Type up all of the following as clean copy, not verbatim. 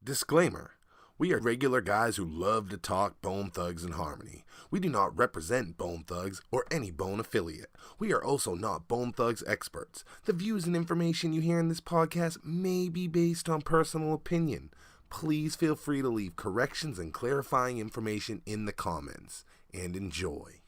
Disclaimer. We are regular guys who love to talk Bone Thugs and Harmony. We do not represent Bone Thugs or any Bone affiliate. We are also not Bone Thugs experts. The views and information you hear in this podcast may be based on personal opinion. Please feel free to leave corrections and clarifying information in the comments. And enjoy.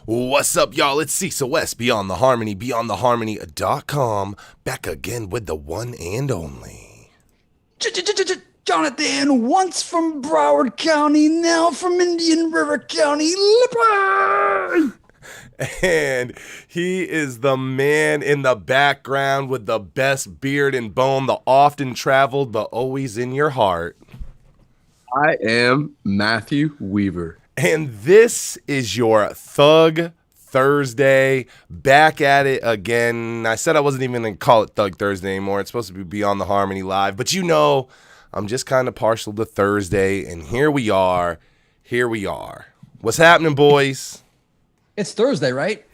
What's up, y'all? It's Cecil West, Beyond the Harmony, beyondtheharmony.com, back again with the one and only Jonathan, once from Broward County, now from Indian River County, Lippy! And he is the man in the background with the best beard and bone, the often traveled but always in your heart. I am Matthew Weaver. And this is your Thug Thursday, back at it again. I said I wasn't even going to call it Thug Thursday anymore. It's supposed to be Beyond the Harmony Live. But you know, I'm just kind of partial to Thursday. And here we are. What's happening, boys? It's Thursday, right?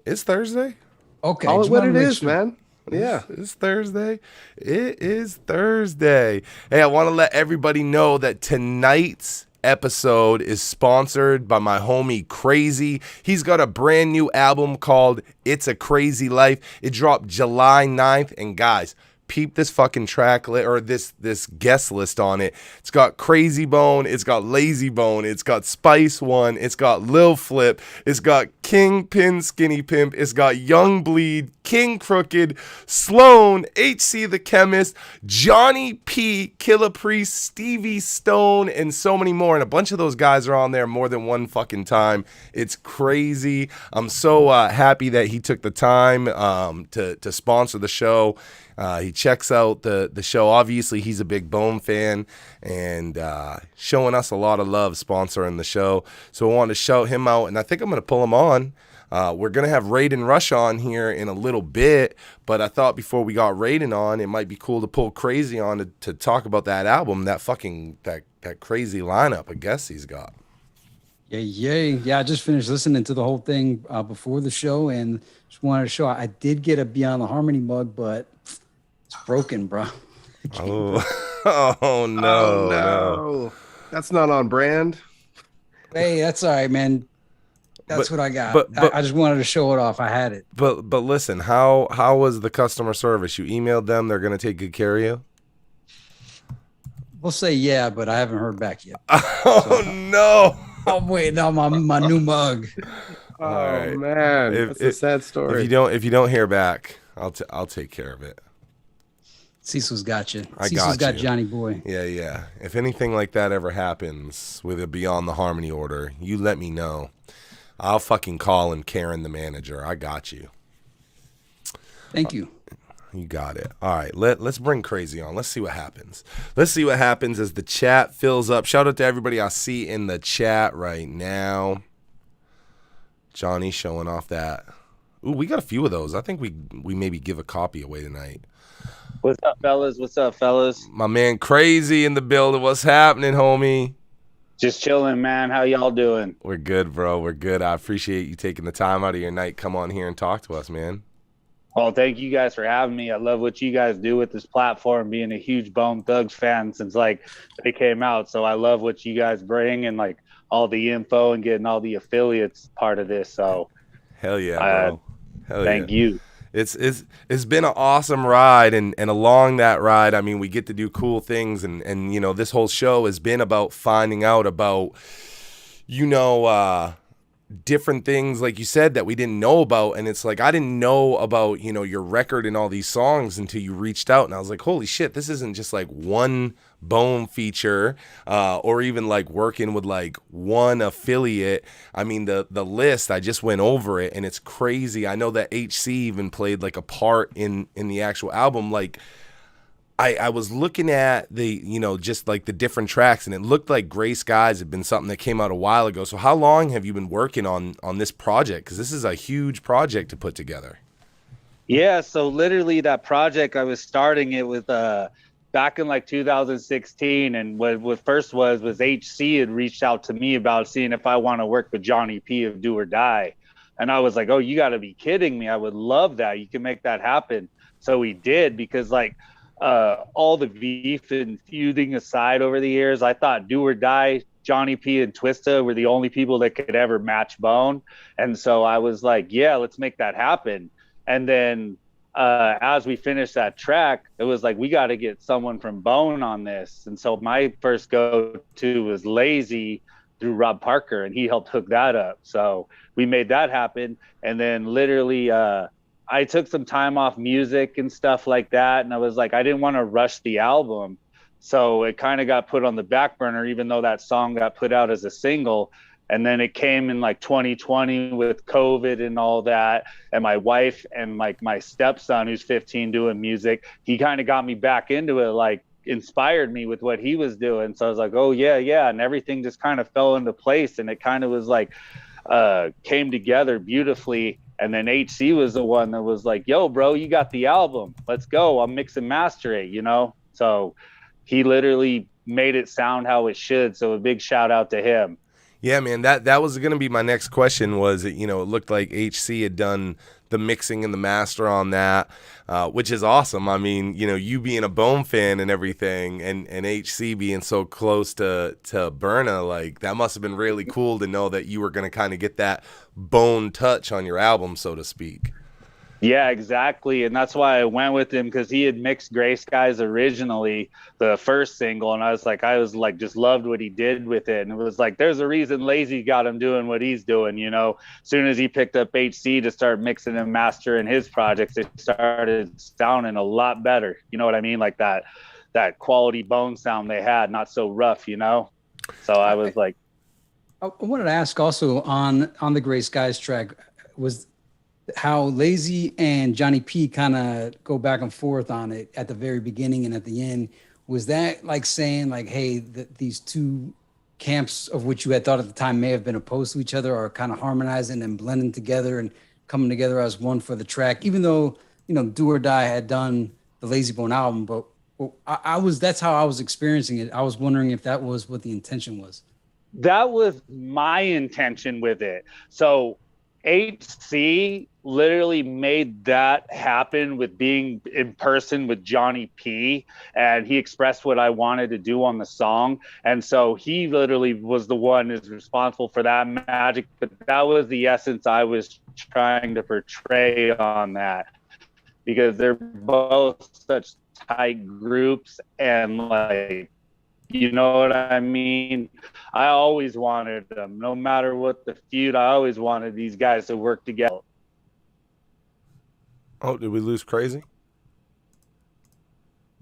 It's Thursday? Okay. Call it what it is, man. Yeah, it's Thursday. It is Thursday. Hey, I want to let everybody know that tonight's episode is sponsored by my homie Crazy. He's got a brand new album called It's a Crazy Life. It dropped July 9th. And guys, peep this fucking track or this guest list on it. It's got Crazy Bone, it's got Lazy Bone, it's got Spice One, it's got Lil Flip, it's got Kingpin Skinny Pimp, it's got Young Bleed, King Crooked, Sloan, HC the Chemist, Johnny P, Killa Priest, Stevie Stone, and so many more. And a bunch of those guys are on there more than one fucking time. It's crazy. I'm so happy that he took the time to sponsor the show. He checks out the show. Obviously, he's a big Bone fan and showing us a lot of love sponsoring the show. So I wanted to shout him out, and I think I'm going to pull him on. We're going to have Raiden Rush on here in a little bit, but I thought before we got Raiden on, it might be cool to pull Crazy on to talk about that album, that crazy lineup of guests he's got. Yay. Yeah, I just finished listening to the whole thing before the show and just wanted to show I did get a Beyond the Harmony mug, but it's broken, bro. Oh, no. That's not on brand. Hey, that's all right, man. That's what I got. But I just wanted to show it off. I had it. But listen, how was the customer service? You emailed them. They're going to take good care of you? We'll say yeah, but I haven't heard back yet. Oh, no. I'm waiting on my new mug. Oh, right. Man. That's a sad story. If you don't hear back, I'll take care of it. Cecil's got you. Cecil's got Johnny Boy. Yeah. If anything like that ever happens with a Beyond the Harmony order, you let me know. I'll fucking call and Karen the manager. I got you. Thank you. You got it. All right, let's bring Crazy on. Let's see what happens. Let's see what happens as the chat fills up. Shout out to everybody I see in the chat right now. Johnny showing off that. Ooh, we got a few of those. I think we maybe give a copy away tonight. What's up, fellas? My man Crazy in the building. What's happening, homie? Just chilling, man. How y'all doing? We're good, bro. We're good. I appreciate you taking the time out of your night. Come on here and talk to us, man. Well, thank you guys for having me. I love what you guys do with this platform, being a huge Bone Thugs fan since like they came out. So I love what you guys bring and like all the info and getting all the affiliates part of this. So Hell yeah, bro. Hell thank yeah. you. It's been an awesome ride, and along that ride, I mean, we get to do cool things, and you know, this whole show has been about finding out about, you know, different things, like you said, that we didn't know about. And it's like, I didn't know about, you know, your record and all these songs until you reached out, and I was like, holy shit, this isn't just like one Bone feature, or even like working with like one affiliate. I mean, the list, I just went over it and it's crazy. I know that HC even played like a part in the actual album. Like, I was looking at the, you know, just like the different tracks, and it looked like Gray Skies had been something that came out a while ago. So how long have you been working on this project? Because this is a huge project to put together. Yeah, so literally that project, I was starting it with back in like 2016, and what first was HC had reached out to me about seeing if I want to work with Johnny P of Do or Die. And I was like, oh, you got to be kidding me. I would love that. You can make that happen. So we did, because like all the beef and feuding aside over the years, I thought Do or Die, Johnny P and Twista were the only people that could ever match Bone. And so I was like, yeah, let's make that happen. And then as we finished that track, it was like, we got to get someone from Bone on this. And so my first go-to was Lazy through Rob Parker, and he helped hook that up. So we made that happen. And then literally I took some time off music and stuff like that. And I was like, I didn't want to rush the album. So it kind of got put on the back burner, even though that song got put out as a single. And then it came in like 2020 with COVID and all that. And my wife and like my stepson, who's 15, doing music, he kind of got me back into it, like inspired me with what he was doing. So I was like, oh yeah. And everything just kind of fell into place. And it kind of was like, came together beautifully. And then HC was the one that was like, yo, bro, you got the album. Let's go. I'll mix and master it, you know? So he literally made it sound how it should. So a big shout out to him. Yeah, man, that was going to be my next question. Was, you know, it looked like HC had done the mixing and the master on that, which is awesome. I mean, you know, you being a Bone fan and everything, and HC being so close to Burna, like that must have been really cool to know that you were going to kind of get that Bone touch on your album, so to speak. Yeah, exactly. And that's why I went with him, because he had mixed Gray Skies originally, the first single. And I was like, just loved what he did with it. And it was like, there's a reason Lazy got him doing what he's doing, you know. As soon as he picked up HC to start mixing and mastering his projects, it started sounding a lot better. You know what I mean? Like that quality Bone sound they had, not so rough, you know. So I was like, I wanted to ask also on the Gray Skies track, was how Lazy and Johnny P kind of go back and forth on it at the very beginning and at the end. Was that like saying like, hey, these two camps of which you had thought at the time may have been opposed to each other are kind of harmonizing and blending together and coming together as one for the track, even though, you know, Do or Die had done the Lazy Bone album, but that's how I was experiencing it. I was wondering if that was what the intention was. That was my intention with it. So HC literally made that happen with being in person with Johnny P, and he expressed what I wanted to do on the song. And so he literally was the one who's responsible for that magic, but that was the essence I was trying to portray on that, because they're both such tight groups, and like, you know what I mean? I always wanted them, no matter what the feud, I always wanted these guys to work together. Oh, did we lose Crazy?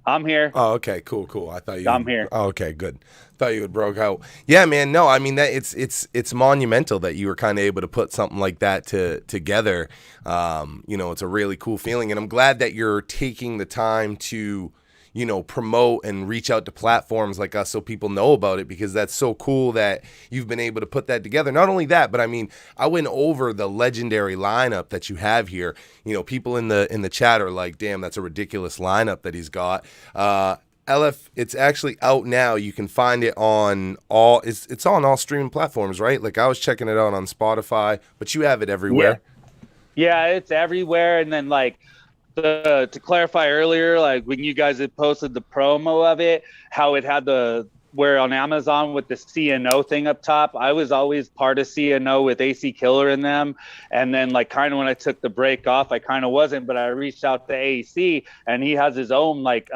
I'm here. Oh, okay, cool. I'm here. Oh, okay, good. Thought you had broke out. Yeah, man. No, I mean that it's monumental that you were kind of able to put something like that together. You know, it's a really cool feeling, and I'm glad that you're taking the time to, you know, promote and reach out to platforms like us so people know about it, because that's so cool that you've been able to put that together. Not only that, but I mean, I went over the legendary lineup that you have here. You know, people in the chat are like, damn, that's a ridiculous lineup that he's got. LF, it's actually out now. You can find it on it's on all streaming platforms, right? Like I was checking it out on Spotify, but you have it everywhere. Yeah, it's everywhere. And then like to clarify earlier, like when you guys had posted the promo of it, how it had the where on Amazon with the CNO thing up top, I was always part of CNO with AC Killer in them. And then like kind of when I took the break off, I kind of wasn't, but I reached out to AC and he has his own like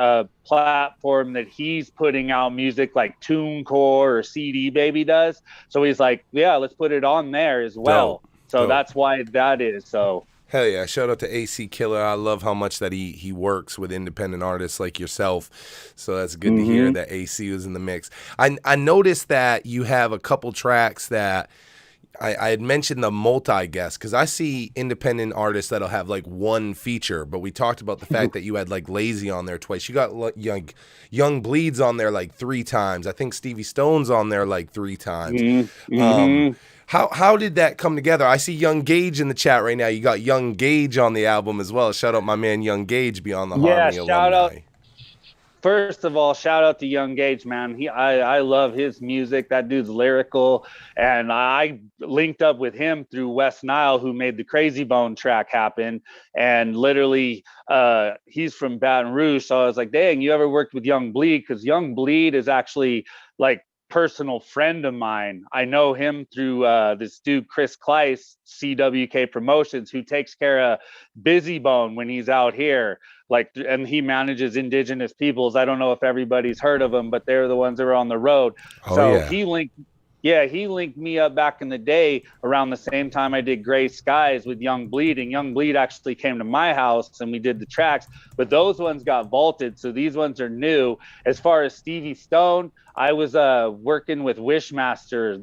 platform that he's putting out music like TuneCore or CD Baby does. So he's like, yeah, let's put it on there as well. So that's why that is. So hell yeah, shout out to AC Killer. I love how much that he works with independent artists like yourself. So that's good to hear that AC was in the mix. I noticed that you have a couple tracks that I had mentioned the multi-guest, because I see independent artists that'll have like one feature, but we talked about the fact that you had like Lazy on there twice. You got Young Bleeds on there like 3 times. I think Stevie Stone's on there like 3 times. How did that come together? I see Young Gage in the chat right now. You got Young Gage on the album as well. Shout out my man Young Gage, Beyond the Harmony alumni. Shout out. First of all, shout out to Young Gage, man. I love his music. That dude's lyrical. And I linked up with him through West Nile, who made the Crazy Bone track happen. And literally, he's from Baton Rouge. So I was like, dang, you ever worked with Young Bleed? Because Young Bleed is actually like personal friend of mine. I know him through this dude Chris Kleiss, CWK Promotions, who takes care of Busy Bone when he's out here, like, and he manages indigenous peoples. I don't know if everybody's heard of them, but they're the ones that are on the road. He linked me up back in the day around the same time I did Gray Skies with Young Bleed, and Young Bleed actually came to my house and we did the tracks, but those ones got vaulted, so these ones are new. As far as Stevie Stone, I was working with Wishmaster.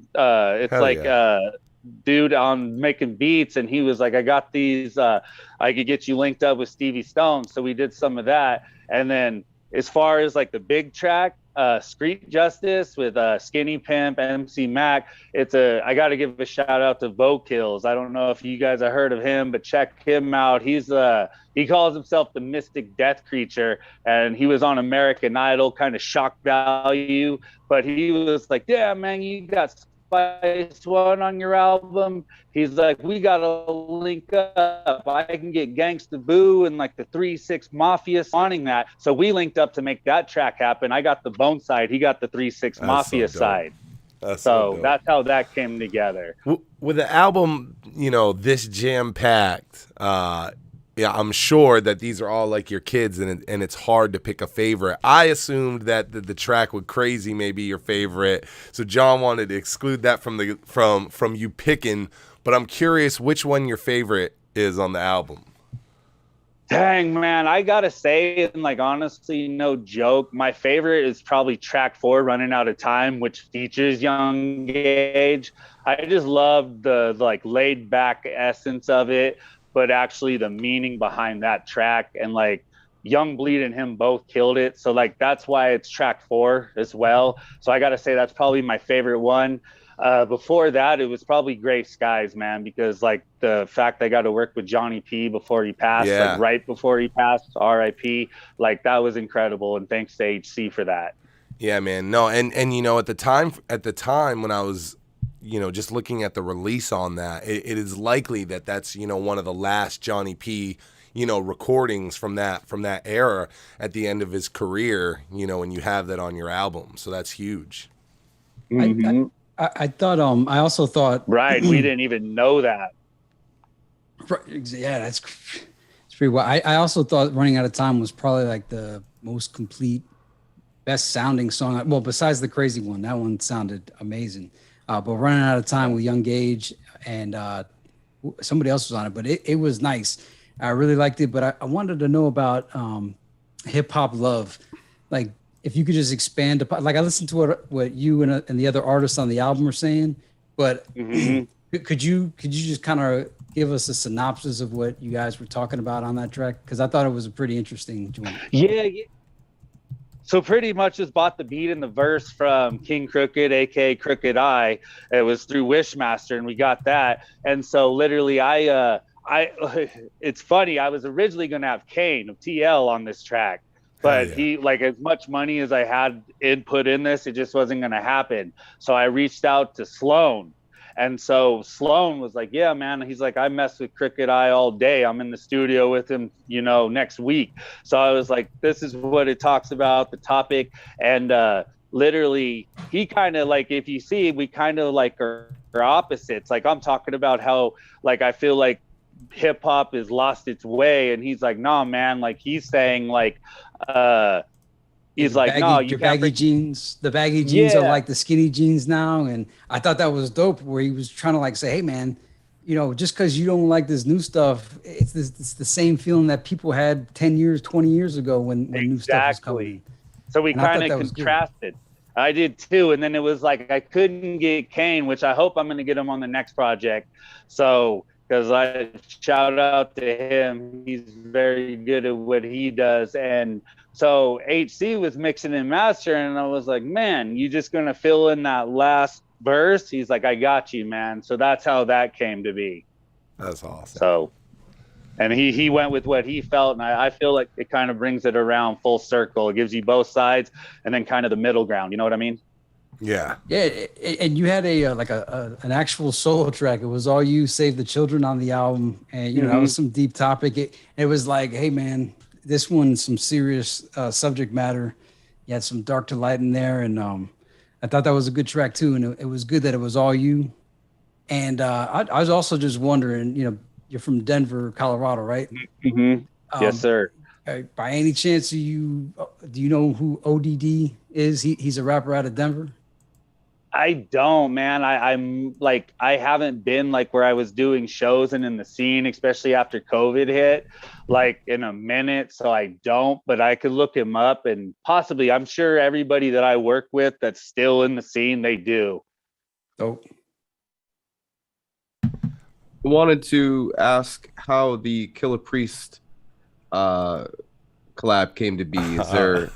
Dude on making beats, and he was like, I got these, I could get you linked up with Stevie Stone. So we did some of that. And then as far as like the big track, Street Justice with Skinny Pimp, MC Mac, I got to give a shout out to Vokills. I don't know if you guys have heard of him, but check him out. He calls himself the Mystic Death Creature, and he was on American Idol, kind of shock value, but he was like, yeah, man, you got Spice One on your album. He's like, we gotta link up. I can get Gangsta Boo and like the 3-6 Mafia wanting that. So we linked up to make that track happen. I got the Bone side, he got the 3-6 Mafia side. So that's how that came together. With the album, this jam-packed, yeah, I'm sure that these are all like your kids, and it's hard to pick a favorite. I assumed that the track with Crazy may be your favorite, so John wanted to exclude that from you picking. But I'm curious which one your favorite is on the album. Dang, man, I gotta say, and like honestly, no joke, my favorite is probably track 4, Running Out of Time, which features Young Gage. I just love the like laid back essence of it, but actually the meaning behind that track, and like Young Bleed and him both killed it. So like that's why it's track 4 as well. So I gotta say that's probably my favorite one. Before that, it was probably Gray Skies, man, because like the fact I got to work with Johnny P before he passed, like right before he passed, RIP, like that was incredible, and thanks to HC for that. Yeah, man. No, and at the time when I was just looking at the release on that, it is likely that that's one of the last Johnny P recordings from that era at the end of his career, when you have that on your album. So that's huge. I thought I also thought right, we didn't even know that. Yeah, it's pretty well. I also thought Running Out of Time was probably like the most complete, best sounding song. Well, besides the Crazy one, that one sounded amazing. But Running Out of Time with Young Gage and somebody else was on it, but it was nice. I really liked it, but I wanted to know about Hip Hop Love. Like, if you could just expand upon, like I listened to what you and the other artists on the album are saying, but could you just kind of give us a synopsis of what you guys were talking about on that track? Because I thought it was a pretty interesting joint. Yeah. So pretty much just bought the beat and the verse from King Crooked, aka Crooked Eye. It was through Wishmaster, and we got that. And so literally, it's funny. I was originally going to have Kane of TL on this track. But he, like, as much money as I had input in this, it just wasn't going to happen. So I reached out to Sloan, And so Sloan was like, yeah, man. He's like, I mess with Crooked Eye all day. I'm in the studio with him, you know, next week. So I was like, this is what it talks about, the topic. And literally, he kind of like, if you see, we kind of like are opposites. Like, I'm talking about how, like, I feel like hip hop has lost its way. And he's like, nah, man. Like, he's saying, like, he's like, no, you can't baggy jeans. The baggy jeans are like the skinny jeans now, and I thought that was dope. Where he was trying to like say, "Hey, man, you know, just because you don't like this new stuff, it's the same feeling that people had 10 years, 20 years ago when new stuff was coming." So we kind of contrasted. I did too, and then it was like I couldn't get Kane, which I hope I'm going to get him on the next project. So. Because I shout out to him, he's very good at what he does. And so HC was mixing and mastering, and I was like, man, you just gonna fill in that last verse? He's like, I got you, man. So that's how that came to be. That's awesome. So, and he went with what he felt, and I feel like it kind of brings it around full circle. It gives you both sides, and then kind of the middle ground. You know what I mean? Yeah. And you had an actual solo track. It was all you, Save the Children on the album, and you know that was some deep topic. It was like, hey man, this one's some serious subject matter. You had some dark to light in there, and I thought that was a good track too. And it was good that it was all you. And I was also just wondering, you know, you're from Denver, Colorado, right? Mm-hmm. Yes, sir. By any chance, do you know who ODD is? He's a rapper out of Denver. I don't, man. I'm like, I haven't been like where I was doing shows and in the scene, especially after COVID hit, like in a minute. So I don't, but I could look him up and possibly, I'm sure everybody that I work with that's still in the scene, they do. Oh. I wanted to ask how the Killer Priest collab came to be. Is there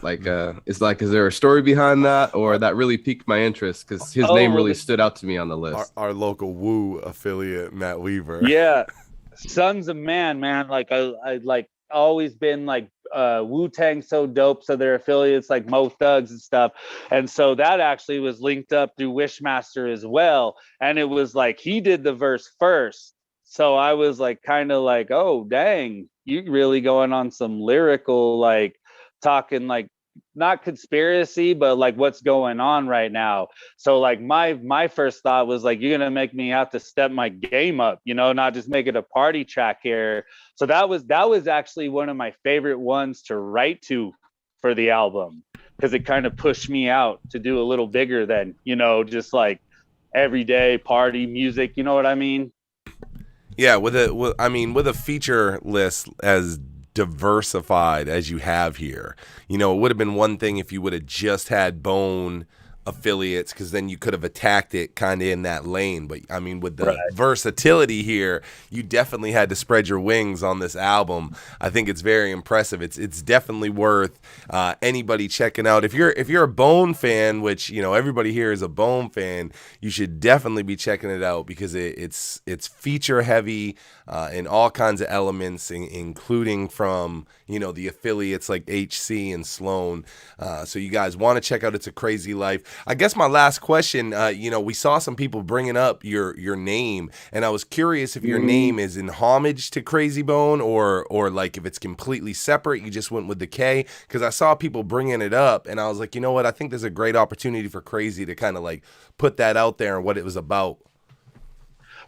is there a story behind that, or that really piqued my interest because his name really stood out to me on the list? Our local Woo affiliate, Matt Weaver. Yeah, Sons of Man, like I like always been like Wu-Tang so dope, so their affiliates like Mo Thugs and stuff, and so that actually was linked up through Wishmaster as well, and it was like he did the verse first. So I was like, kind of like, oh, dang, you really going on some lyrical, like talking like not conspiracy, but like what's going on right now. So like my first thought was like, you're going to make me have to step my game up, you know, not just make it a party track here. So that was actually one of my favorite ones to write to for the album, because it kind of pushed me out to do a little bigger than, you know, just like everyday party music. You know what I mean? Yeah, with a feature list as diversified as you have here, you know, it would have been one thing if you would have just had Bone affiliates, because then you could have attacked it kind of in that lane. But I mean, with the versatility here, you definitely had to spread your wings on this album. I think it's very impressive. It's definitely worth anybody checking out. If you're a Bone fan, which you know everybody here is a Bone fan, you should definitely be checking it out, because it's feature heavy in all kinds of elements, including from, you know, the affiliates like HC and Sloan. So you guys want to check out It's a Crazy Life. I guess my last question, you know, we saw some people bringing up your name, and I was curious if your name is in homage to Crazy Bone, or like if it's completely separate, you just went with the K, because I saw people bringing it up, and I was like, you know what, I think there's a great opportunity for Crazy to kind of like put that out there and what it was about.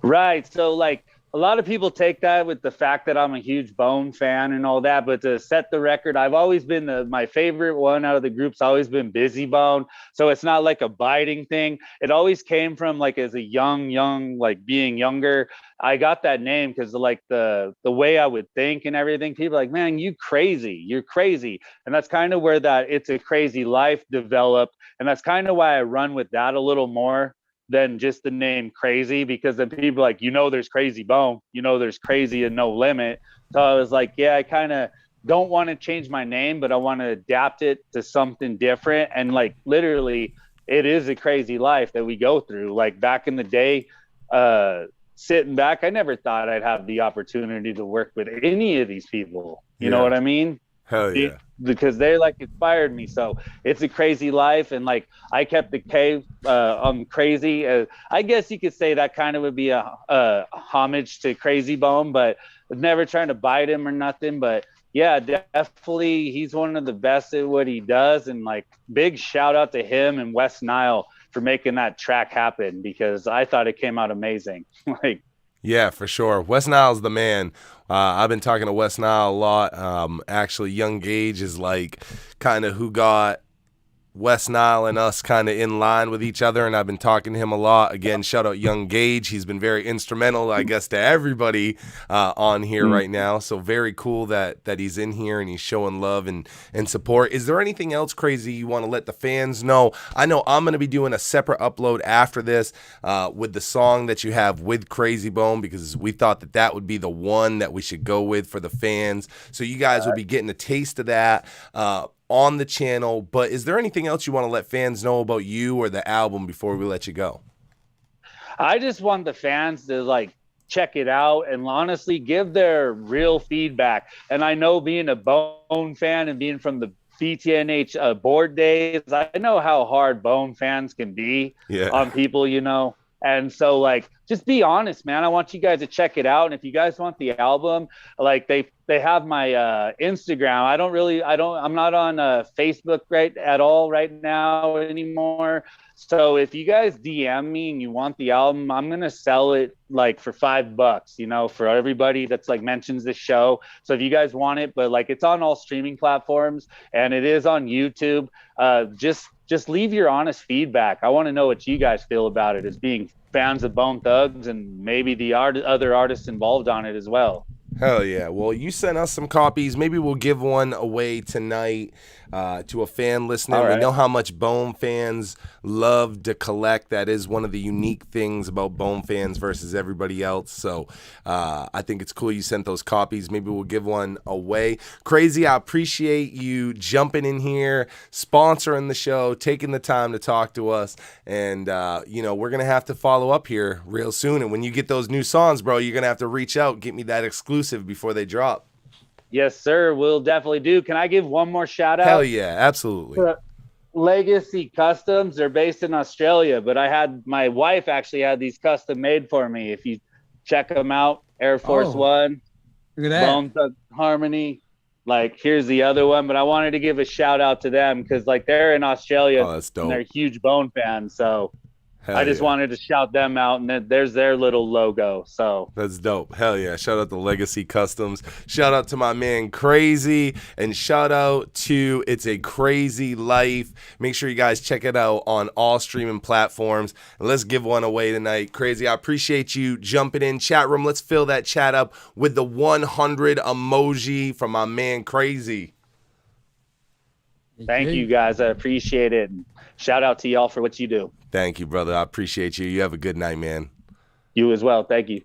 Right. So like, a lot of people take that with the fact that I'm a huge Bone fan and all that, but to set the record, I've always been my favorite one out of the group's always been Busy Bone. So it's not like a biting thing. It always came from like as a young, like being younger. I got that name because like the way I would think and everything, people are like, man, you're crazy. And that's kind of where that It's a Crazy Life developed. And that's kind of why I run with that a little more than just the name Crazy, because then people are like, you know, there's Crazy Bone, you know, there's Crazy and No Limit. So I was like, yeah, I kind of don't want to change my name, but I want to adapt it to something different. And like, literally, it is a crazy life that we go through. Like back in the day, sitting back, I never thought I'd have the opportunity to work with any of these people. You know what I mean? Hell yeah. because they like inspired me. So it's a crazy life, and like I kept the K on crazy. I guess you could say that kind of would be a homage to Crazy Bone, but never trying to bite him or nothing. But yeah, definitely he's one of the best at what he does, and like big shout out to him and West Nile for making that track happen, because I thought it came out amazing. Like, yeah, for sure. West Nile's the man. I've been talking to West Nile a lot. Actually, Young Gage is like kind of who got West Nile and us kind of in line with each other, and I've been talking to him a lot. Again, shout out Young Gage. He's been very instrumental, I guess, to everybody on here right now. So very cool that he's in here and he's showing love and support. Is there anything else crazy you want to let the fans know? I know I'm going to be doing a separate upload after this with the song that you have with Crazy Bone, because we thought that would be the one that we should go with for the fans. So you guys will be getting a taste of that on the channel. But is there anything else you want to let fans know about you or the album before we let you go? I just want the fans to like check it out and honestly give their real feedback. And I know, being a Bone fan and being from the BTNH board days, I know how hard Bone fans can be on people, you know. And so like, just be honest, man. I want you guys to check it out. And if you guys want the album, like they have my Instagram. I'm not on Facebook at all right now anymore. So if you guys DM me and you want the album, I'm going to sell it like for $5, you know, for everybody that's like mentions the show. So if you guys want it, but like it's on all streaming platforms and it is on YouTube, just leave your honest feedback. I want to know what you guys feel about it as being fans of Bone Thugs and maybe the other artists involved on it as well. Hell yeah. Well, you sent us some copies. Maybe we'll give one away tonight to a fan listening. Right. We know how much Bone fans love to collect. That is one of the unique things about Bone fans versus everybody else. So I think it's cool you sent those copies. Maybe we'll give one away. Crazy, I appreciate you jumping in here, sponsoring the show, taking the time to talk to us. And, you know, we're going to have to follow up here real soon. And when you get those new songs, bro, you're going to have to reach out, get me that exclusive before they drop. Yes, sir. We'll definitely do. Can I give one more shout out? Hell yeah, absolutely. Legacy Customs. They're based in Australia, but my wife actually had these custom made for me. If you check them out, Air Force One, look at that. Bone Thugs Harmony. Like, here's the other one, but I wanted to give a shout out to them because like they're in Australia. Oh, that's dope. And they're huge Bone fans. So Hell I just wanted to shout them out, and there's their little logo. So that's dope. Hell yeah. Shout out to Legacy Customs. Shout out to my man Crazy, and shout out to It's a Crazy Life. Make sure you guys check it out on all streaming platforms. And let's give one away tonight. Crazy, I appreciate you jumping in. Chat room, let's fill that chat up with the 100 emoji from my man Crazy. Thank you guys. I appreciate it. And shout out to y'all for what you do. Thank you, brother. I appreciate you. You have a good night, man. You as well. Thank you.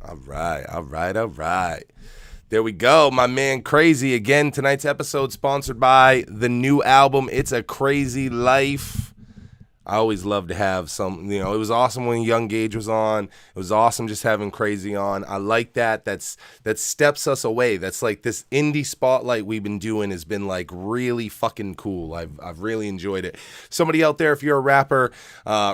All right. There we go. My man Crazy. Again, tonight's episode sponsored by the new album, It's a Crazy Life. I always love to have some, you know, it was awesome when Young Gage was on. It was awesome just having Crazy on. I like that. That steps us away. That's like this indie spotlight we've been doing has been like really fucking cool. I've really enjoyed it. Somebody out there, if you're a rapper,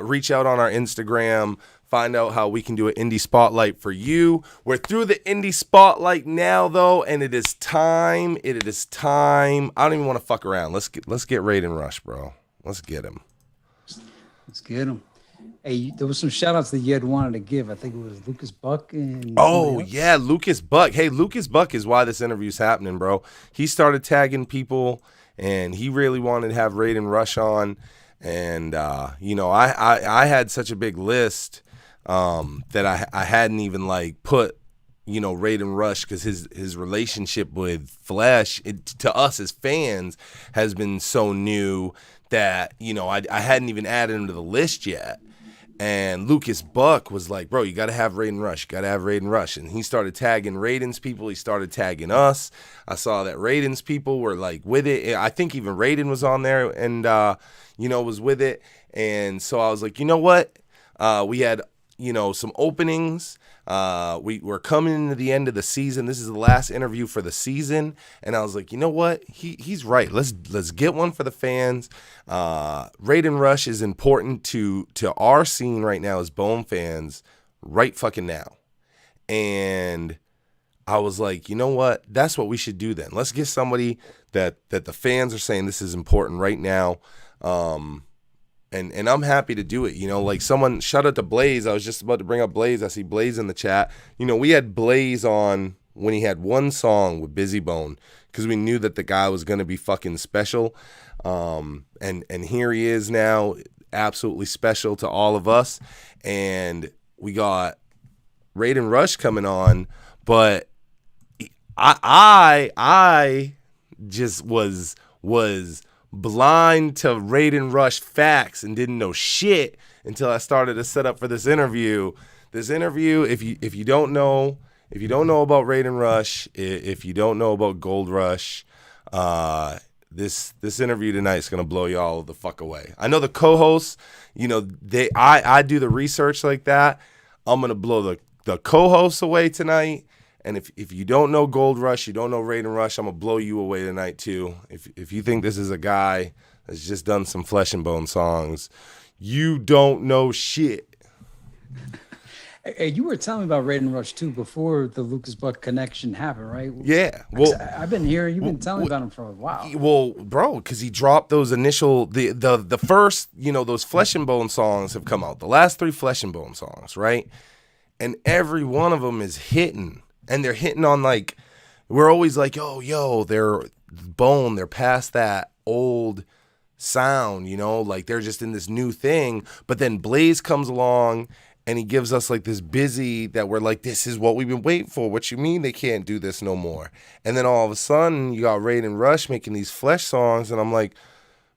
reach out on our Instagram. Find out how we can do an indie spotlight for you. We're through the indie spotlight now, though, and it is time. I don't even want to fuck around. Let's get Raiden Rush, bro. Let's get him. Let's get him. Hey, there was some shout outs that you had wanted to give. I think it was Lucas Buck and yeah, Lucas Buck. Hey, Lucas Buck is why this interview's happening, bro. He started tagging people, and he really wanted to have Raiden Rush on. And you know, I had such a big list that I hadn't even like put, you know, Raiden Rush, because his relationship with Flesh, to us as fans, has been so new that, you know, I hadn't even added him to the list yet. And Lucas Buck was like, bro, you got to have Raiden Rush. You got to have Raiden Rush. And he started tagging Raiden's people. He started tagging us. I saw that Raiden's people were like with it. I think even Raiden was on there and, you know, was with it. And so I was like, you know what? We had, some openings. We're coming into the end of the season. This is the last interview for the season, and I was like, you know what? He's right. Let's get one for the fans. Raiden Rush is important to our scene right now as Bone fans, right fucking now. And I was like, you know what? That's what we should do then. Let's get somebody that the fans are saying this is important right now. And I'm happy to do it. Like someone, shout out to Blaze. I was just about to bring up Blaze. I see Blaze in the chat. We had Blaze on when he had one song with Busy Bone because we knew that the guy was going to be fucking special. And here he is now, absolutely special to all of us. And we got Raiden Rush coming on, but I just was blind to Raiden Rush facts and didn't know shit until I started to set up for this interview. If you don't know about Raiden Rush, if you don't know about Gold Rush, this interview tonight is gonna blow y'all the fuck away. I know the co-hosts, I do the research like that. I'm gonna blow the co-hosts away tonight. And if you don't know Gold Rush, you don't know Raiden Rush, I'm going to blow you away tonight too. If you think this is a guy that's just done some Flesh-N-Bone songs, you don't know shit. Hey, you were telling me about Raiden Rush too before the Lucas Buck connection happened, right? Yeah. Well, I've been hearing, you've been telling me about him for a while. Well, bro, because he dropped those initial, the first, those Flesh-N-Bone songs have come out. The last 3 Flesh-N-Bone songs, right? And every one of them is hitting. And they're hitting on like, we're always like, they're Bone, they're past that old sound, like they're just in this new thing. But then Blaze comes along and he gives us like this busy that we're like, this is what we've been waiting for. What you mean they can't do this no more? And then all of a sudden you got Raiden Rush making these Flesh songs, and I'm like,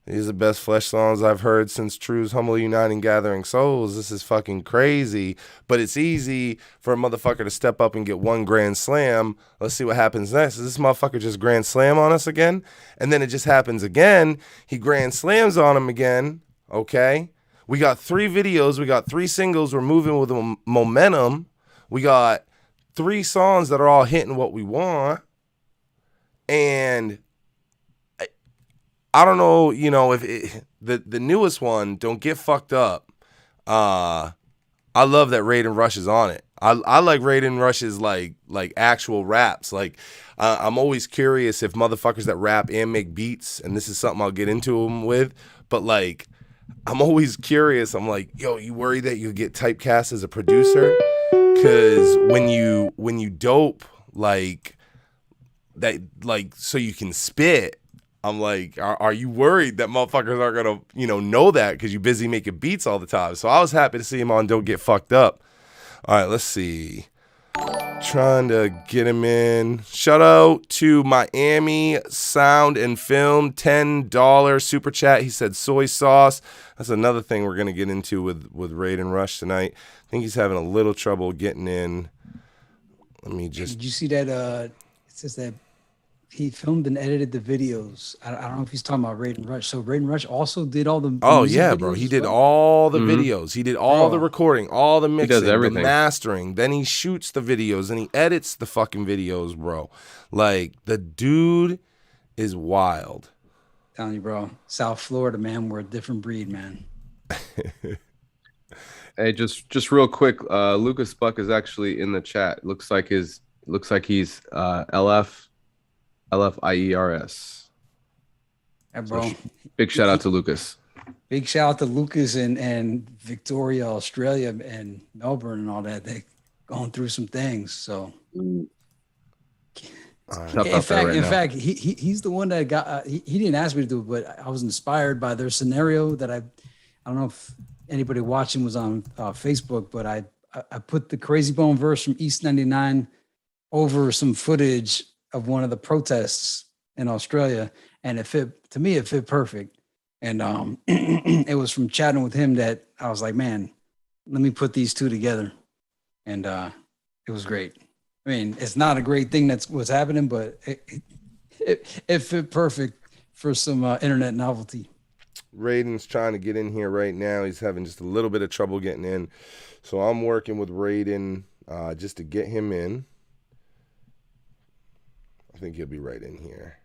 these are the best Flesh songs I've heard since True's Humble Uniting Gathering Souls. This is fucking crazy. But it's easy for a motherfucker to step up and get 1 grand slam. Let's see what happens next. Does this motherfucker just grand slam on us again? And then it just happens again. He grand slams on him again. Okay. We got 3 videos. We got 3 singles. We're moving with momentum. We got 3 songs that are all hitting what we want. And I don't know, if the newest one, Don't Get Fucked Up. I love that Raiden Rush is on it. I like Raiden Rush's like actual raps. Like I'm always curious if motherfuckers that rap and make beats, and this is something I'll get into them with. But like, I'm always curious. I'm like, yo, you worry that you get typecast as a producer? Because when you dope like that, like so you can spit. I'm like, are you worried that motherfuckers aren't gonna, know that because you're busy making beats all the time? So I was happy to see him on Don't Get Fucked Up. All right, let's see. Trying to get him in. Shout out to Miami Sound and Film, $10 super chat. He said soy sauce. That's another thing we're gonna get into with Raiden Rush tonight. I think he's having a little trouble getting in. Let me just. Did you see that? It says that he filmed and edited the videos. I don't know if he's talking about Raiden Rush. So Raiden Rush also did all the Oh yeah, bro. He did all the videos. He did all the recording, all the mixing, the mastering. Then he shoots the videos and he edits the fucking videos, bro. Like the dude is wild. Telling you, bro. South Florida, man, we're a different breed, man. Hey, just real quick, Lucas Buck is actually in the chat. Looks like he's LFIERS. Yeah, bro. So big shout out to Lucas. Big shout out to Lucas and Victoria, Australia, and Melbourne and all that. They going through some things. So in fact, he's the one that got. He didn't ask me to do it, but I was inspired by their scenario that I don't know if anybody watching was on Facebook, but I put the Crazy Bone verse from East 99 over some footage of one of the protests in Australia, and it fit perfect. And it was from chatting with him that I was like, man, let me put these two together, and it was great. I mean, it's not a great thing that's what's happening, but it fit perfect for some internet novelty. Raiden's trying to get in here right now. He's having just a little bit of trouble getting in. So I'm working with Raiden just to get him in. I think he'll be right in here.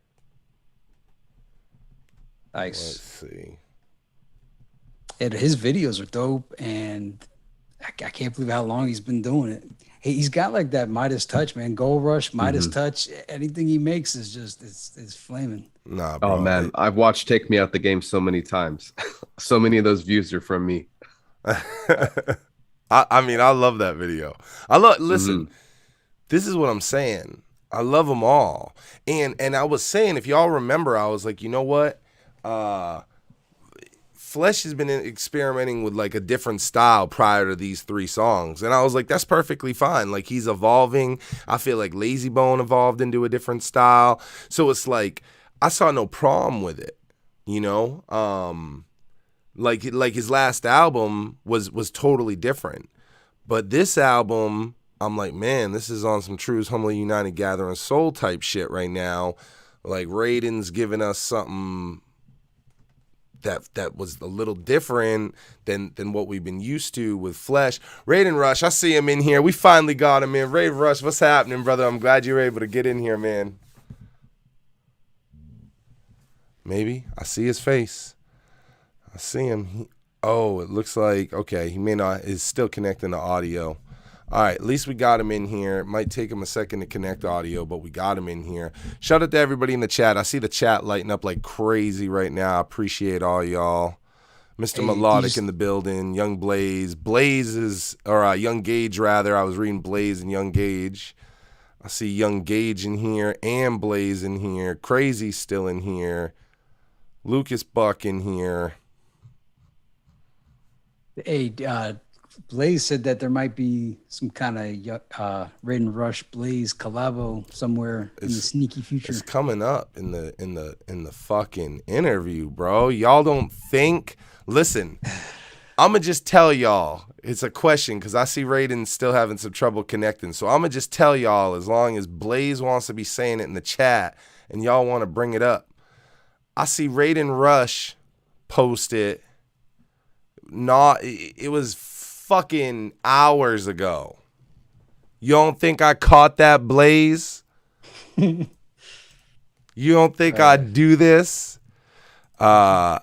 Nice. Let's see. And his videos are dope, and I can't believe how long he's been doing it. He's got like that Midas touch, man. Gold Rush, Midas touch. Anything he makes is just it's flaming. Nah, bro. Oh man, I've watched Take Me Out the Game so many times. So many of those views are from me. I mean, I love that video. Listen, this is what I'm saying. I love them all. And I was saying, if y'all remember, I was like, you know what? Flesh has been experimenting with like a different style prior to these 3 songs. And I was like, that's perfectly fine. Like, he's evolving. I feel like Lazy Bone evolved into a different style. So it's like, I saw no problem with it, you know? Like his last album was totally different. But this album, I'm like, man, this is on some True's Humbly United Gathering Soul type shit right now. Like, Raiden's giving us something that was a little different than what we've been used to with Flesh. Raiden Rush, I see him in here. We finally got him in. Raiden Rush, what's happening, brother? I'm glad you were able to get in here, man. Maybe. I see his face. I see him. Oh, it looks like, okay, he may not, is still connecting to audio. All right, at least we got him in here. It might take him a second to connect audio, but we got him in here. Shout out to everybody in the chat. I see the chat lighting up like crazy right now. I appreciate all y'all. Mr. Melodic in the building. Young Blaze. Blaze is, or Young Gage, rather. I was reading Blaze and Young Gage. I see Young Gage in here and Blaze in here. Crazy still in here. Lucas Buck in here. Hey, Blaze said that there might be some kind of Raiden Rush Blaze collabo somewhere in the sneaky future. It's coming up in the fucking interview, bro. Y'all don't think? Listen, I'm gonna just tell y'all. It's a question because I see Raiden still having some trouble connecting. So I'm gonna just tell y'all, as long as Blaze wants to be saying it in the chat and y'all want to bring it up. I see Raiden Rush post it. It was fucking hours ago. You don't think I caught that, Blaze? You don't think I'd do this? Come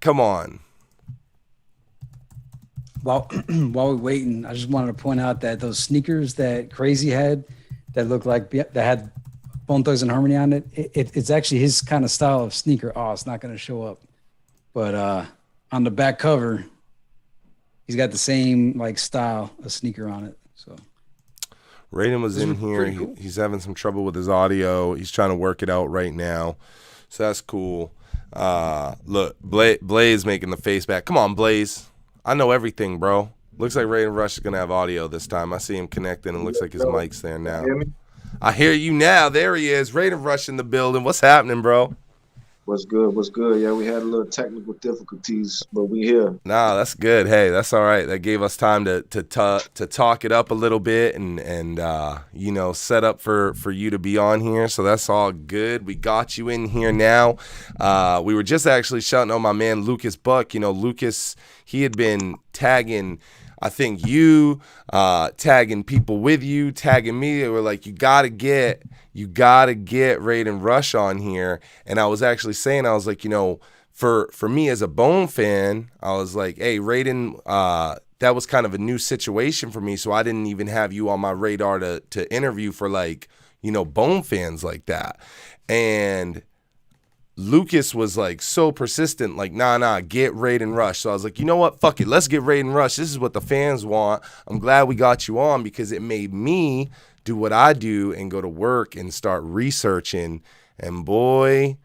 on. While we're waiting, I just wanted to point out that those sneakers that Crazy had that looked like that had Bone Thugs and Harmony on it, it's actually his kind of style of sneaker. Oh, it's not going to show up. But on the back cover, he's got the same like style of sneaker on it. So Raiden was in here. Cool. He's having some trouble with his audio. He's trying to work it out right now. So that's cool. Look, Blaze making the face back. Come on, Blaze. I know everything, bro. Looks like Raiden Rush is going to have audio this time. I see him connecting, and looks like his mic's there now. I hear you now. There he is. Raiden Rush in the building. What's happening, bro? What's good? What's good? Yeah, we had a little technical difficulties, but we here. Nah, that's good. Hey, that's all right. That gave us time to talk it up a little bit and you know, set up for you to be on here. So that's all good. We got you in here now. We were just actually shouting out my man Lucas Buck. You know, Lucas, he had been tagging, I think, you, tagging people with you, tagging me. They were like, you gotta get Raiden Rush on here. And I was actually saying, I was like, you know, for me as a Bone fan, I was like, hey, Raiden, that was kind of a new situation for me. So I didn't even have you on my radar to interview for, like, you know, Bone fans like that. And Lucas was like so persistent, like, nah, get Raiden Rush. So I was like, you know what? Fuck it. Let's get Raiden Rush. This is what the fans want. I'm glad we got you on because it made me do what I do and go to work and start researching. And boy,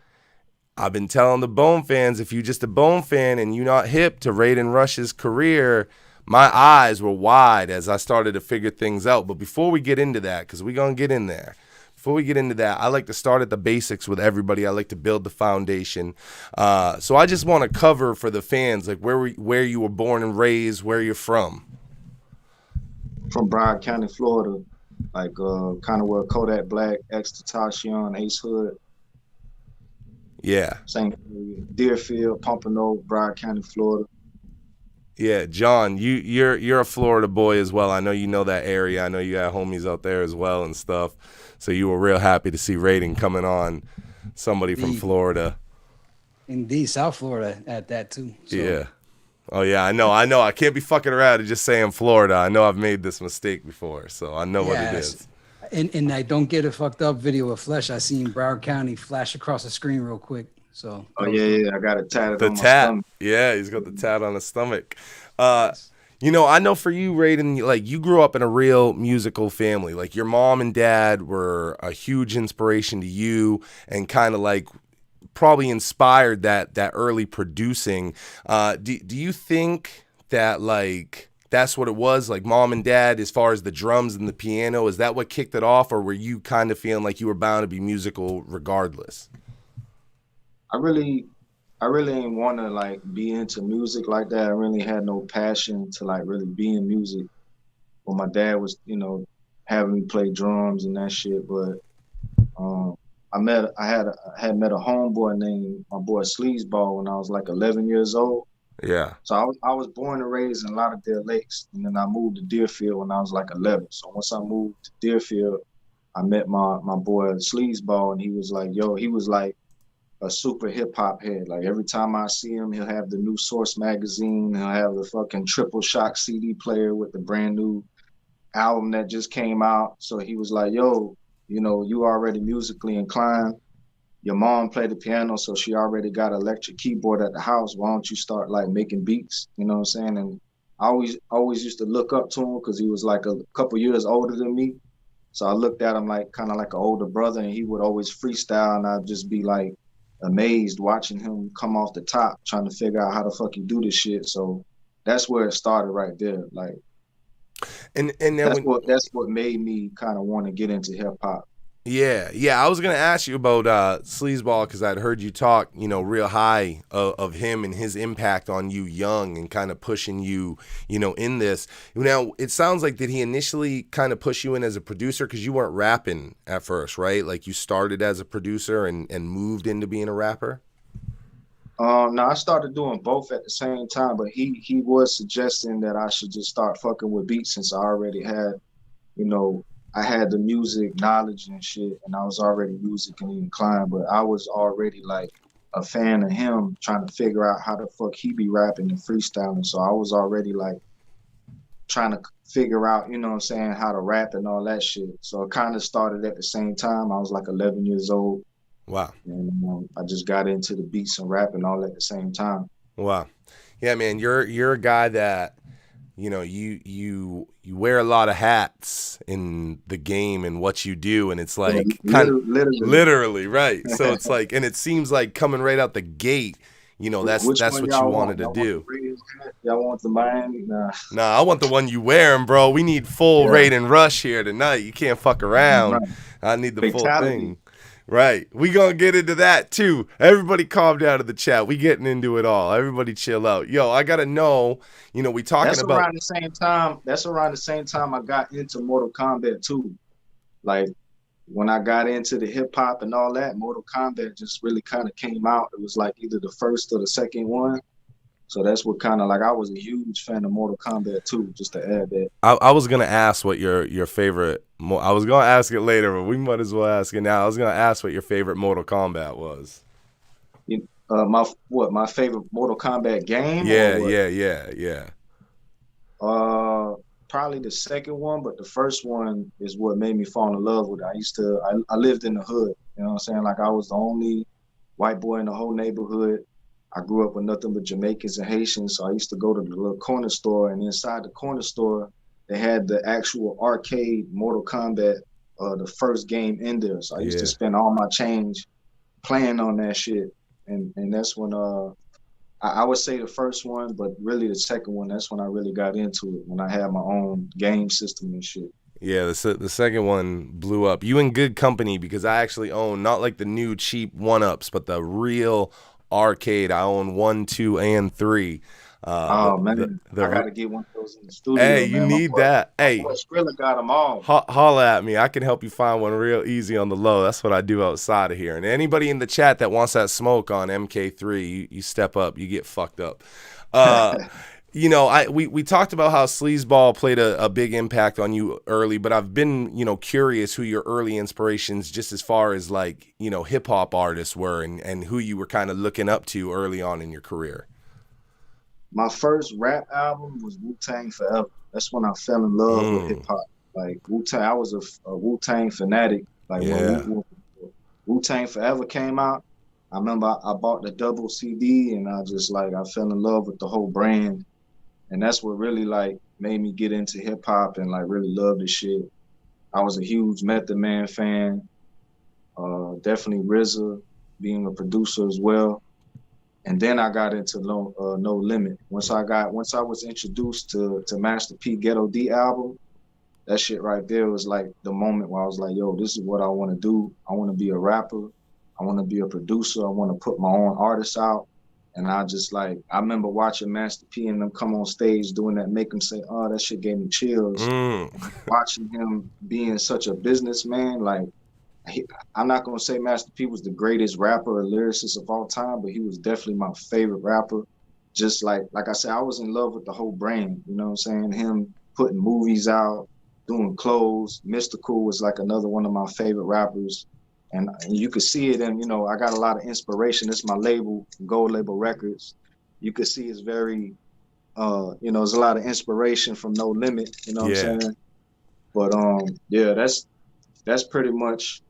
I've been telling the Bone fans, if you're just a Bone fan and you're not hip to Raiden Rush's career, my eyes were wide as I started to figure things out. But before we get into that, because we're going to get in there, before we get into that, I like to start at the basics with everybody. I like to build the foundation. So I just want to cover for the fans, like where you were born and raised, where you're from. From Broward County, Florida, like kind of where Kodak Black, X Tentacion, Ace Hood. Yeah. Same area. Deerfield, Pompano, Broward County, Florida. Yeah, John, you're a Florida boy as well. I know you know that area. I know you got homies out there as well and stuff. So you were real happy to see Raiden coming on, somebody from Indeed. Florida. Indeed, South Florida at that too. So. Yeah. Oh yeah, I know. I can't be fucking around and just saying Florida. I know I've made this mistake before, so I know what it is. And I don't get a fucked up video of Flesh. I seen Broward County flash across the screen real quick. So Oh yeah, I got it tatted The on my tat. stomach. Yeah, he's got the tat on his stomach. You know, I know for you, Raiden, like you grew up in a real musical family. Like your mom and dad were a huge inspiration to you and kind of like probably inspired that early producing. Do you think that like that's what it was, like mom and dad, as far as the drums and the piano? Is that what kicked it off, or were you kind of feeling like you were bound to be musical regardless? I really didn't want to like be into music like that. I really had no passion to like really be in music. Well, my dad was, having me play drums and that shit. But um, I had met a homeboy named my boy Sleazeball when I was like 11 years old. Yeah. So I was born and raised in Lauderdale Lakes, and then I moved to Deerfield when I was like 11. So once I moved to Deerfield, I met my boy Sleazeball, and he was like, he was like a super hip hop head. Like every time I see him, he'll have the new Source magazine. He'll have the fucking Triple Shock CD player with the brand new album that just came out. So he was like, you already musically inclined. Your mom played the piano, so she already got an electric keyboard at the house. Why don't you start like making beats? You know what I'm saying? And I always used to look up to him because he was like a couple years older than me. So I looked at him like kind of like an older brother, and he would always freestyle, and I'd just be like amazed watching him come off the top, trying to figure out how the fuck he do this shit. So that's where it started right there. Like And then that's what made me kind of want to get into hip hop. Yeah. I was gonna ask you about Sleazeball because I'd heard you talk, real high of him and his impact on you young and kind of pushing you, in this. Now it sounds like did he initially kind of push you in as a producer because you weren't rapping at first, right? Like you started as a producer and moved into being a rapper. No, I started doing both at the same time, but he was suggesting that I should just start fucking with beats since I already had, I had the music knowledge and shit, and I was already musically inclined, but I was already like a fan of him trying to figure out how the fuck he be rapping and freestyling. So I was already like trying to figure out, you know what I'm saying, how to rap and all that shit. So it kind of started at the same time. I was like 11 years old. Wow. And I just got into the beats and rapping all at the same time. Wow. Yeah, man, you're a guy that you wear a lot of hats in the game and what you do, and it's like literally right. So it's like, and it seems like coming right out the gate, that's what you wanted to do. Y'all want the Miami? Nah, I want the one you wearing, bro. We need full Raiden Rush here tonight. You can't fuck around. Right. I need the Fatality. full thing. Right. We gonna get into that too. Everybody calm down in the chat. We getting into it all. Everybody chill out. Yo, I gotta know, we talking That's about around the same time I got into Mortal Kombat too. Like when I got into the hip hop and all that, Mortal Kombat just really kind of came out. It was like either the first or the second one. So that's what kind of like I was a huge fan of Mortal Kombat too, just to add that. I was gonna ask what your favorite. I was gonna ask it later, but we might as well ask it now. I was gonna ask what your favorite Mortal Kombat was. My favorite Mortal Kombat game? Yeah. Probably the second one, but the first one is what made me fall in love with it. I lived in the hood, you know what I'm saying? Like I was the only white boy in the whole neighborhood. I grew up with nothing but Jamaicans and Haitians, so I used to go to the little corner store, and inside the corner store, they had the actual arcade Mortal Kombat, the first game in there. So I used to spend all my change playing on that shit, and that's when I would say the first one, but really the second one, that's when I really got into it, when I had my own game system and shit. Yeah, the second one blew up. You in good company because I actually own not like the new cheap 1-ups, but the real arcade. I own 1, 2, and 3. Oh man, I the gotta get one of those in the studio, Hey, you man. need that. My Hey, boy Skrilla got them all. holla at me. I can help you find one real easy on the low. That's what I do outside of here. And anybody in the chat that wants that smoke on MK3, you step up, you get fucked up. You know, we talked about how Sleazeball played a big impact on you early, but I've been, you know, curious who your early inspirations, just as far as like, you know, hip hop artists were, and who you were kind of looking up to early on in your career. My first rap album was Wu-Tang Forever. That's when I fell in love with hip hop. Like Wu-Tang, I was a Wu-Tang fanatic. Like Yeah. when Wu-Tang Forever came out, I remember I bought the double CD and I just like I fell in love with the whole brand. And that's what really like made me get into hip hop and like really love this shit. I was a huge Method Man fan. Definitely RZA, being a producer as well. And then I got into No Limit. Once I was introduced to Master P Ghetto D album, that shit right there was like the moment where I was like, yo, this is what I want to do. I want to be a rapper. I want to be a producer. I want to put my own artists out. And I just like, I remember watching Master P and them come on stage doing that, make them say, oh, that shit gave me chills. Watching him being such a businessman, like, I'm not going to say Master P was the greatest rapper or lyricist of all time, but he was definitely my favorite rapper. Just like I said, I was in love with the whole brand, you know what I'm saying? Him putting movies out, doing clothes. Mystical was like another one of my favorite rappers. And you could see it, and, you know, I got a lot of inspiration. It's my label, Gold Label Records. You could see it's very, you know, there's a lot of inspiration from No Limit, you know what I'm saying? But yeah, that's pretty much,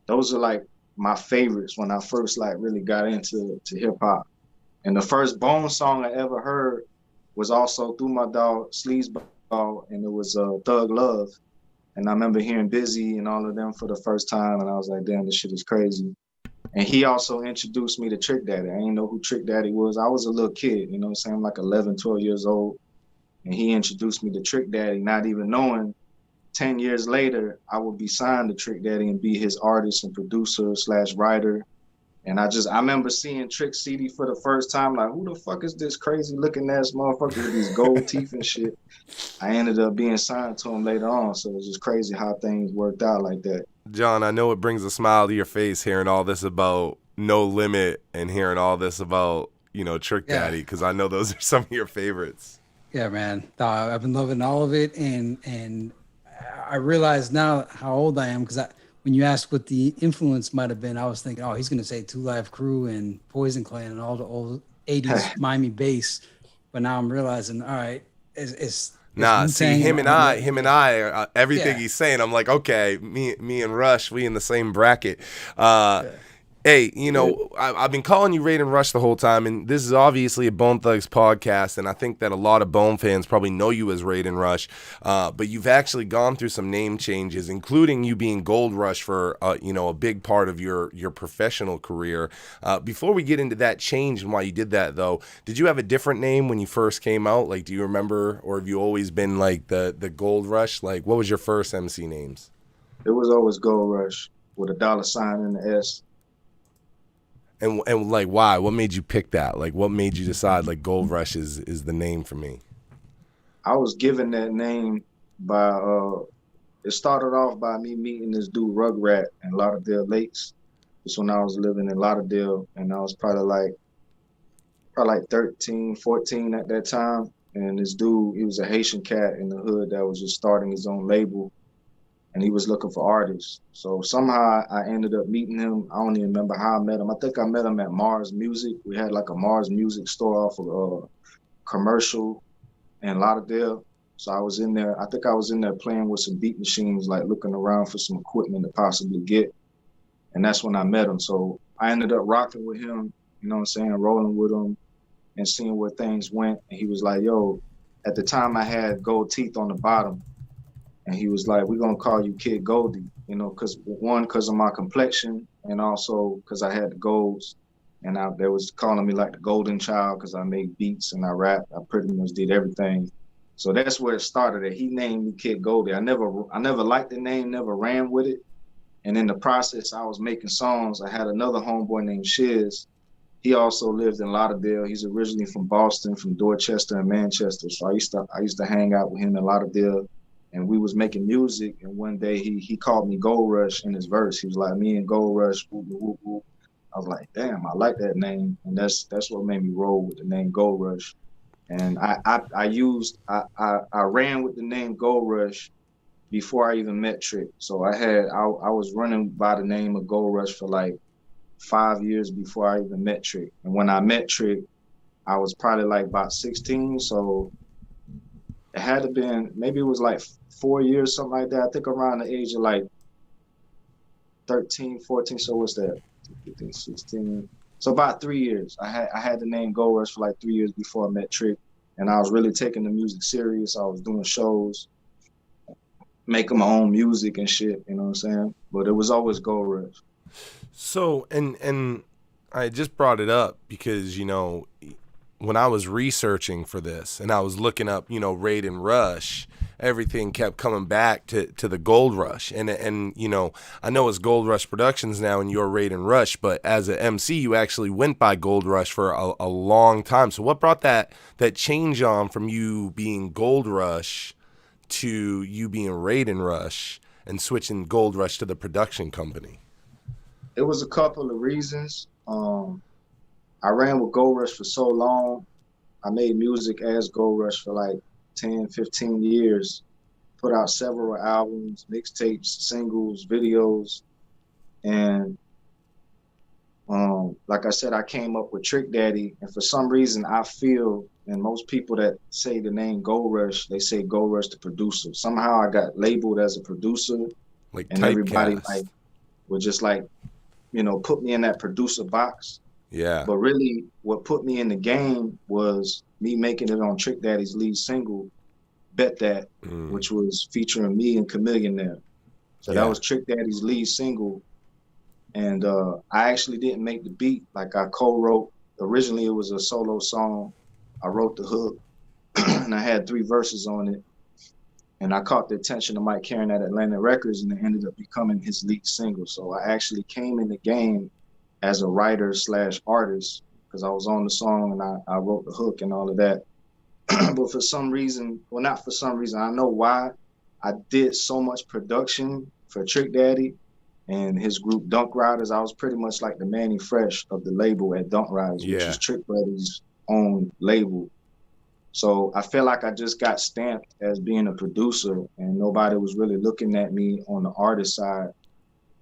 those are like my favorites when I first like really got into hip hop. And the first Bone song I ever heard was also through my dog Sleazeball, and it was Thug Love. And I remember hearing Busy and all of them for the first time, and I was like, damn, this shit is crazy. And he also introduced me to Trick Daddy. I didn't know who Trick Daddy was. I was a little kid, you know what I'm saying, like 11, 12 years old. And he introduced me to Trick Daddy, not even knowing 10 years later, I would be signed to Trick Daddy and be his artist and producer / writer. And I remember seeing Trick CD for the first time, like, who the fuck is this crazy looking ass motherfucker with these gold teeth and shit? I ended up being signed to him later on. So it was just crazy how things worked out like that. John, I know it brings a smile to your face hearing all this about No Limit and hearing all this about, you know, Trick Daddy, because I know those are some of your favorites. Yeah, man. I've been loving all of it. And I realize now how old I am, because when you asked what the influence might have been, I was thinking, oh, he's going to say 2 Live Crew and Poison Clan and all the old 80s Miami bass. But now I'm realizing, all right, it's Nah, Wu-Tang see, him and I, everything Yeah. he's saying, I'm like, okay, me and Rush, we in the same bracket. Hey, you know, I've been calling you Raiden Rush the whole time, and this is obviously a Bone Thugs podcast, and I think that a lot of Bone fans probably know you as Raiden Rush, but you've actually gone through some name changes, including you being Gold Rush for, you know, a big part of your professional career. Before we get into that change and why you did that, though, did you have a different name when you first came out? Like, do you remember, or have you always been like the Gold Rush? Like, what was your first MC names? It was always Gold Rush with a $ in the S. And like, why? What made you pick that? Like, what made you decide like Gold Rush is the name for me? I was given that name by it started off by me meeting this dude Rugrat in Lauderdale Lakes. It's when I was living in Lauderdale, and I was probably like 13, 14 at that time. And this dude, he was a Haitian cat in the hood that was just starting his own label, and he was looking for artists. So somehow I ended up meeting him. I don't even remember how I met him. I think I met him at Mars Music. We had like a Mars Music store off of Commercial in Lauderdale. So I was in there. I think I was in there playing with some beat machines, like looking around for some equipment to possibly get. And that's when I met him. So I ended up rocking with him, you know what I'm saying, rolling with him and seeing where things went. And he was like, yo, at the time I had gold teeth on the bottom. And he was like, we're going to call you Kid Goldie, you know, because of my complexion, and also because I had the golds. And they was calling me like the golden child because I made beats and I rapped. I pretty much did everything. So that's where it started. He named me Kid Goldie. I never liked the name, never ran with it. And in the process, I was making songs. I had another homeboy named Shiz, he also lived in Lauderdale. He's originally from Boston, from Dorchester and Manchester. So I used to hang out with him in Lauderdale, and we was making music. And one day he called me Gold Rush in his verse. He was like, "Me and Gold Rush." Whoop, whoop, whoop. I was like, "Damn, I like that name," and that's what made me roll with the name Gold Rush. And I ran with the name Gold Rush before I even met Trick. So I was running by the name of Gold Rush for like 5 years before I even met Trick. And when I met Trick, I was probably like about 16. So it had to been, maybe it was like 4 years, something like that. I think around the age of like 13, 14. So what's that? 15, 16. So about 3 years. I had the name Gold Rush for like 3 years before I met Trick. And I was really taking the music serious. I was doing shows, making my own music and shit, you know what I'm saying? But it was always Gold Rush. So, and I just brought it up because, you know, when I was researching for this and I was looking up, you know, Raiden Rush, everything kept coming back to the Gold Rush. And you know, I know it's Gold Rush Productions now and you're Raiden Rush, but as an MC, you actually went by Gold Rush for a long time. So what brought that change on from you being Gold Rush to you being Raiden Rush and switching Gold Rush to the production company? It was a couple of reasons. I ran with Gold Rush for so long. I made music as Gold Rush for like 10, 15 years, put out several albums, mixtapes, singles, videos. And like I said, I came up with Trick Daddy. And for some reason, I feel, and most people that say the name Gold Rush, they say Gold Rush the producer. Somehow I got labeled as a producer. Like and everybody typecast. like would just like, you know, put me in that producer box. Yeah. But really what put me in the game was me making it on Trick Daddy's lead single, Bet That, which was featuring me and Chameleon there. So that was Trick Daddy's lead single. And I actually didn't make the beat. Like I co-wrote, originally it was a solo song. I wrote the hook and I had 3 verses on it. And I caught the attention of Mike Karen at Atlantic Records, and it ended up becoming his lead single. So I actually came in the game as a writer / artist because I was on the song and I wrote the hook and all of that. But for some reason, well, not for some reason, I know why, I did so much production for Trick Daddy and his group Dunk Riders. I was pretty much like the Manny Fresh of the label at Dunk Riders, which is Trick Daddy's own label. So I feel like I just got stamped as being a producer and nobody was really looking at me on the artist side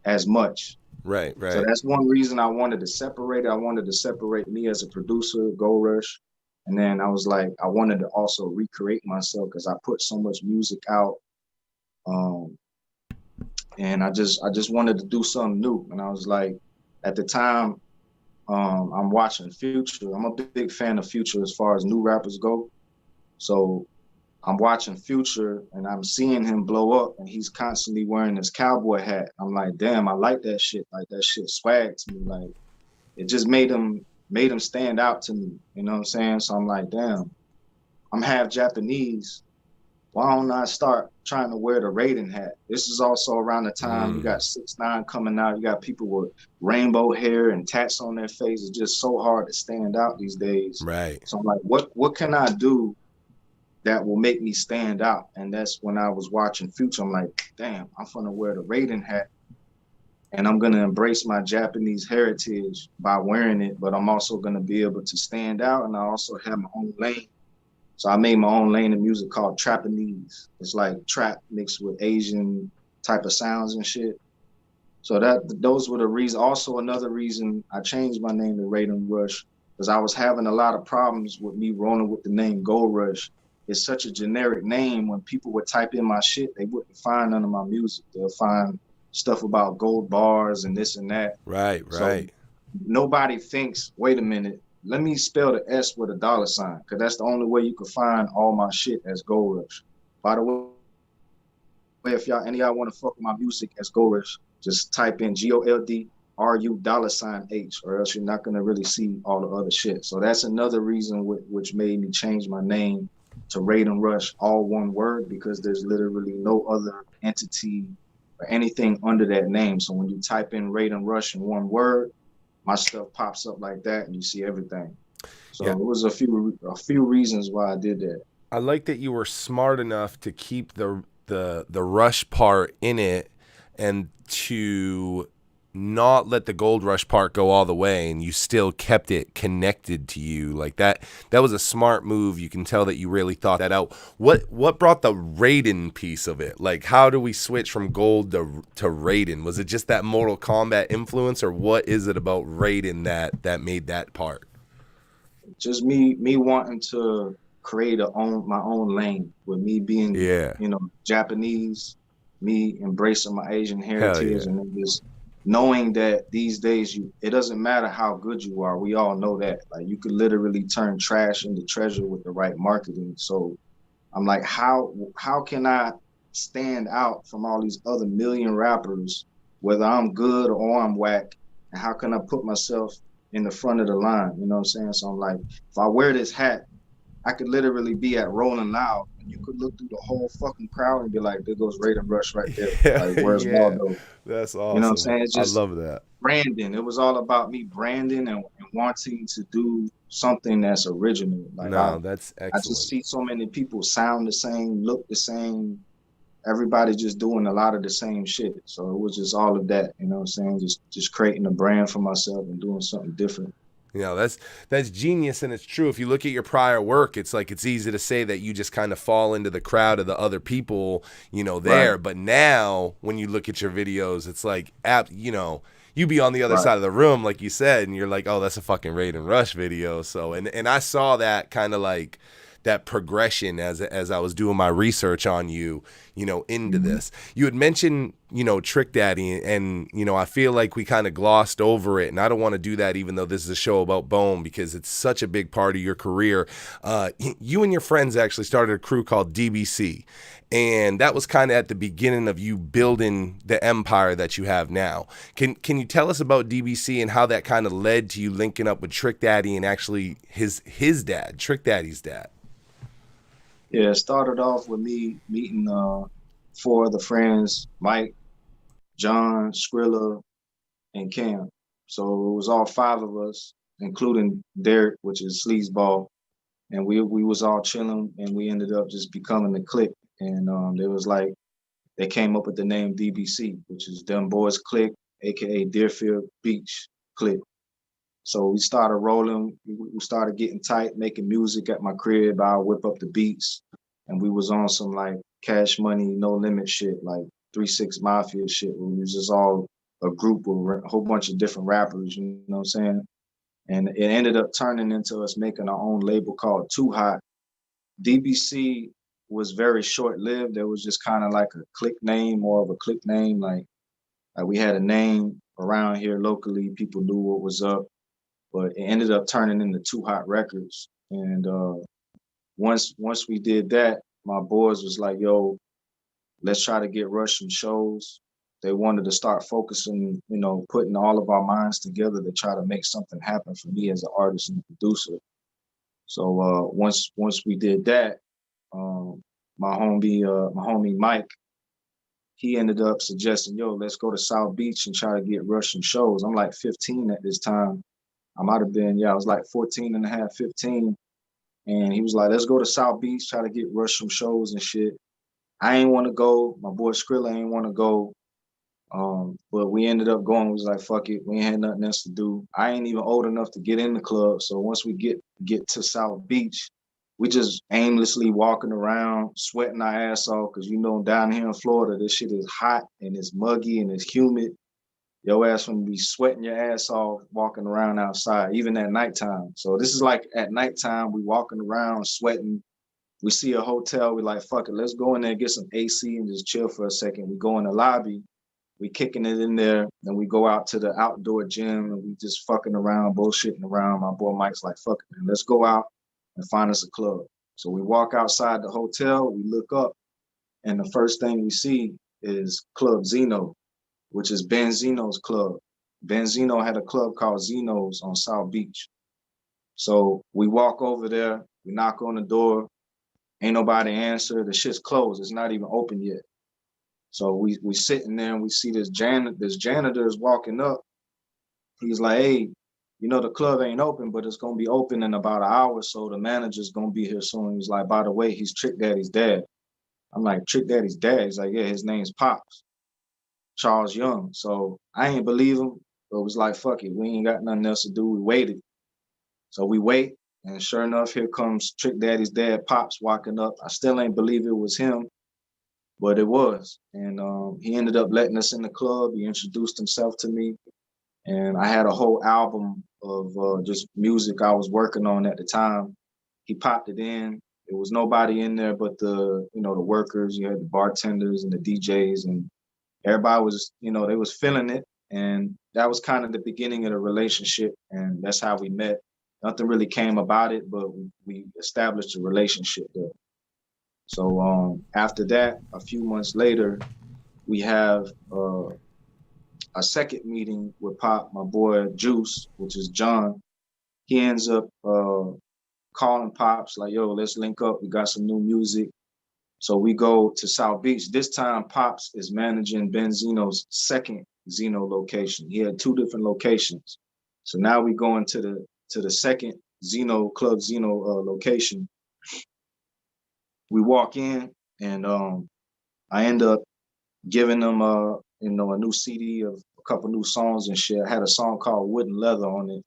as much. Right. So that's one reason I wanted to separate it. I wanted to separate me as a producer, Gold Rush. And then I was like, I wanted to also recreate myself because I put so much music out. And I just wanted to do something new. And I was like, at the time, I'm watching Future. I'm a big fan of Future as far as new rappers go. So I'm watching Future and I'm seeing him blow up and he's constantly wearing this cowboy hat. I'm like, damn, I like that shit. Like that shit swag to me. Like it just made him stand out to me. You know what I'm saying? So I'm like, damn, I'm half Japanese. Why don't I start trying to wear the Raiden hat? This is also around the time you got 6ix9ine coming out. You got people with rainbow hair and tats on their face. It's just so hard to stand out these days. Right. So I'm like, what can I do that will make me stand out? And that's when I was watching Future. I'm like, damn, I'm gonna wear the Raiden hat and I'm gonna embrace my Japanese heritage by wearing it, but I'm also gonna be able to stand out and I also have my own lane. So I made my own lane of music called Trapanese. It's like trap mixed with Asian type of sounds and shit. So those were the reasons. Also, another reason I changed my name to Raiden Rush because I was having a lot of problems with me rolling with the name Gold Rush. It's such a generic name. When people would type in my shit, they wouldn't find none of my music. They'll find stuff about gold bars and this and that. Right. So nobody thinks, wait a minute, let me spell the S with a $, because that's the only way you can find all my shit as Gold Rush. By the way, if any of y'all want to fuck with my music as Gold Rush, just type in GOLDRU $H, or else you're not gonna really see all the other shit. So that's another reason which made me change my name to Raiden Rush, all one word, because there's literally no other entity or anything under that name. So when you type in Raiden Rush in one word, my stuff pops up like that and you see everything. So Yeah. it was a few reasons why I did that. I like that you were smart enough to keep the rush part in it and to not let the gold rush part go all the way, and you still kept it connected to you like that. That was a smart move. You can tell that you really thought that out. What brought the Raiden piece of it? Like, how do we switch from gold to Raiden? Was it just that Mortal Kombat influence, or what is it about Raiden that made that part? Just me wanting to create my own lane, with me being, Yeah. you know, Japanese, me embracing my Asian Hell yeah. heritage, and then just knowing that these days it doesn't matter how good you are. We all know that. Like, you could literally turn trash into treasure with the right marketing. So I'm like, how can I stand out from all these other million rappers, whether I'm good or I'm whack, and how can I put myself in the front of the line? You know what I'm saying? So I'm like, if I wear this hat, I could literally be at Rolling Loud, and you could look through the whole fucking crowd and be like, there goes Raiden Rush right there. Yeah, Like, where's yeah. Waldo? That's You know what I'm awesome. saying? It's I just love that. branding. It was all about me branding and wanting to do something that's original. Like, No, that's I just excellent. see so many people sound the same, look the same. Everybody just doing a lot of the same shit. So it was just all of that, you know what I'm saying? Just creating a brand for myself and doing something different. You know, that's genius, and it's true. If you look at your prior work, it's like it's easy to say that you just kind of fall into the crowd of the other people, you know, there. Right. But now when you look at your videos, it's like, you know, you be on the other Right. side of the room, like you said, and you're like, oh, that's a fucking Raiden Rush video. So, and I saw that kind of like that progression as I was doing my research on you, you know, into this. You had mentioned, you know, Trick Daddy, and, you know, I feel like we kind of glossed over it, and I don't want to do that even though this is a show about Bone, because it's such a big part of your career. You and your friends actually started a crew called DBC, and that was kind of at the beginning of you building the empire that you have now. Can you tell us about DBC and how that kind of led to you linking up with Trick Daddy and actually his dad, Trick Daddy's dad? Yeah, it started off with me meeting four of the friends, Mike, John, Skrilla, and Cam. So it was all five of us, including Derek, which is Sleazeball. And we was all chilling, and we ended up just becoming the clique. And there was like, they came up with the name DBC, which is Them Boys Clique, aka Deerfield Beach Clique. So we started rolling. We started getting tight, making music at my crib. I'll whip up the beats, and we was on some like Cash Money, No Limit shit, like 3-6 Mafia shit. Where we was just all a group with a whole bunch of different rappers. You know what I'm saying? And it ended up turning into us making our own label called Too Hot. DBC was very short lived. There was just kind of like a click name, more of a click name. Like we had a name around here locally. People knew what was up, but it ended up turning into Too Hot Records. And once we did that, my boys was like, yo, let's try to get Rush some shows. They wanted to start focusing, you know, putting all of our minds together to try to make something happen for me as an artist and producer. So once we did that, my homie Mike, he ended up suggesting, yo, let's go to South Beach and try to get Rush some shows. I'm like 15 at this time. I might have been, I was like 14 and a half, 15. And he was like, let's go to South Beach, try to get Rush some shows and shit. I ain't want to go. My boy Skrilla ain't want to go. But we ended up going. We was like, fuck it. We ain't had nothing else to do. I ain't even old enough to get in the club. So once we get to South Beach, we just aimlessly walking around, sweating our ass off. Cause you know, down here in Florida, this shit is hot and it's muggy and it's humid. Your ass gonna be sweating your ass off walking around outside, even at nighttime. So this is like at nighttime, we walking around sweating. We see a hotel, we like, fuck it, let's go in there, get some AC and just chill for a second. We go in the lobby, we kicking it in there, then we go out to the outdoor gym and we just fucking around, bullshitting around. My boy Mike's like, fuck it, man, let's go out and find us a club. So we walk outside the hotel, we look up, and the first thing we see is Club Zeno, which is Benzino's club. Benzino had a club called Zeno's on South Beach. So we walk over there, we knock on the door, ain't nobody answer. The shit's closed. It's not even open yet. So we sitting there and we see this janitor is walking up, He's like, hey, you know, the club ain't open, but it's gonna be open in about an hour, so the manager's gonna be here soon. He's like, by the way, he's Trick Daddy's dad. I'm like, Trick Daddy's dad? He's like, yeah, his name's Pops, Charles Young. So I ain't believe him, but it was like, fuck it, we ain't got nothing else to do. We waited. So we wait, and sure enough, here comes Trick Daddy's dad, Pops, walking up. I still ain't believe it was him, but it was. And he ended up letting us in the club. He introduced himself to me. And I had a whole album of just music I was working on at the time. He popped it in. There was nobody in there but the, you know, the workers. You had the bartenders and the DJs, and everybody was, you know, they was feeling it. And that was kind of the beginning of the relationship. And that's how we met. Nothing really came about it, but we established a relationship there. So after that, a few months later, we have a second meeting with Pop, my boy Juice, which is John. He ends up calling Pops like, yo, let's link up. We got some new music. So we go to South Beach. This time, Pops is managing Ben Zeno's second Zeno location. He had two different locations. So now we go into the second Zeno, Club Zeno location. We walk in, and I end up giving them you know, a new CD of a couple new songs and shit. I had a song called Wooden Leather on it.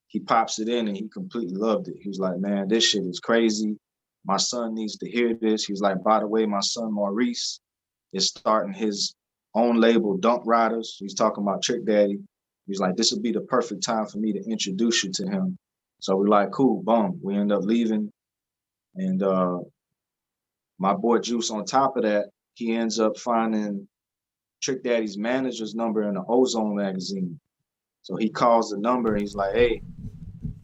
He pops it in and he completely loved it. He was like, man, this shit is crazy. My son needs to hear this. He was like, by the way, my son Maurice is starting his own label, Dunk Riders. He's talking about Trick Daddy. He's like, this would be the perfect time for me to introduce you to him. So we're like, cool, boom. We end up leaving. And my boy Juice, on top of that, he ends up finding Trick Daddy's manager's number in the Ozone magazine. So he calls the number and he's like, hey,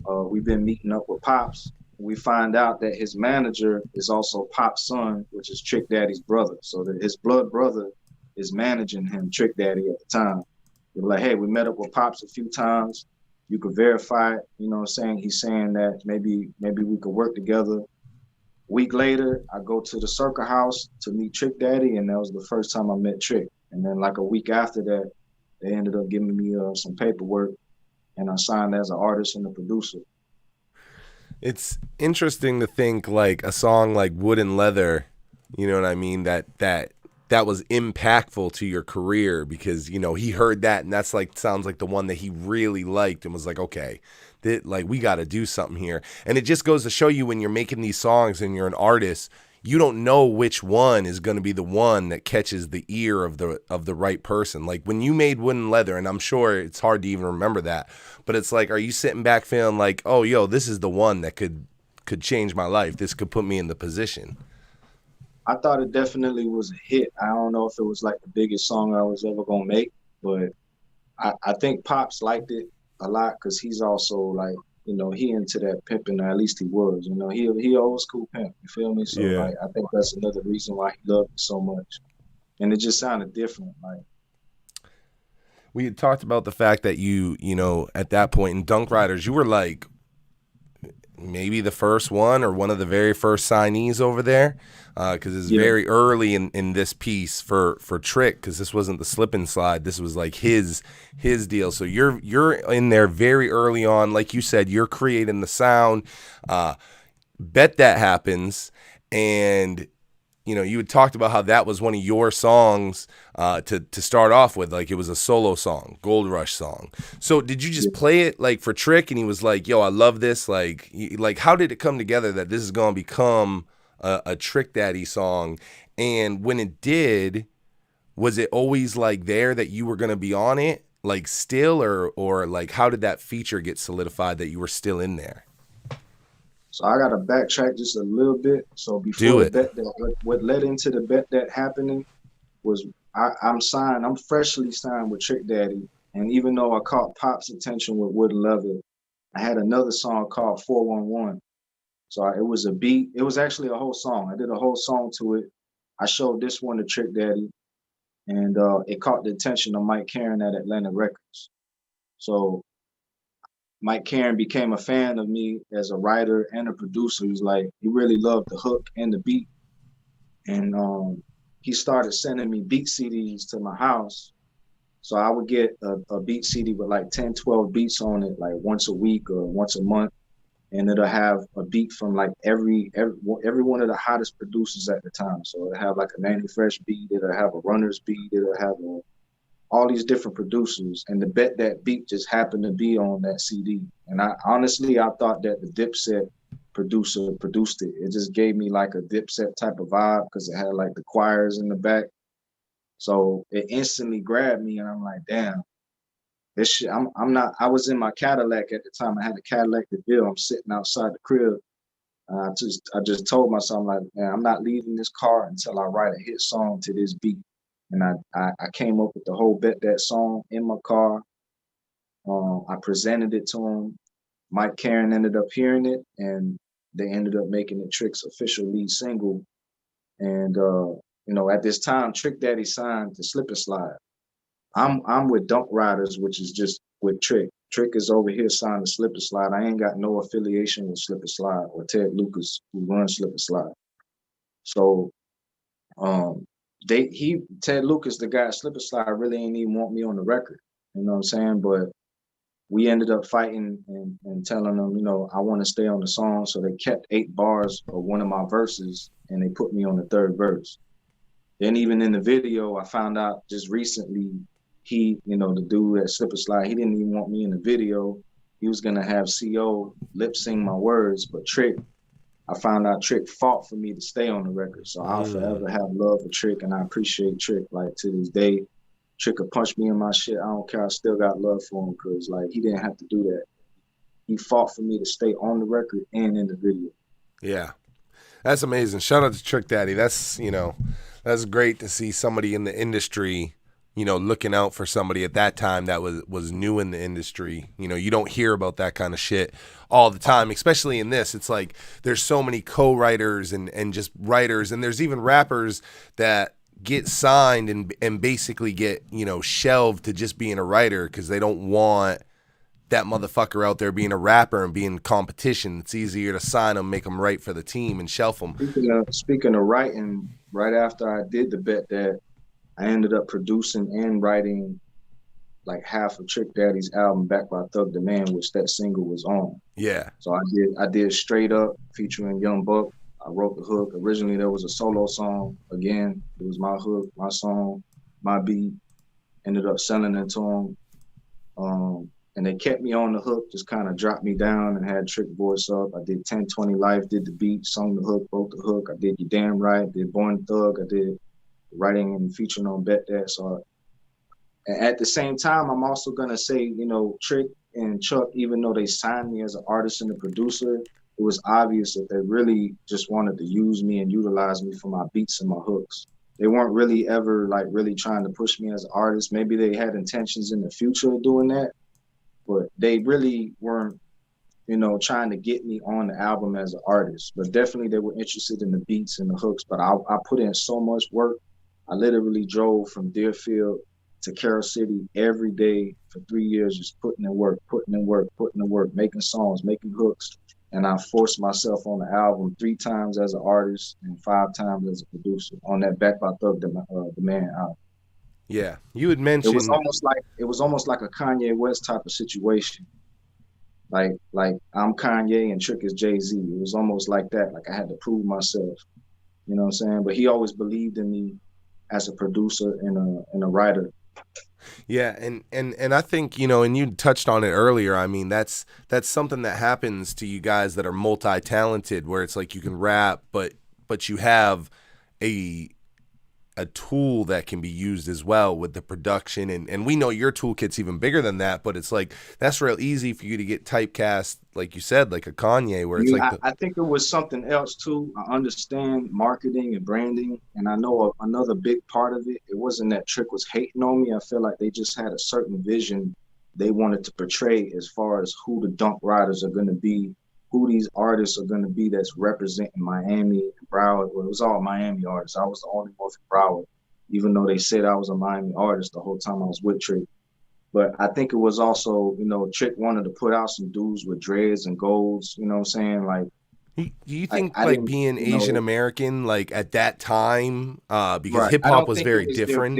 we've been meeting up with Pops. We find out that his manager is also Pop's son, which is Trick Daddy's brother. So that his blood brother is managing him, Trick Daddy, at the time. We're like, hey, we met up with Pops a few times. You could verify it. You know what I'm saying? He's saying that maybe we could work together. Week later, I go to the Circle House to meet Trick Daddy, and that was the first time I met Trick. And then like a week after that, they ended up giving me some paperwork, and I signed as an artist and a producer. It's interesting to think like a song like Wooden Leather, you know what I mean, that was impactful to your career because, you know, he heard that and that's like, sounds like the one that he really liked and was like, okay, like we got to do something here. And it just goes to show you when you're making these songs and you're an artist, you don't know which one is going to be the one that catches the ear of the right person. Like when you made Wooden Leather, and I'm sure it's hard to even remember that, but it's like, are you sitting back feeling like, oh, yo, this is the one that could change my life. This could put me in the position. I thought it definitely was a hit. I don't know if it was like the biggest song I was ever gonna make, but I think Pops liked it a lot because he's also like, you know, he into that pimping, or at least he was. You know, he old school pimp. You feel me? So yeah. Like, I think that's another reason why he loved it so much, and it just sounded different. Like we had talked about the fact that you know, at that point in Dunk Riders, you were like maybe the first one or one of the very first signees over there, because it's very early in this piece for Trick, because this wasn't the slip and slide, this was like his deal. So you're in there very early on, like you said, you're creating the sound. Bet that happens, and you know, you had talked about how that was one of your songs to start off with, like it was a solo song, Gold Rush song. So did you just play it like for Trick and he was like, yo, I love this? Like how did it come together that this is going to become a Trick Daddy song? And when it did, was it always like there that you were going to be on it, like still, or like how did that feature get solidified that you were still in there? So I got to backtrack just a little bit. So before the bet that, what led into the bet that happening was I'm freshly signed with Trick Daddy. And even though I caught Pop's attention with Wooden Leather, I had another song called 411. So it was a beat. It was actually a whole song. I did a whole song to it. I showed this one to Trick Daddy, and it caught the attention of Mike Karen at Atlantic Records. So Mike Karen became a fan of me as a writer and a producer. He's like, he really loved the hook and the beat. And he started sending me beat CDs to my house. So I would get a beat CD with like 10, 12 beats on it, like once a week or once a month. And it'll have a beat from like every one of the hottest producers at the time. So it'll have like a Manny Fresh beat, it'll have a Runner's beat, it'll have all these different producers. And the bet that beat just happened to be on that CD. And I honestly, I thought that the Dipset producer produced it. It just gave me like a Dipset type of vibe because it had like the choirs in the back. So it instantly grabbed me, and I'm like, damn, this shit. I'm not. I was in my Cadillac at the time. I had a Cadillac DeVille. I'm sitting outside the crib. I just told myself, I'm like, man, I'm not leaving this car until I write a hit song to this beat. And I came up with the whole Bet That song in my car. I presented it to him. Mike Karen ended up hearing it, and they ended up making it Trick's official lead single. And you know, at this time, Trick Daddy signed to Slip and Slide. I'm with Dunk Riders, which is just with Trick. Trick is over here signed to Slip and Slide. I ain't got no affiliation with Slip and Slide or Ted Lucas, who runs Slip and Slide. So Ted Lucas, the guy at Slip and Slide, really ain't even want me on the record. You know what I'm saying? But we ended up fighting and telling them, you know, I want to stay on the song. So they kept 8 bars of one of my verses and they put me on the 3rd verse. Then even in the video, I found out just recently, he, you know, the dude at Slip and Slide, he didn't even want me in the video. He was gonna have CO lip sing my words, but Trick, I found out Trick fought for me to stay on the record. So I'll forever have love for Trick, and I appreciate Trick. Like to this day, Trick could punch me in my shit. I don't care. I still got love for him because like he didn't have to do that. He fought for me to stay on the record and in the video. Yeah. That's amazing. Shout out to Trick Daddy. That's, you know, that's great to see somebody in the industry, you know, looking out for somebody at that time that was new in the industry. You know, you don't hear about that kind of shit all the time, especially in this. It's like there's so many co-writers and just writers, and there's even rappers that get signed and basically get, you know, shelved to just being a writer because they don't want that motherfucker out there being a rapper and being in competition. It's easier to sign them, make them write for the team, and shelf them. Speaking of writing, right after I did the Bet That, I ended up producing and writing like half of Trick Daddy's album Back by Thug the Man, which that single was on. Yeah. So I did Straight Up featuring Young Buck. I wrote the hook. Originally there was a solo song. Again, it was my hook, my song, my beat. Ended up selling it to him. And they kept me on the hook, just kind of dropped me down and had Trick voice up. I did 1020 Life, did the beat, sung the hook, wrote the hook. I did You Damn Right, did Born Thug, I did writing and featuring on Bet That. So and at the same time, I'm also gonna say, you know, Trick and Chuck, even though they signed me as an artist and a producer, it was obvious that they really just wanted to use me and utilize me for my beats and my hooks. They weren't really ever like really trying to push me as an artist. Maybe they had intentions in the future of doing that, but they really weren't, you know, trying to get me on the album as an artist. But definitely they were interested in the beats and the hooks. But I put in so much work. I literally drove from Deerfield to Carroll City every day for 3 years, just putting in work, making songs, making hooks. And I forced myself on the album 3 times as an artist and 5 times as a producer on that Back by Thug the Man album. Yeah, you had mentioned it was almost like a Kanye West type of situation. Like I'm Kanye and Trick is Jay-Z. It was almost like that. Like I had to prove myself. You know what I'm saying? But he always believed in me as a producer and a writer. Yeah, and I think, you know, and you touched on it earlier. I mean, that's something that happens to you guys that are multi-talented, where it's like you can rap, but you have a tool that can be used as well with the production, and we know your toolkit's even bigger than that, but it's like that's real easy for you to get typecast, like you said, like a Kanye, where it's I think it was something else too. I understand marketing and branding, and I know another big part of it. It wasn't that Trick was hating on me. I feel like they just had a certain vision they wanted to portray as far as who the Dunk Riders are going to be, who these artists are going to be that's representing Miami and Broward. Well, it was all Miami artists. I was the only one from Broward, even though they said I was a Miami artist the whole time I was with Trick. But I think it was also, you know, Trick wanted to put out some dudes with dreads and golds, you know what I'm saying? Like, do you think like being Asian American, like at that time, because right. hip hop was very different?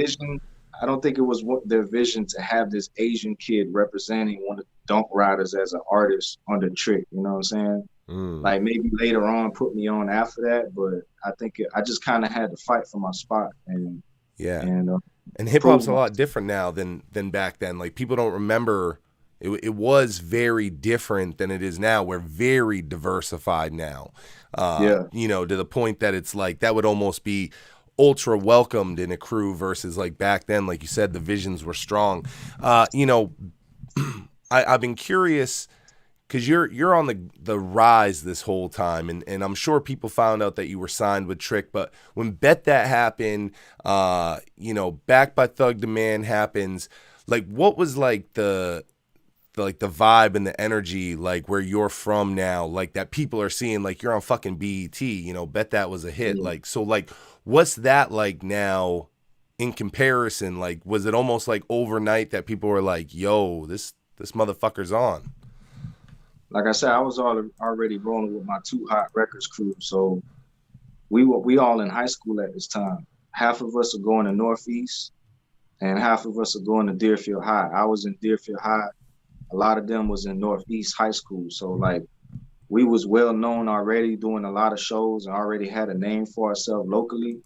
I don't think it was their vision to have this Asian kid representing one of the Dunk Riders as an artist under Trick. You know what I'm saying? Like maybe later on put me on after that, but I think I just kind of had to fight for my spot and Yeah. and And hip hop's a lot different now than back then. Like people don't remember it was very different than it is now. We're very diversified now. You know, to the point that it's like that would almost be ultra welcomed in a crew versus like back then, like you said, the visions were strong. You know, I've been curious because you're on the rise this whole time, and I'm sure people found out that you were signed with Trick, but when Bet That happened, you know, Back by Thug Demand happens, like what was like the vibe and the energy like where you're from now, like that people are seeing like you're on fucking BET, you know, Bet That was a hit. Like so like what's that like now in comparison? Like was it almost like overnight that people were like, yo, this motherfucker's on? Like I said, I was already rolling with my Too Hot Records crew. So we all in high school at this time. Half of us are going to Northeast and half of us are going to Deerfield High. I was in Deerfield High. A lot of them was in Northeast High School. So like we was well known already, doing a lot of shows and already had a name for ourselves locally.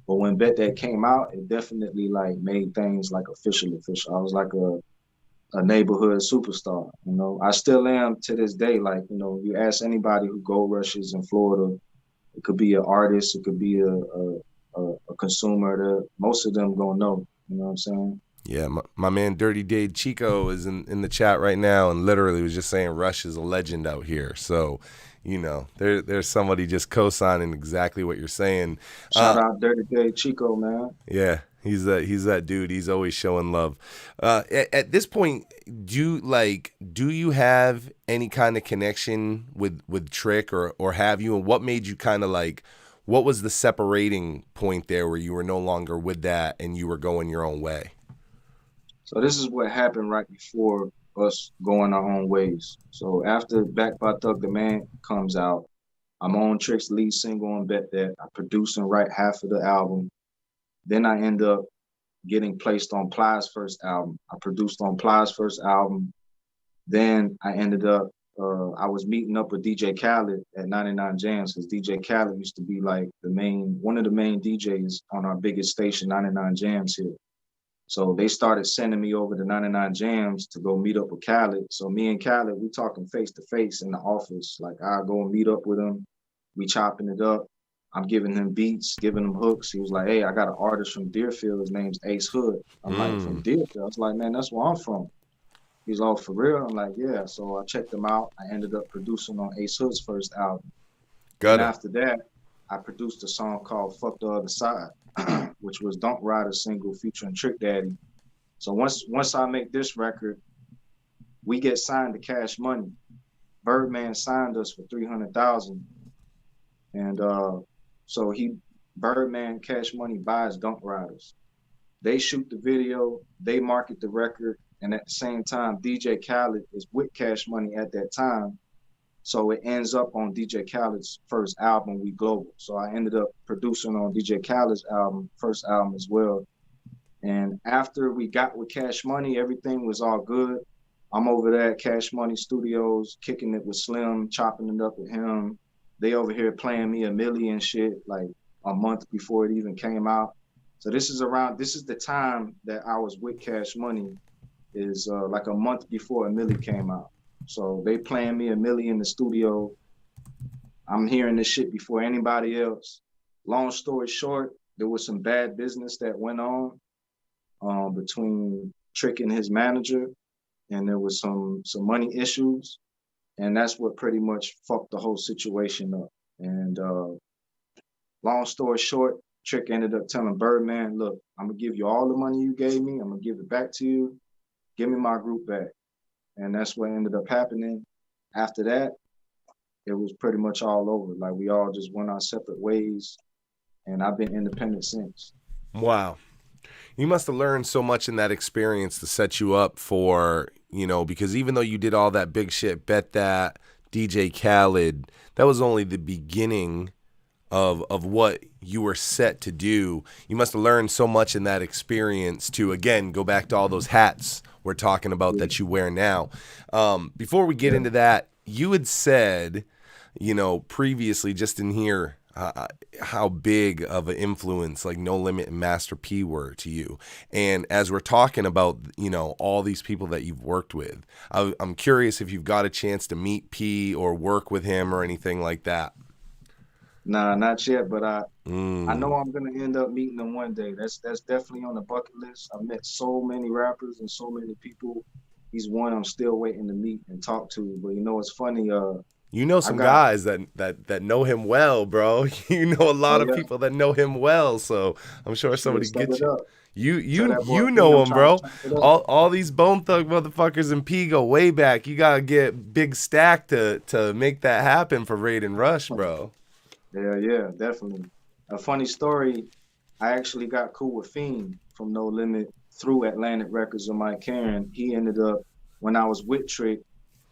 But when Bet That came out, it definitely like made things like official. I was like a neighborhood superstar, you know. I still am to this day. Like, you know, you ask anybody who gold rushes in Florida, it could be an artist, it could be a consumer. Most of them gonna know. You know what I'm saying? Yeah, my man Dirty Dade Chico is in the chat right now and literally was just saying Rush is a legend out here. So, you know, there's somebody just co-signing exactly what you're saying. Shout out Dirty Dade Chico, man. Yeah. He's that dude. He's always showing love. At this point, do you have any kind of connection with Trick or have you? And what made you kind of like, what was the separating point there where you were no longer with that and you were going your own way? So this is what happened right before us going our own ways. So after Back by Thug Demand comes out, I'm on Trick's lead single on Bet That. I produce and write half of the album. Then I end up getting placed on Ply's first album. I produced on Ply's first album. Then I ended up, I was meeting up with DJ Khaled at 99 Jams because DJ Khaled used to be like one of the main DJs on our biggest station, 99 Jams here. So they started sending me over to 99 Jams to go meet up with Khaled. So me and Khaled, we talking face to face in the office. Like I go and meet up with him. We chopping it up. I'm giving him beats, giving him hooks. He was like, hey, I got an artist from Deerfield. His name's Ace Hood. I'm like, from Deerfield? I was like, man, that's where I'm from. He's all for real? I'm like, yeah. So I checked him out. I ended up producing on Ace Hood's first album. After that, I produced a song called Fuck the Other Side, which was Dunk Rider's single featuring Trick Daddy. So once I make this record, we get signed to Cash Money. Birdman signed us for $300,000. And so Birdman Cash Money buys Dunk Riders. They shoot the video, they market the record, and at the same time, DJ Khaled is with Cash Money at that time. So it ends up on DJ Khaled's first album, We Global. So I ended up producing on DJ Khaled's first album as well. And after we got with Cash Money, everything was all good. I'm over there at Cash Money Studios, kicking it with Slim, chopping it up with him. They over here playing me a million shit like a month before it even came out. So this is the time that I was with Cash Money, is like a month before a milli came out. So they playing me a milli in the studio. I'm hearing this shit before anybody else. Long story short, there was some bad business that went on between Trick and his manager, and there was some money issues. And that's what pretty much fucked the whole situation up. And long story short, Trick ended up telling Birdman, look, I'm gonna give you all the money you gave me. I'm gonna give it back to you. Give me my group back. And that's what ended up happening. After that, it was pretty much all over. Like we all just went our separate ways, and I've been independent since. Wow. You must have learned so much in that experience to set you up for, you know, because even though you did all that big shit, Bet That, DJ Khaled, that was only the beginning of what you were set to do. You must have learned so much in that experience to, again, go back to all those hats we're talking about that you wear now. Before we get into that, you had said, you know, previously just in here, how big of an influence like No Limit and Master P were to you. And as we're talking about, you know, all these people that you've worked with, I'm curious if you've got a chance to meet P or work with him or anything like that. Nah, not yet, but I know I'm gonna end up meeting him one day. That's definitely on the bucket list. I've met so many rappers and so many people. He's one I'm still waiting to meet and talk to. But you know, it's funny. You know some guys that know him well, bro. You know a lot of people that know him well, so I'm sure somebody gets you. You know him, bro. All these Bone Thug motherfuckers and P go way back. You gotta get Big Stack to make that happen for Raiden Rush, bro. Yeah, definitely. A funny story, I actually got cool with Fiend from No Limit through Atlantic Records and Mike Karen. He ended up, when I was with Trick,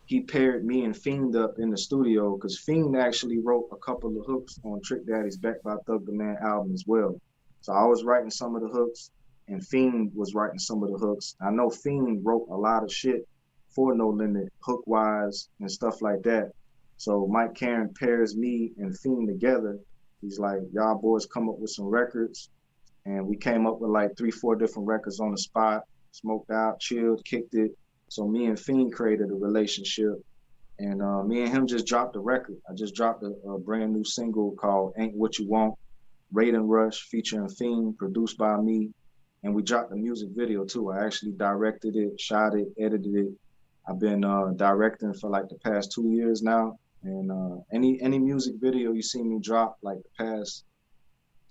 he paired me and Fiend up in the studio because Fiend actually wrote a couple of hooks on Trick Daddy's Back by Thug the Man album as well. So I was writing some of the hooks and Fiend was writing some of the hooks. I know Fiend wrote a lot of shit for No Limit, hook-wise and stuff like that. So Mike Karen pairs me and Fiend together. He's like, y'all boys come up with some records. And we came up with like 3-4 different records on the spot, smoked out, chilled, kicked it. So me and Fiend created a relationship. And me and him just dropped a record. I just dropped a brand new single called Ain't What You Want, Raiden Rush featuring Fiend, produced by me. And we dropped a music video too. I actually directed it, shot it, edited it. I've been directing for like the past 2 years now. And any music video you see me drop, like the past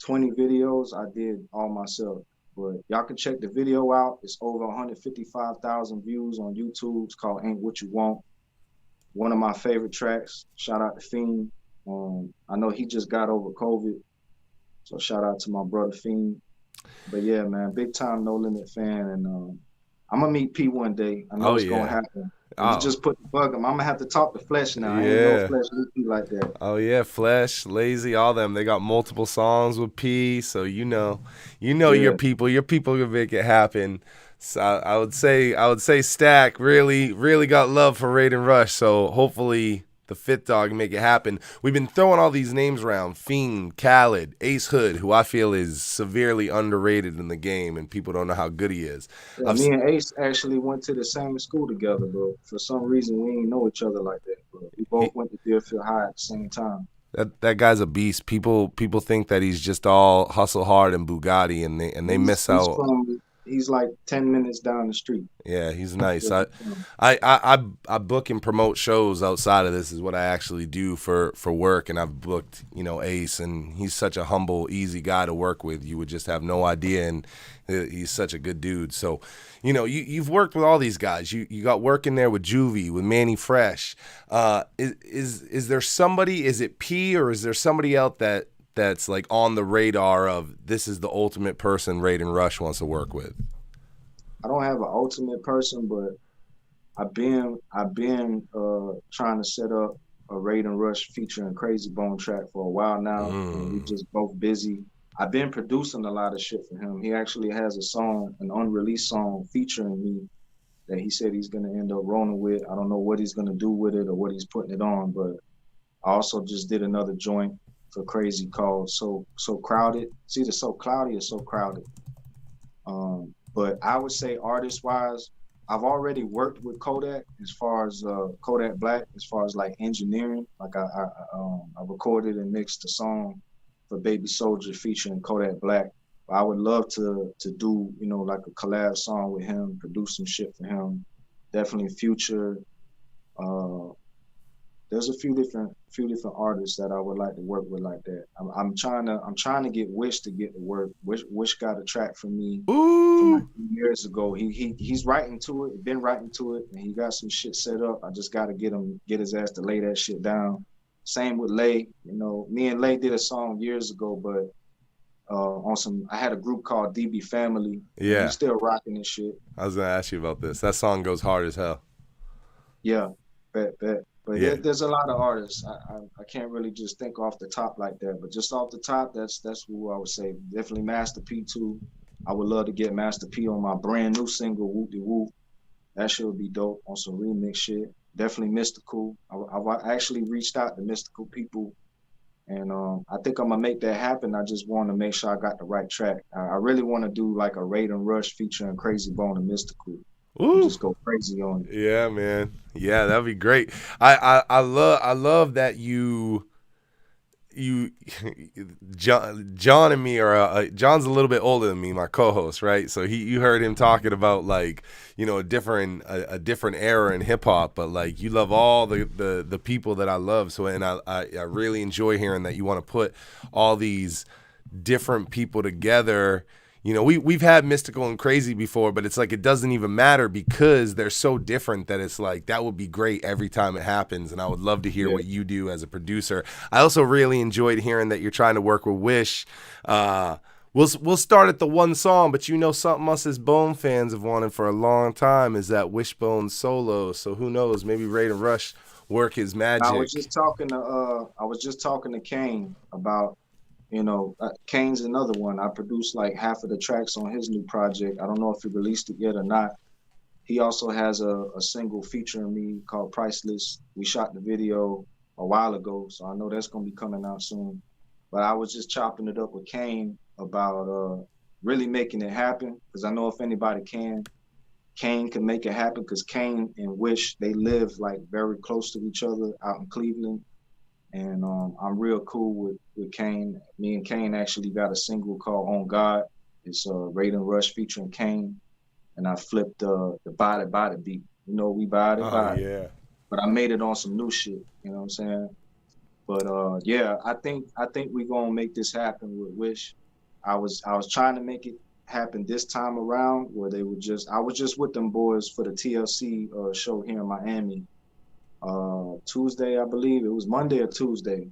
20 videos, I did all myself. But y'all can check the video out. It's over 155,000 views on YouTube. It's called Ain't What You Want. One of my favorite tracks. Shout out to Fiend. I know he just got over COVID. So shout out to my brother Fiend. But yeah, man, big time No Limit fan. And I'm going to meet P one day. I know it's going to happen. You just put the bug him. I'm gonna have to talk to Flesh now. I ain't no Flesh with P like that. Oh yeah, Flesh, Lazy, all them. They got multiple songs with P, so you know your people. Your people can make it happen. So I would say Stack really got love for Raiden Rush. So hopefully the Fit Dog can make it happen. We've been throwing all these names around: Fiend, Khaled, Ace Hood, who I feel is severely underrated in the game, and people don't know how good he is. Yeah, me and Ace actually went to the same school together, but for some reason we didn't know each other like that. But we both went to Deerfield High at the same time. That guy's a beast. People think that he's just all hustle hard and Bugatti, and they miss out. He's like 10 minutes down the street. Yeah, he's nice. I book and promote shows outside of this is what I actually do for work, and I've booked, Ace, and he's such a humble, easy guy to work with. You would just have no idea, and he's such a good dude. So, you've worked with all these guys. You got work in there with Juvie, with Manny Fresh. Is there somebody, is it P, or is there somebody else that's like on the radar of this is the ultimate person Raiden Rush wants to work with? I don't have an ultimate person, but I've been trying to set up a Raiden Rush featuring Crazy Bone track for a while now. And we just both busy. I've been producing a lot of shit for him. He actually has a song, an unreleased song featuring me that he said he's gonna end up rolling with. I don't know what he's gonna do with it or what he's putting it on, but I also just did another joint for Crazy called So Crowded. It's either So Cloudy or So Crowded. But I would say artist wise, I've already worked with Kodak as far as Kodak Black, as far as like engineering. Like I recorded and mixed a song for Baby Soldier featuring Kodak Black. I would love to do, like a collab song with him, produce some shit for him. Definitely Future. There's a few different artists that I would like to work with like that. I'm trying to get Wish to get to work. Wish got a track for me from like 2 years ago. He's writing to it, been writing to it, and he got some shit set up. I just gotta get his ass to lay that shit down. Same with Lay. Me and Lay did a song years ago, but I had a group called DB Family. Yeah. He's still rocking this shit. I was gonna ask you about this. That song goes hard as hell. Yeah, bet. But Yeah. there's a lot of artists. I can't really just think off the top like that. But just off the top, that's who I would say. Definitely Master P too. I would love to get Master P on my brand new single, Whoop De Whoop. That shit would be dope on some remix shit. Definitely Mystical. I actually reached out to Mystical people, and I think I'm gonna make that happen. I just want to make sure I got the right track. I really want to do like a Raiden Rush featuring Crazy Bone and Mystical, and Ooh. just go crazy on it. Yeah, man. Yeah, that'd be great. I love that you John and me are John's a little bit older than me, my co-host, right? So you heard him talking about like, you know, a different era in hip hop, but like you love all the people that I love. So and I really enjoy hearing that you want to put all these different people together. You know, we've had Mystical and Crazy before, but it's like it doesn't even matter because they're so different that it's like that would be great every time it happens. And I would love to hear what you do as a producer. I also really enjoyed hearing that you're trying to work with Wish. We'll start at the one song, but you know something us as Bone fans have wanted for a long time is that Wishbone solo. So who knows? Maybe Raiden Rush work his magic. I was just talking to Kane about. You know, Kane's another one. I produced like half of the tracks on his new project. I don't know if he released it yet or not. He also has a single featuring me called Priceless. We shot the video a while ago, so I know that's going to be coming out soon. But I was just chopping it up with Kane about really making it happen, because I know if anybody can, Kane can make it happen, because Kane and Wish, they live like very close to each other out in Cleveland. And I'm real cool with Kane. Me and Kane actually got a single called On God. It's Raiden Rush featuring Kane. And I flipped the body beat. You know, we body. Yeah. But I made it on some new shit. You know what I'm saying? But yeah, I think we gonna make this happen with Wish. I was trying to make it happen this time around where I was just with them boys for the TLC show here in Miami. Tuesday, I believe it was Monday or Tuesday,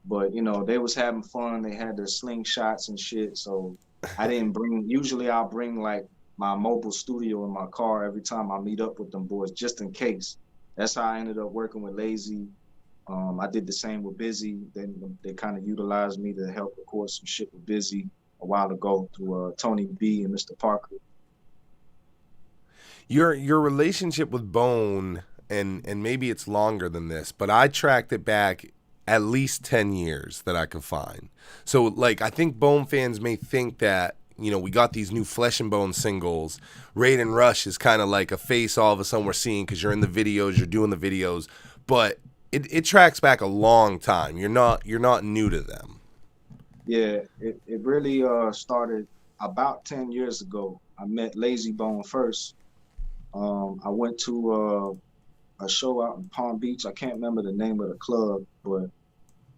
but you know, they was having fun. They had their slingshots and shit. So I didn't usually I'll bring like my mobile studio in my car every time I meet up with them boys, just in case. That's how I ended up working with Lazy. I did the same with Busy. Then they kind of utilized me to help record some shit with Busy a while ago through Tony B and Mr. Parker. Your relationship with Bone, and maybe it's longer than this, but I tracked it back at least 10 years that I could find. So like I think Bone fans may think that, you know, we got these new Flesh-N-Bone singles. Raiden Rush is kind of like a face all of a sudden we're seeing because you're in the videos, you're doing the videos, but it tracks back a long time. You're not new to them. Yeah, it really started about 10 years ago. I met Lazy Bone first. I went to a show out in Palm Beach. I can't remember the name of the club, but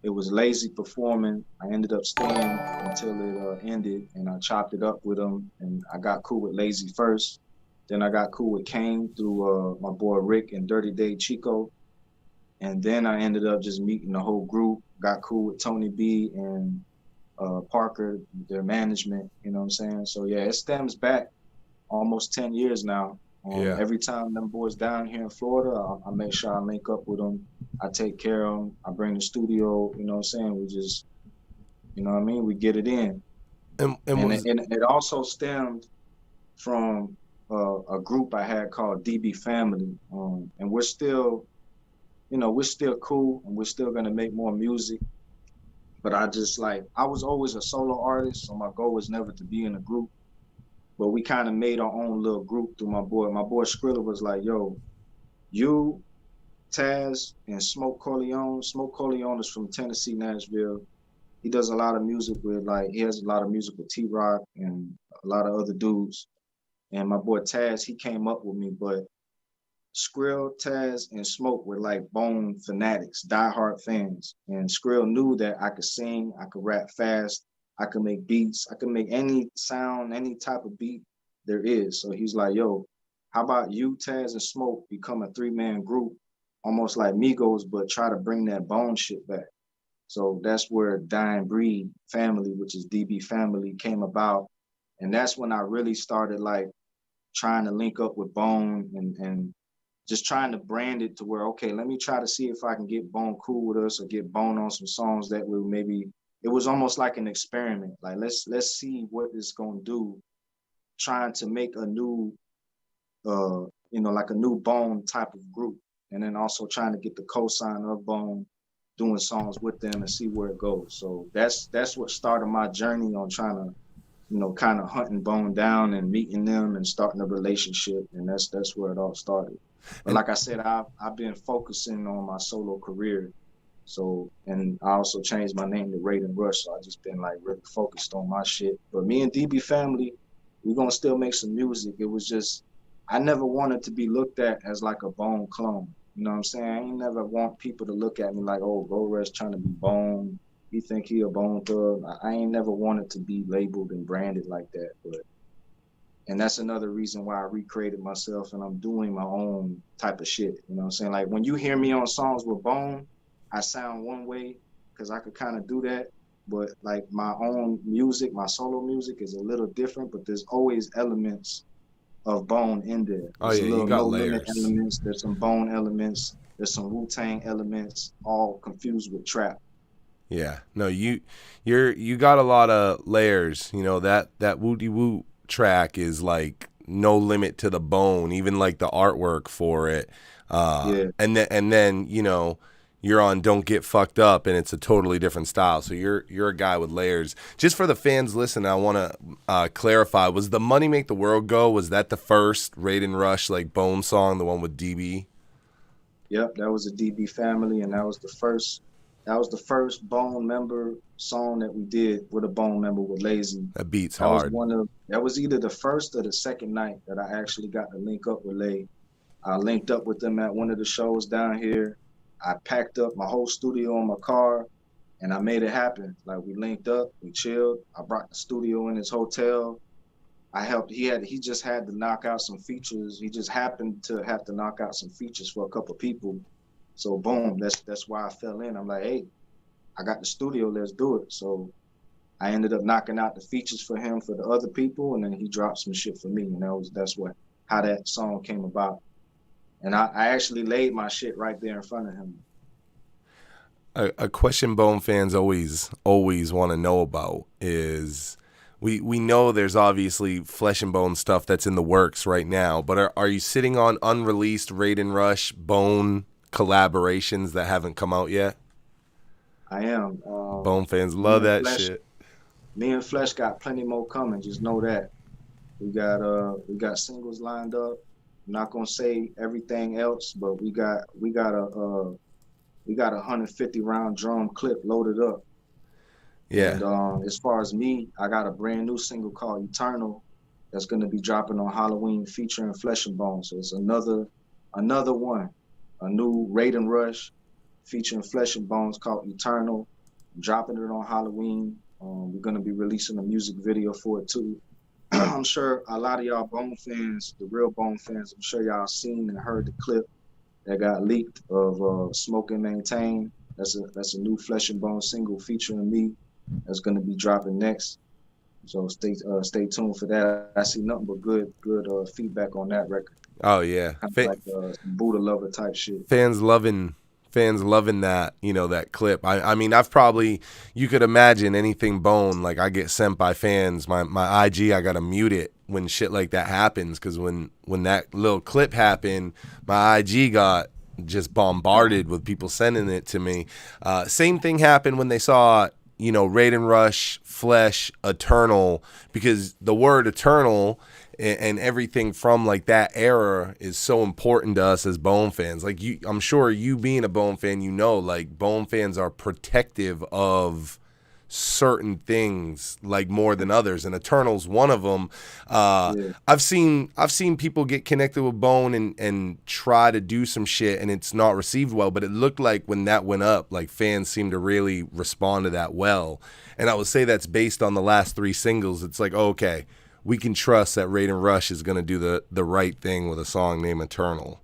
it was Lazy performing. I ended up staying until it ended, and I chopped it up with him, and I got cool with Lazy first. Then I got cool with Kane through my boy Rick and Dirty Day Chico. And then I ended up just meeting the whole group, got cool with Tony B and Parker, their management, you know what I'm saying? So yeah, it stems back almost 10 years now. Every time them boys down here in Florida, I make sure I link up with them. I take care of them. I bring the studio, you know what I'm saying? We just, you know what I mean? We get it in. And it also stemmed from a group I had called DB Family. And we're still, you know, we're still cool and we're still gonna make more music. But I was always a solo artist, so my goal was never to be in a group. But we kind of made our own little group through my boy. My boy Skrilla was like, yo, you, Taz, and Smoke Corleone. Smoke Corleone is from Tennessee, Nashville. He does a lot of music he has a lot of music with T-Rock and a lot of other dudes. And my boy Taz, he came up with me, but Skrill, Taz, and Smoke were like Bone fanatics, diehard fans. And Skrill knew that I could sing, I could rap fast, I could make beats, I could make any sound, any type of beat there is. So he's like, yo, how about you, Taz, and Smoke become a 3-man group, almost like Migos, but try to bring that Bone shit back. So that's where Dying Breed Family, which is DB Family, came about. And that's when I really started like trying to link up with Bone and just trying to brand it to where, okay, let me try to see if I can get Bone cool with us or get Bone on some songs that will maybe, it was almost like an experiment. Like, let's see what it's gonna do, trying to make a new, like a new Bone type of group. And then also trying to get the cosign of Bone, doing songs with them and see where it goes. So that's what started my journey on trying to, kind of hunting Bone down and meeting them and starting a relationship. And that's where it all started. But like I said, I've been focusing on my solo career. So, and I also changed my name to Raiden Rush. So I just been like really focused on my shit. But me and DB family, we're gonna still make some music. It was just, I never wanted to be looked at as like a Bone clone. You know what I'm saying? I ain't never want people to look at me like, oh, Gold Rush trying to be Bone. He think he a Bone thug. I ain't never wanted to be labeled and branded like that. And that's another reason why I recreated myself and I'm doing my own type of shit. You know what I'm saying? Like when you hear me on songs with Bone, I sound one way because I could kind of do that. But like my own music, my solo music is a little different, but there's always elements of Bone in there. There's you got layers. Elements, there's some Bone elements, there's some Wu-Tang elements, all confused with trap. Yeah. No, you got a lot of layers. That Woody Woo track is like no limit to the Bone, even like the artwork for it. And then you're on Don't Get Fucked Up and it's a totally different style. So you're a guy with layers. Just for the fans listening, I want to clarify, was the Money Make the World Go, was that the first Raiden Rush like Bone song, the one with DB? Yep, that was a DB family, and that was the first Bone member song that we did with a Bone member with Lazy. That beats hard. That was either the first or the second night that I actually got to link up with Lay. I linked up with them at one of the shows down here. I packed up my whole studio in my car and I made it happen. Like we linked up, we chilled. I brought the studio in his hotel. I helped, he just had to knock out some features. He just happened to have to knock out some features for a couple people. So boom, that's why I fell in. I'm like, hey, I got the studio, let's do it. So I ended up knocking out the features for him for the other people, and then he dropped some shit for me, and that's how that song came about. And I actually laid my shit right there in front of him. A question Bone fans always want to know about is, we know there's obviously Flesh and Bone stuff that's in the works right now, but are you sitting on unreleased Raiden Rush Bone collaborations that haven't come out yet? I am. Bone fans love that shit. Me and Flesh got plenty more coming. Just know that we got singles lined up. I'm not gonna say everything else, but we got a 150 round drum clip loaded up. Yeah. And as far as me, I got a brand new single called Eternal that's gonna be dropping on Halloween featuring Flesh and Bone. So it's another one, a new Raiden Rush featuring Flesh and Bones called Eternal. I'm dropping it on Halloween. We're gonna be releasing a music video for it too. I'm sure a lot of y'all Bone fans, the real Bone fans, I'm sure y'all seen and heard the clip that got leaked of Smoke and Maintain. That's a new Flesh and Bone single featuring me that's gonna be dropping next. So stay tuned for that. I see nothing but good feedback on that record. Oh yeah, kind of like Buddha lover type shit. Fans loving that, that clip. I mean, you could imagine anything Bone, like I get sent by fans, my IG, I gotta mute it when shit like that happens, because when that little clip happened, my IG got just bombarded with people sending it to me. Same thing happened when they saw, Raiden Rush, Flesh, Eternal, because the word Eternal and everything from like that era is so important to us as Bone fans. Like I'm sure you being a Bone fan, like Bone fans are protective of certain things like more than others, and Eternal's one of them. Yeah. I've seen people get connected with Bone and try to do some shit and it's not received well, but it looked like when that went up, like fans seemed to really respond to that well. And I would say that's based on the last 3 singles. It's like, okay, we can trust that Raiden Rush is going to do the right thing with a song named Eternal.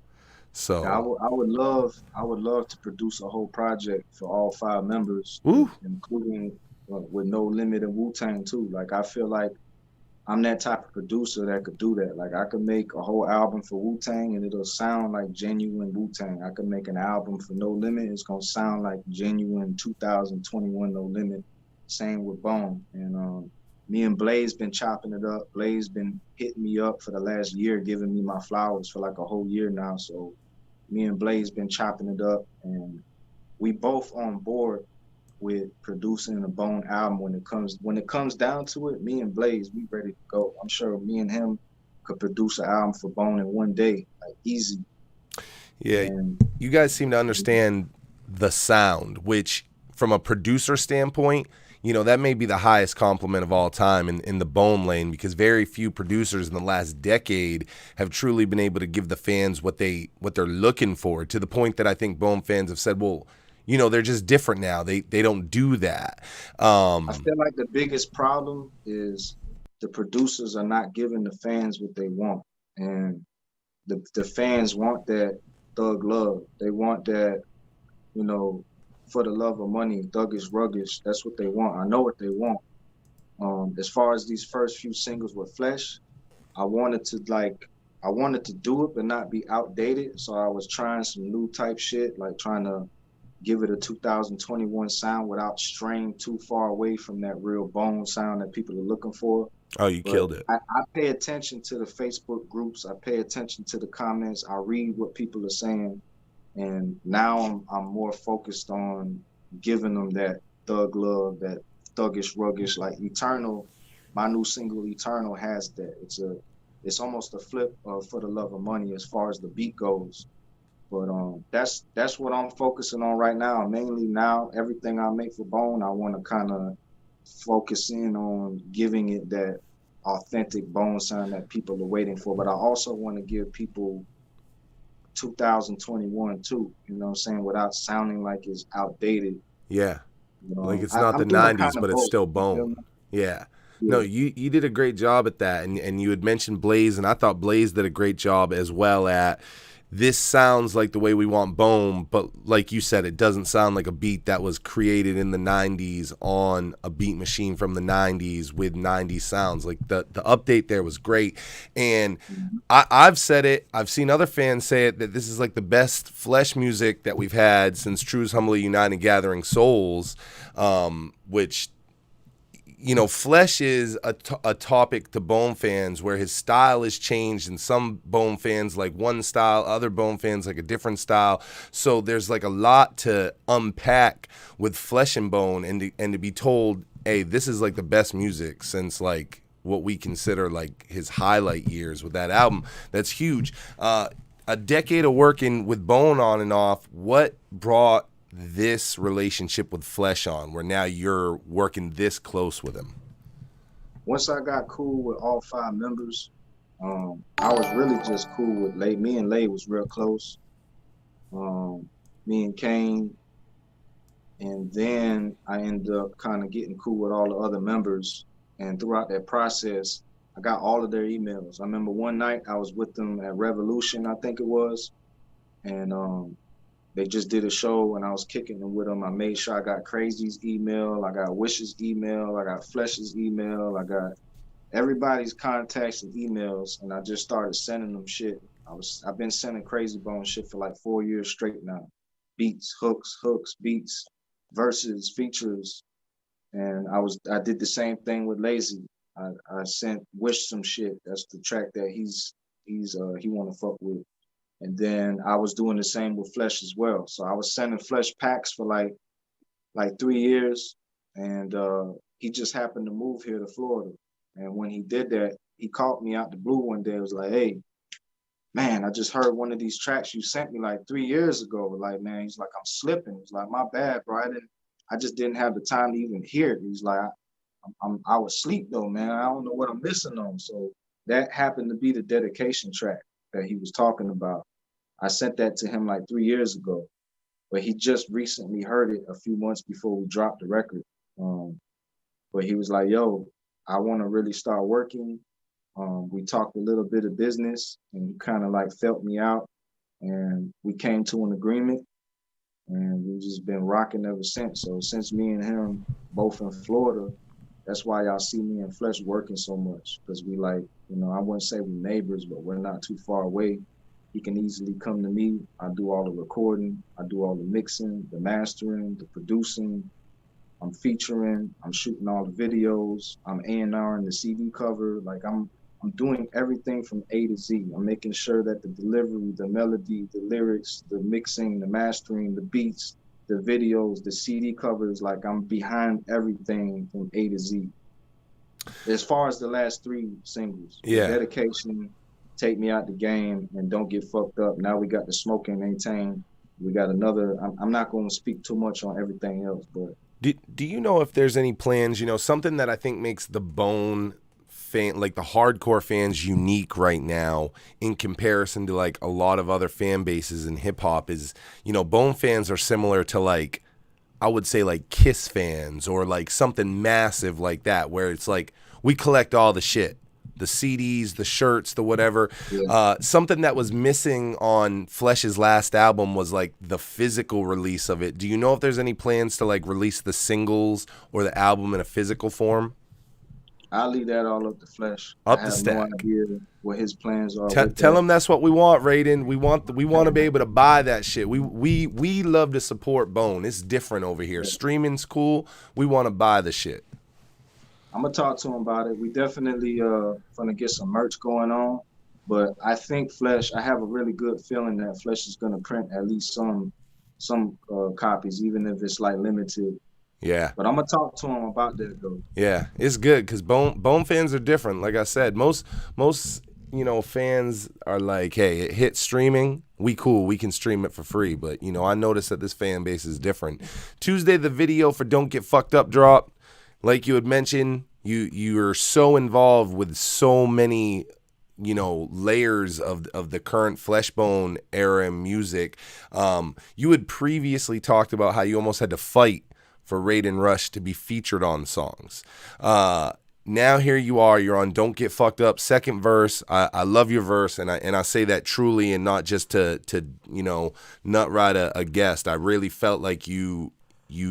So yeah, I would love to produce a whole project for all 5 members, including with No Limit and Wu-Tang too. Like I feel like I'm that type of producer that could do that. Like I could make a whole album for Wu-Tang and it'll sound like genuine Wu-Tang. I could make an album for No Limit. It's gonna sound like genuine 2021 No Limit. Same with Bone. And me and Blaze been chopping it up. Blaze been hitting me up for the last year, giving me my flowers for like a whole year now. So me and Blaze been chopping it up, and we both on board with producing a Bone album. When it comes down to it, me and Blaze, we ready to go. I'm sure me and him could produce an album for Bone in one day, like easy. Yeah, and you guys seem to understand the sound, which from a producer standpoint, you know, that may be the highest compliment of all time in the Bone lane, because very few producers in the last decade have truly been able to give the fans what they're looking for, to the point that I think Bone fans have said, well, you know, they're just different now. They don't do that. I feel like the biggest problem is the producers are not giving the fans what they want. And the fans want that thug love. They want that, you know, for the love of money, thuggish, ruggish. That's what they want. I know what they want. As far as these first few singles with Flesh, I wanted to do it but not be outdated. So I was trying some new type shit, like trying to give it a 2021 sound without straying too far away from that real Bone sound that people are looking for. Oh, you killed it. I pay attention to the Facebook groups. I pay attention to the comments. I read what people are saying. And now I'm more focused on giving them that thug love, that thuggish, ruggish, like Eternal. My new single Eternal has that. It's almost a flip For the Love of Money as far as the beat goes. But that's what I'm focusing on right now. Mainly now, everything I make for Bone, I want to kind of focus in on giving it that authentic Bone sound that people are waiting for. But I also want to give people 2021 too, you know what I'm saying, without sounding like it's outdated. Yeah. You know, like it's not the 90s, but it's still Bone. Yeah. No, you did a great job at that. And you had mentioned Blaze, and I thought Blaze did a great job as well at, this sounds like the way we want Bone, but like you said, it doesn't sound like a beat that was created in the 90s on a beat machine from the 90s with 90s sounds. Like the update there was great. And I've said it, I've seen other fans say it, that this is like the best Flesh music that we've had since True's Humbly United Gathering Souls, which, you know, Flesh is a topic to Bone fans where his style has changed, and some Bone fans like one style, other Bone fans like a different style. So there's like a lot to unpack with Flesh-N-Bone, and to be told, hey, this is like the best music since like what we consider like his highlight years with that album. That's huge. A decade of working with Bone on and off. What brought this relationship with Flesh on, where now you're working this close with him? Once I got cool with all 5 members, I was really just cool with Lay. Me and Lay was real close. Me and Kane. And then I ended up kind of getting cool with all the other members. And throughout that process, I got all of their emails. I remember one night I was with them at Revolution, I think it was. And they just did a show and I was kicking it with them. I made sure I got Crazy's email, I got Wish's email, I got Flesh's email, I got everybody's contacts and emails, and I just started sending them shit. I've been sending Crazy Bone shit for like 4 years straight now. Beats, hooks, beats, verses, features. And I did the same thing with Lazy. I sent Wish some shit. That's the track that he wanna fuck with. And then I was doing the same with Flesh as well. So I was sending Flesh packs for like 3 years. And he just happened to move here to Florida. And when he did that, he called me out the blue one day. It was like, hey, man, I just heard one of these tracks you sent me like 3 years ago. Like, man, he's like, I'm slipping. He's like, my bad, bro. I just didn't have the time to even hear it. He's like, I was asleep though, man. I don't know what I'm missing on. So that happened to be the dedication track that he was talking about. I sent that to him like 3 years ago, but he just recently heard it a few months before we dropped the record. But he was like, yo, I want to really start working. We talked a little bit of business, and he kind of like felt me out, and we came to an agreement, and we've just been rocking ever since. So since me and him both in Florida, That's why y'all see me and Flesh working so much, because we like, you know, I wouldn't say we neighbors, but we're not too far away. He can easily come to me. I do all the recording, I do all the mixing, the mastering, the producing. I'm featuring, I'm shooting all the videos, I'm A&Ring the CD cover. Like I'm doing everything from A to Z. I'm making sure that the delivery, the melody, the lyrics, the mixing, the mastering, the beats, the videos, the CD covers, like I'm behind everything from A to Z. As far as the last 3 singles, Yeah. Dedication, Take Me Out the Game, and Don't Get Fucked Up. Now we got the Smoke and Maintain. We got another, I'm not going to speak too much on everything else, but. Do you know if there's any plans, you know, something that I think makes the Bone fan, like the hardcore fans, unique right now in comparison to like a lot of other fan bases in hip hop is, you know, Bone fans are similar to like, I would say like Kiss fans or like something massive like that, where it's like we collect all the shit. The CDs, the shirts, the whatever. Yeah. Something that was missing on Flesh's last album was like the physical release of it. Do you know if there's any plans to like release the singles or the album in a physical form? I'll leave that all up to Flesh. Up I the have stack. no idea what his plans are. Tell him that's what we want, Raiden. We want to be able to buy that shit. We love to support Bone. It's different over here. Yeah. Streaming's cool. We want to buy the shit. I'm gonna talk to him about it. We definitely gonna get some merch going on, but I think Flesh. I have a really good feeling that Flesh is gonna print at least some copies, even if it's like limited. Yeah. But I'm gonna talk to him about that though. Yeah, it's good because Bone fans are different. Like I said, most you know fans are like, hey, it hit streaming, we cool, we can stream it for free. But you know, I noticed that this fan base is different. Tuesday, the video for Don't Get Fucked Up dropped. Like you had mentioned, you're so involved with so many, you know, layers of the current Flesh-Bone era music. You had previously talked about how you almost had to fight for Raiden Rush to be featured on songs. Now here you are, you're on Don't Get Fucked Up, second verse. I love your verse, and I say that truly and not just to you know, nut ride a guest. I really felt like you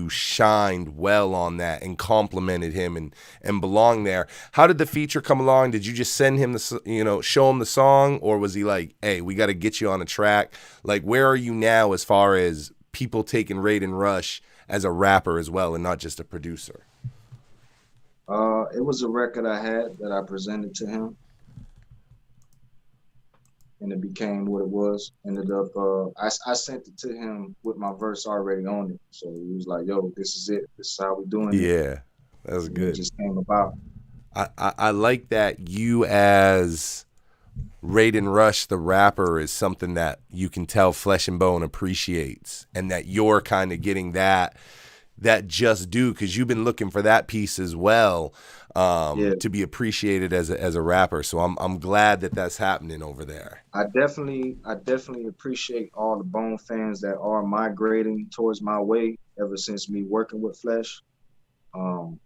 shined well on that and complimented him and belonged there. How did the feature come along? Did you just send him the, you know, show him the song, or was he like, hey, we got to get you on a track? Like, where are you now as far as people taking Raiden Rush as a rapper as well and not just a producer? It was a record I had that I presented to him, and it became what it was. Ended up, I sent it to him with my verse already on it. So he was like, yo, this is it. This is how we doing it. Yeah, that's good. It just came about. I like that you as Raiden Rush, the rapper, is something that you can tell Flesh-N-Bone appreciates, and that you're kind of getting that just due, because you've been looking for that piece as well, to be appreciated as a rapper. So I'm glad that that's happening over there. I definitely appreciate all the Bone fans that are migrating towards my way ever since me working with Flesh. You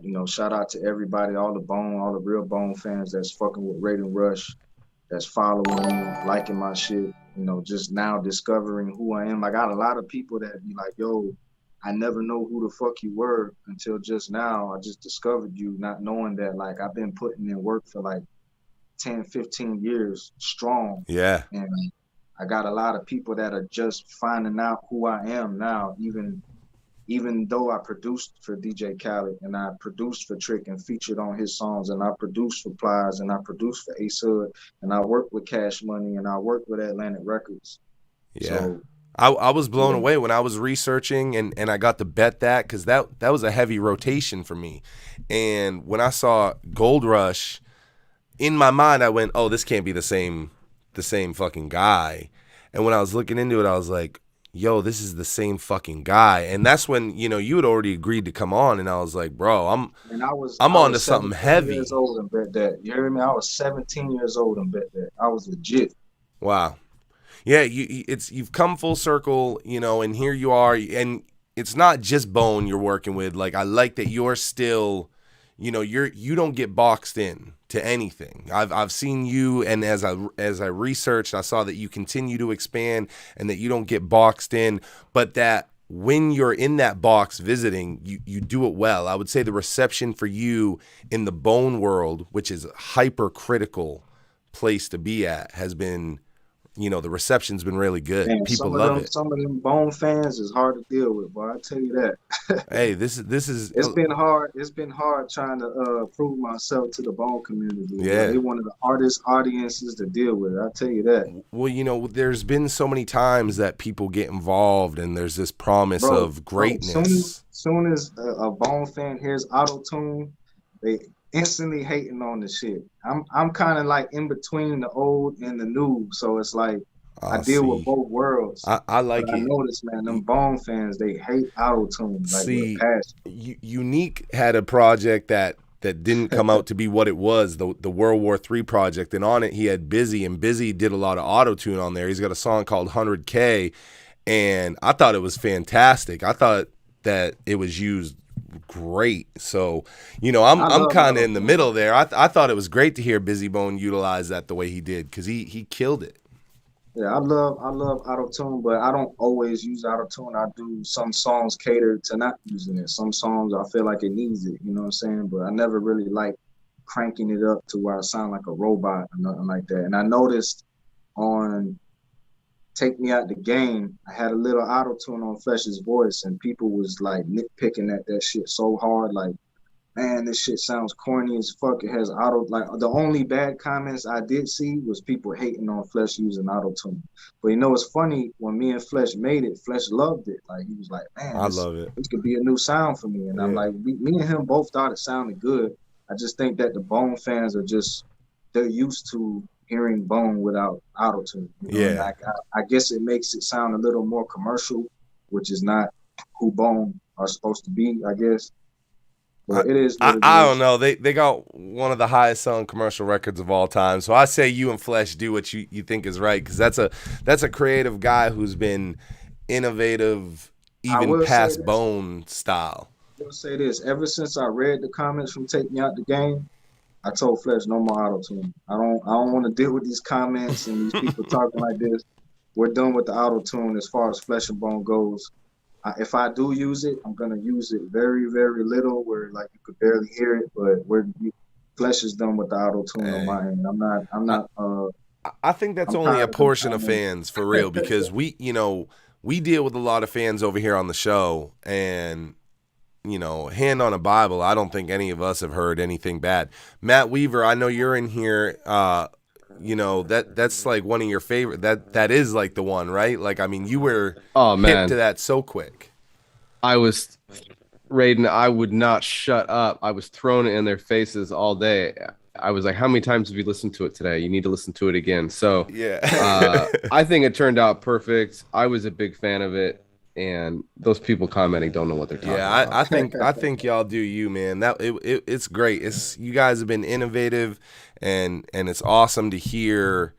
know, shout out to everybody, all the real Bone fans that's fucking with Raiden Rush, that's following me, liking my shit, you know, just now discovering who I am. I got a lot of people that be like, yo, I never know who the fuck you were until just now. I just discovered you, not knowing that, like, I've been putting in work for like 10, 15 years strong. Yeah. And I got a lot of people that are just finding out who I am now, even though I produced for DJ Khaled and I produced for Trick and featured on his songs, and I produced for Plies and I produced for Ace Hood, and I worked with Cash Money and I worked with Atlantic Records. Yeah. So, I was blown away when I was researching and I got to bet that, because that was a heavy rotation for me. And when I saw Gold Rush, in my mind I went, oh, this can't be the same fucking guy. And when I was looking into it, I was like, yo, this is the same fucking guy. And that's when, you know, you had already agreed to come on, and I was like, bro, I'm on to something heavy. Years old and bet that. You hear me? I was 17 years old and bet that. I was legit. Wow. Yeah, you've come full circle, you know, and here you are, and it's not just Bone you're working with. Like, I like that you're still, you know, you don't get boxed in to anything. I've seen you, and as I researched, I saw that you continue to expand and that you don't get boxed in, but that when you're in that box visiting, you do it well. I would say the reception for you in the Bone world, which is a hypercritical place to be at, has been, the reception's been really good. Man, People love it. Some of them Bone fans is hard to deal with, boy. I tell you that. Hey, this is It's been hard. It's been hard trying to prove myself to the Bone community. Yeah. They one of the hardest audiences to deal with. I tell you that. Well, there's been so many times that people get involved, and there's this promise of greatness. Soon as a Bone fan hears auto tune, they instantly hating on the shit. I'm kind of like in between the old and the new, so it's like I deal with both worlds. I like but it. I noticed, man, them Bone fans, they hate auto tune. Like, with passion. Unique had a project that didn't come out to be what it was, the World War III project, and on it he had Busy, and Busy did a lot of auto tune on there. He's got a song called 100K, and I thought it was fantastic. I thought that it was used great. So, I'm kind of in the middle there. I thought it was great to hear Busy Bone utilize that the way he did, because he killed it. Yeah, I love auto tune, but I don't always use auto tune. I do some songs cater to not using it. Some songs I feel like it needs it, you know what I'm saying? But I never really like cranking it up to where I sound like a robot or nothing like that. And I noticed on Take Me Out the Game, I had a little auto tune on Flesh's voice, and people was like nitpicking at that shit so hard, like, man, this shit sounds corny as fuck. It has auto, like, the only bad comments I did see was people hating on Flesh using auto tune. But it's funny, when me and Flesh made it, Flesh loved it. Like, he was like, man, I love it. This could be a new sound for me. And I'm like, me and him both thought it sounded good. I just think that the Bone fans they're used to hearing Bone without auto tune. Yeah. I guess it makes it sound a little more commercial, which is not who Bone are supposed to be, I guess. But it is. I don't know. They got one of the highest selling commercial records of all time. So I say you and Flesh do what you think is right, because that's a creative guy who's been innovative even past Bone style. I will say this: ever since I read the comments from Take Me Out the Game, I told Flesh no more auto tune. I don't want to deal with these comments and these people talking like this. We're done with the auto tune as far as Flesh and Bone goes. If I do use it, I'm gonna use it very, very little, where like you could barely hear it. But Flesh is done with the auto tune on my end. I'm not. I think that's only a portion of fans, for real, because we deal with a lot of fans over here on the show, and hand on a Bible, I don't think any of us have heard anything bad. Matt Weaver, I know you're in here. That's like one of your favorite. That is like the one, right? Like, I mean, you were hip to that so quick. I was, Raiden, I would not shut up. I was throwing it in their faces all day. I was like, how many times have you listened to it today? You need to listen to it again. So yeah, I think it turned out perfect. I was a big fan of it. And those people commenting don't know what they're talking about. I think y'all do you, man. It's great. You guys have been innovative, and it's awesome to hear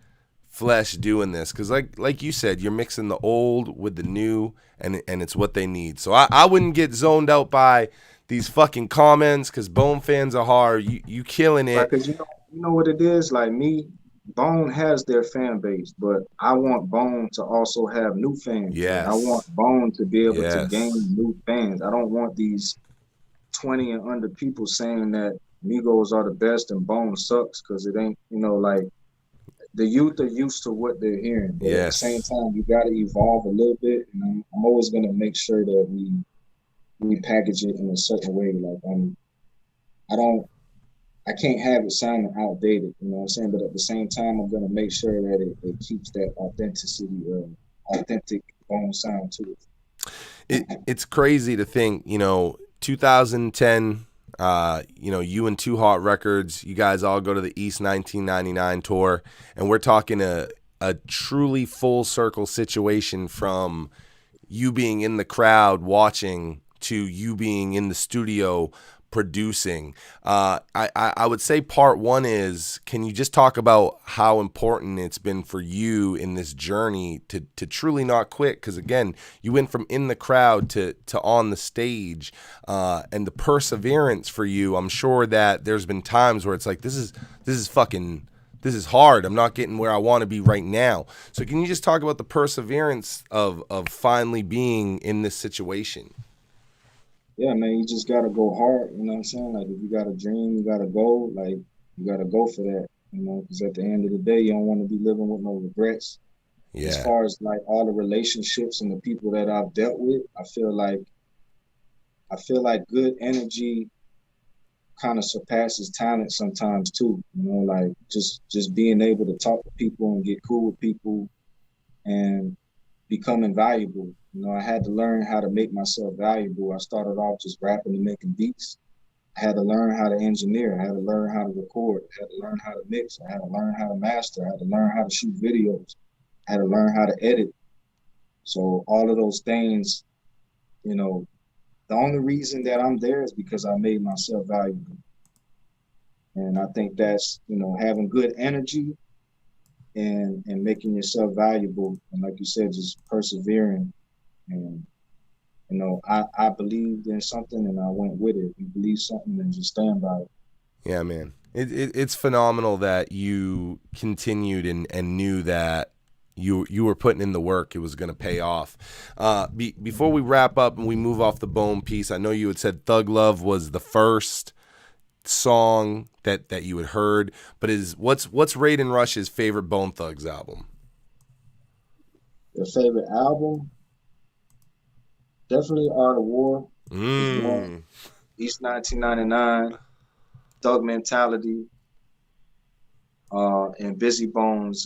Flesh doing this, because like you said, you're mixing the old with the new, and it's what they need. So I wouldn't get zoned out by these fucking comments, because Bone fans are hard. You killing it. Right, 'cause you know what it is, like me. Bone has their fan base, but I want Bone to also have new fans. Yes. I want Bone to be able to gain new fans. I don't want these 20 and under people saying that Migos are the best and Bone sucks, because it ain't, like, the youth are used to what they're hearing. But at the same time, you got to evolve a little bit, and I'm always going to make sure that we package it in a certain way. Like, I can't have it sounding outdated, you know what I'm saying? But at the same time, I'm going to make sure that it keeps that authentic Bone sound to it. It's crazy to think, 2010, you and Too Hot Records, you guys all go to the East 1999 tour, and we're talking a truly full circle situation, from you being in the crowd watching to you being in the studio producing. I would say part one is, can you just talk about how important it's been for you in this journey to truly not quit? Because again, you went from in the crowd to on the stage, and the perseverance for you. I'm sure that there's been times where it's like, this is fucking hard. I'm not getting where I want to be right now. So can you just talk about the perseverance of finally being in this situation? Yeah, man, you just gotta go hard. You know what I'm saying? Like if you got a dream, you gotta go. Like you gotta go for that. You know, because at the end of the day, you don't want to be living with no regrets. As Yeah. far as like all the relationships and the people that I've dealt with, I feel like good energy kind of surpasses talent sometimes too. You know, like just being able to talk to people and get cool with people and becoming valuable. You know, I had to learn how to make myself valuable. I started off just rapping and making beats. I had to learn how to engineer. I had to learn how to record. I had to learn how to mix. I had to learn how to master. I had to learn how to shoot videos. I had to learn how to edit. So all of those things, you know, the only reason that I'm there is because I made myself valuable. And I think that's, you know, having good energy and making yourself valuable. And like you said, just persevering. And, you know, I believed in something and I went with it. You believe something and just stand by it. Yeah, man. It's phenomenal that you continued and knew that you were putting in the work. It was going to pay off. Before we wrap up and we move off the Bone piece, I know you had said Thug Love was the first song that you had heard, but what's Raiden Rush's favorite Bone Thugs album? Your favorite album? Definitely Art of War. East 1999, Thug Mentality, and Busy Bones.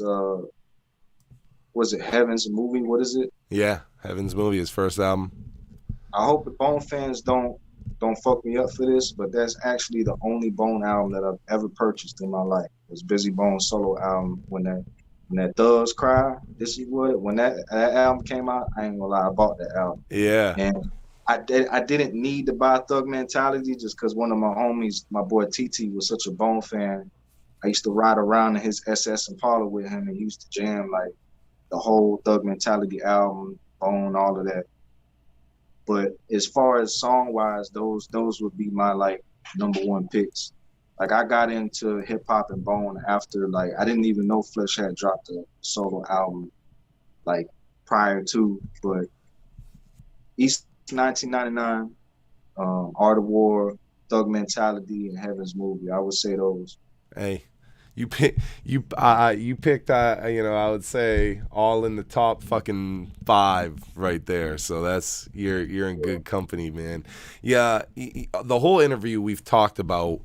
Was it Heaven's Movie? What is it? Yeah, Heaven's Movie, his first album. I hope the Bone fans don't fuck me up for this, but that's actually the only Bone album that I've ever purchased in my life. It was Busy Bones' solo album. When that Thugs Cry, This Is What, when that album came out, I ain't gonna lie, I bought that album. Yeah. And I didn't need to buy Thug Mentality just because one of my homies, my boy TT, was such a Bone fan. I used to ride around in his SS Impala with him, and he used to jam like the whole Thug Mentality album, Bone, all of that. But as far as song wise, those would be my like number one picks. Like I got into hip hop and Bone after like I didn't even know Flesh had dropped a solo album like prior to, but East 1999, Art of War, Thug Mentality, and Heaven's Movie. I would say those. Hey, you picked I would say all in the top fucking 5 right there. So that's you're in good company, man. Yeah, the whole interview we've talked about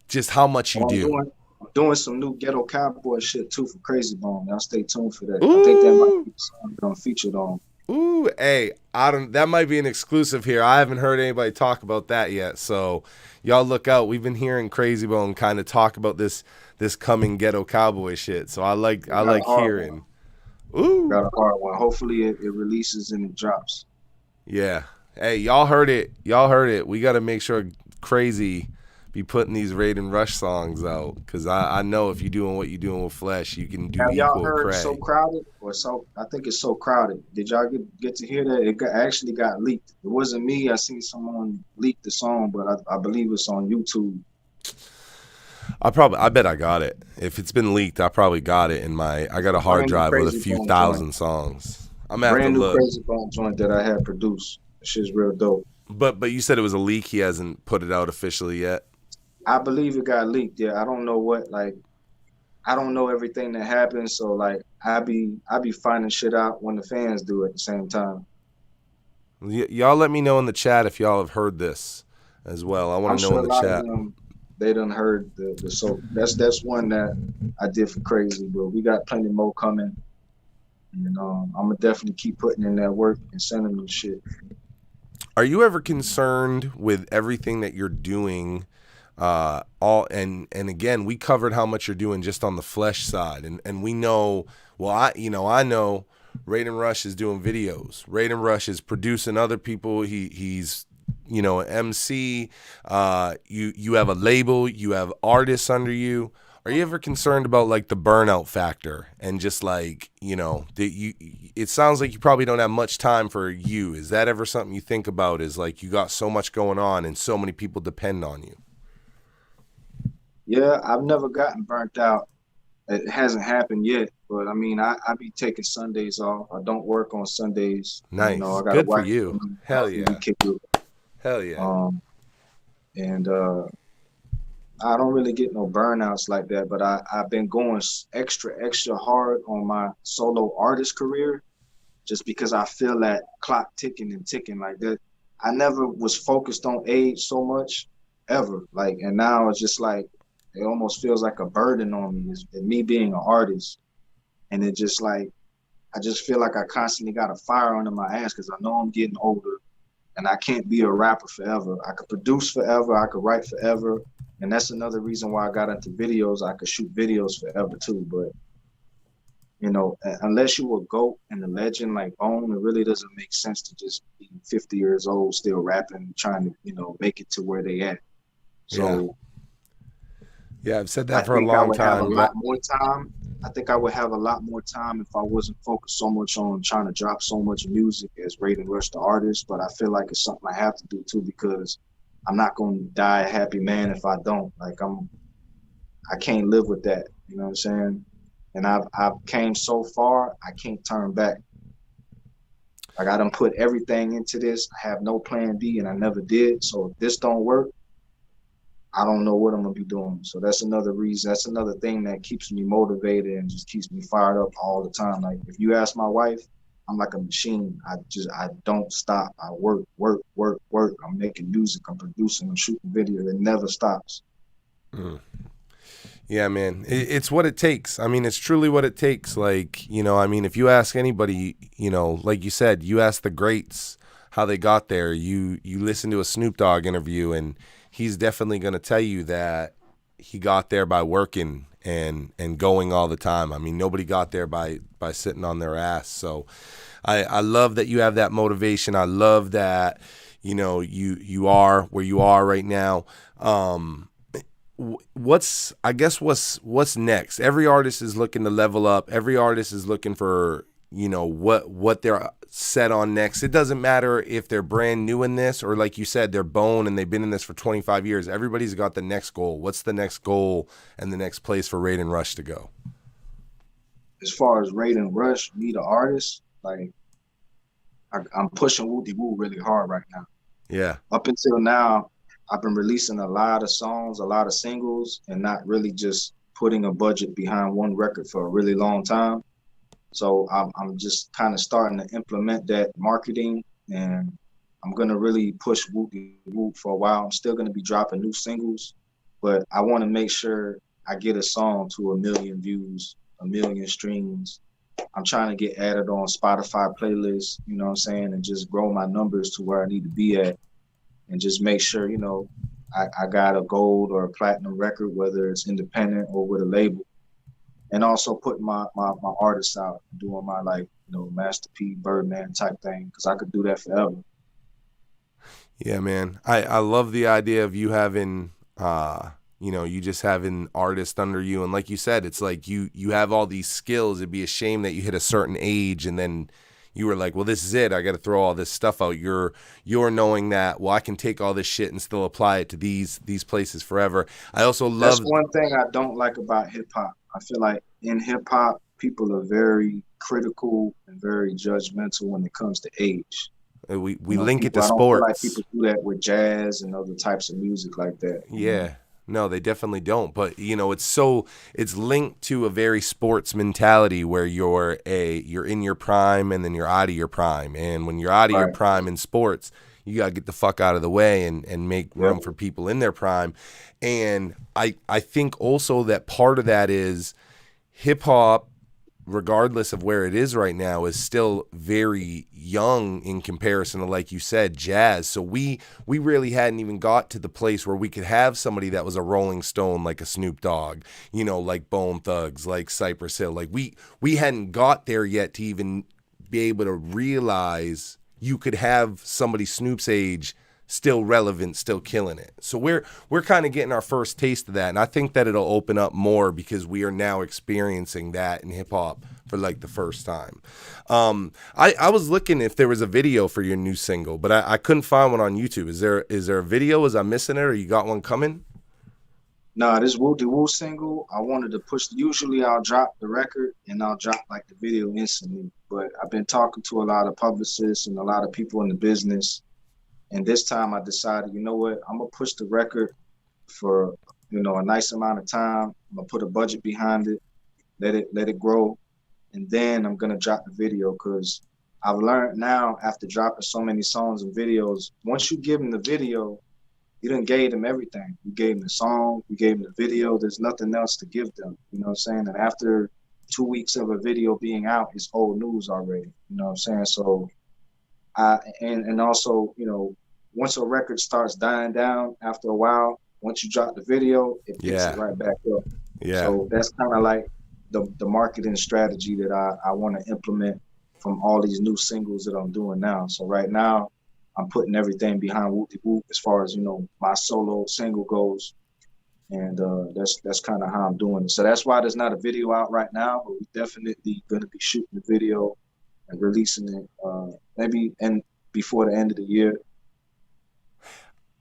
just how much you do. I'm doing some new Ghetto Cowboy shit too for Crazy Bone. Y'all stay tuned for that. I think that might be something that I'm featured on. Ooh, hey, that might be an exclusive here. I haven't heard anybody talk about that yet. So y'all look out. We've been hearing Crazy Bone kind of talk about this coming Ghetto Cowboy shit. So I like hearing. Ooh. Got a hard one. Hopefully it releases and it drops. Yeah. Hey, y'all heard it. We got to make sure Crazy be putting these Raiden Rush songs out, because I know if you're doing what you're doing with Flesh, you can do Have equal y'all heard credit. So Crowded? I think it's So Crowded. Did y'all get to hear that? It actually got leaked. It wasn't me. I seen someone leak the song, but I believe it's on YouTube. I bet I got it. If it's been leaked, I probably got it I got a hard drive with a few thousand songs. I'm gonna have to look. Brand new Crazy Bone joint that I had produced. That shit's real dope. But you said it was a leak. He hasn't put it out officially yet. I believe it got leaked. Yeah, I don't know I don't know everything that happened. So like, I be finding shit out when the fans do at the same time. Y'all let me know in the chat if y'all have heard this as well. I want to know in the chat. They done heard the so that's one that I did for Crazy, but we got plenty more coming. And I'm gonna definitely keep putting in that work and sending them shit. Are you ever concerned with everything that you're doing? And again, we covered how much you're doing just on the Flesh side, and we know. Well, I know Raiden Rush is doing videos. Raiden Rush is producing other people. He's an MC. You have a label. You have artists under you. Are you ever concerned about like the burnout factor and just like it sounds like you probably don't have much time for you. Is that ever something you think about? Is like you got so much going on and so many people depend on you? Yeah, I've never gotten burnt out. It hasn't happened yet, but I mean, I be taking Sundays off. I don't work on Sundays. Nice. I got a Good for wife. you. Hell We yeah. kick it. Hell yeah. And I don't really get no burnouts like that, but I've been going extra hard on my solo artist career just because I feel that clock ticking and ticking like that. I never was focused on age so much ever. Like, and now it's just like, it almost feels like a burden on me, is me being an artist. And it just like, I just feel like I constantly got a fire under my ass because I know I'm getting older and I can't be a rapper forever. I could produce forever. I could write forever. And that's another reason why I got into videos. I could shoot videos forever too. But, unless you a GOAT and a legend like Bone, it really doesn't make sense to just be 50 years old, still rapping, trying to, make it to where they at. So yeah, I've said I that for a think I long would have a time. lot more time. I think I would have a lot more time if I wasn't focused so much on trying to drop so much music as Raiden Rush the artist. But I feel like it's something I have to do too, because I'm not going to die a happy man if I don't. Like I can't live with that. You know what I'm saying? And I've came so far, I can't turn back. Like I done put everything into this. I have no plan B, and I never did. So if this don't work, I don't know what I'm gonna be doing. So that's another reason. That's another thing that keeps me motivated and just keeps me fired up all the time. Like if you ask my wife, I'm like a machine. I don't stop. I work. I'm making music. I'm producing. I'm shooting video. It never stops. Mm. Yeah, man, it's what it takes. I mean, it's truly what it takes. Like, I mean, if you ask anybody, like you said, you ask the greats how they got there. You listen to a Snoop Dogg interview, and he's definitely going to tell you that he got there by working and going all the time. I mean, nobody got there by sitting on their ass. So I love that you have that motivation. I love that, you are where you are right now. What's next? Every artist is looking to level up. Every artist is looking for, what they're set on next. It doesn't matter if they're brand new in this or, like you said, they're Bone and they've been in this for 25 years. Everybody's got the next goal. What's the next goal and the next place for Raiden Rush to go? As far as Raiden Rush, me the artist, like I'm pushing Wooty Woo really hard right now. Yeah. Up until now, I've been releasing a lot of songs, a lot of singles, and not really just putting a budget behind one record for a really long time. So I'm just kind of starting to implement that marketing, and I'm going to really push Wooty Woo for a while. I'm still going to be dropping new singles, but I want to make sure I get a song to 1 million views, 1 million streams. I'm trying to get added on Spotify playlists, you know what I'm saying, and just grow my numbers to where I need to be at. And just make sure, I got a gold or a platinum record, whether it's independent or with a label. And also putting my artists out, doing my Master P, Birdman type thing, because I could do that forever. Yeah, man. I love the idea of you having, you just having artists under you. And like you said, it's like you have all these skills. It'd be a shame that you hit a certain age and then you were like, well, this is it. I got to throw all this stuff out. You're knowing that, well, I can take all this shit and still apply it to these places forever. I also love. That's one thing I don't like about hip hop. I feel like in hip hop, people are very critical and very judgmental when it comes to age. We link it to sports. I don't feel like people do that with jazz and other types of music like that. Yeah. No, they definitely don't. But it's linked to a very sports mentality where you're in your prime and then you're out of your prime. And when you're out of your prime in sports, you gotta get the fuck out of the way and make room for people in their prime. And I think also that part of that is hip hop, regardless of where it is right now, is still very young in comparison to, like you said, jazz. So we really hadn't even got to the place where we could have somebody that was a Rolling Stone, like a Snoop Dogg, like Bone Thugs, like Cypress Hill. Like we hadn't got there yet to even be able to realize you could have somebody Snoop's age still relevant, still killing it. So we're kind of getting our first taste of that, and I think that it'll open up more because we are now experiencing that in hip hop for like the first time. I was looking if there was a video for your new single, but I couldn't find one on YouTube. Is there a video? Was I missing it, or you got one coming? Nah, this Woo De Woo single, I wanted to push. Usually, I'll drop the record and I'll drop like the video instantly. But I've been talking to a lot of publicists and a lot of people in the business, and this time I decided, you know what, I'm gonna push the record for a nice amount of time. I'm gonna put a budget behind it, let it grow, and then I'm gonna drop the video because I've learned now after dropping so many songs and videos, once you give them the video, you done gave them everything. You gave them the song, you gave them the video. There's nothing else to give them. You know what I'm saying? And after 2 weeks of a video being out, it's old news already. You know what I'm saying? So and also, once a record starts dying down after a while, once you drop the video, it picks it right back up. Yeah. So that's kind of like the marketing strategy that I want to implement from all these new singles that I'm doing now. So right now, I'm putting everything behind Whoop De Whoop as far as, my solo single goes. And that's kind of how I'm doing it. So that's why there's not a video out right now, but we're definitely going to be shooting the video and releasing it maybe before the end of the year.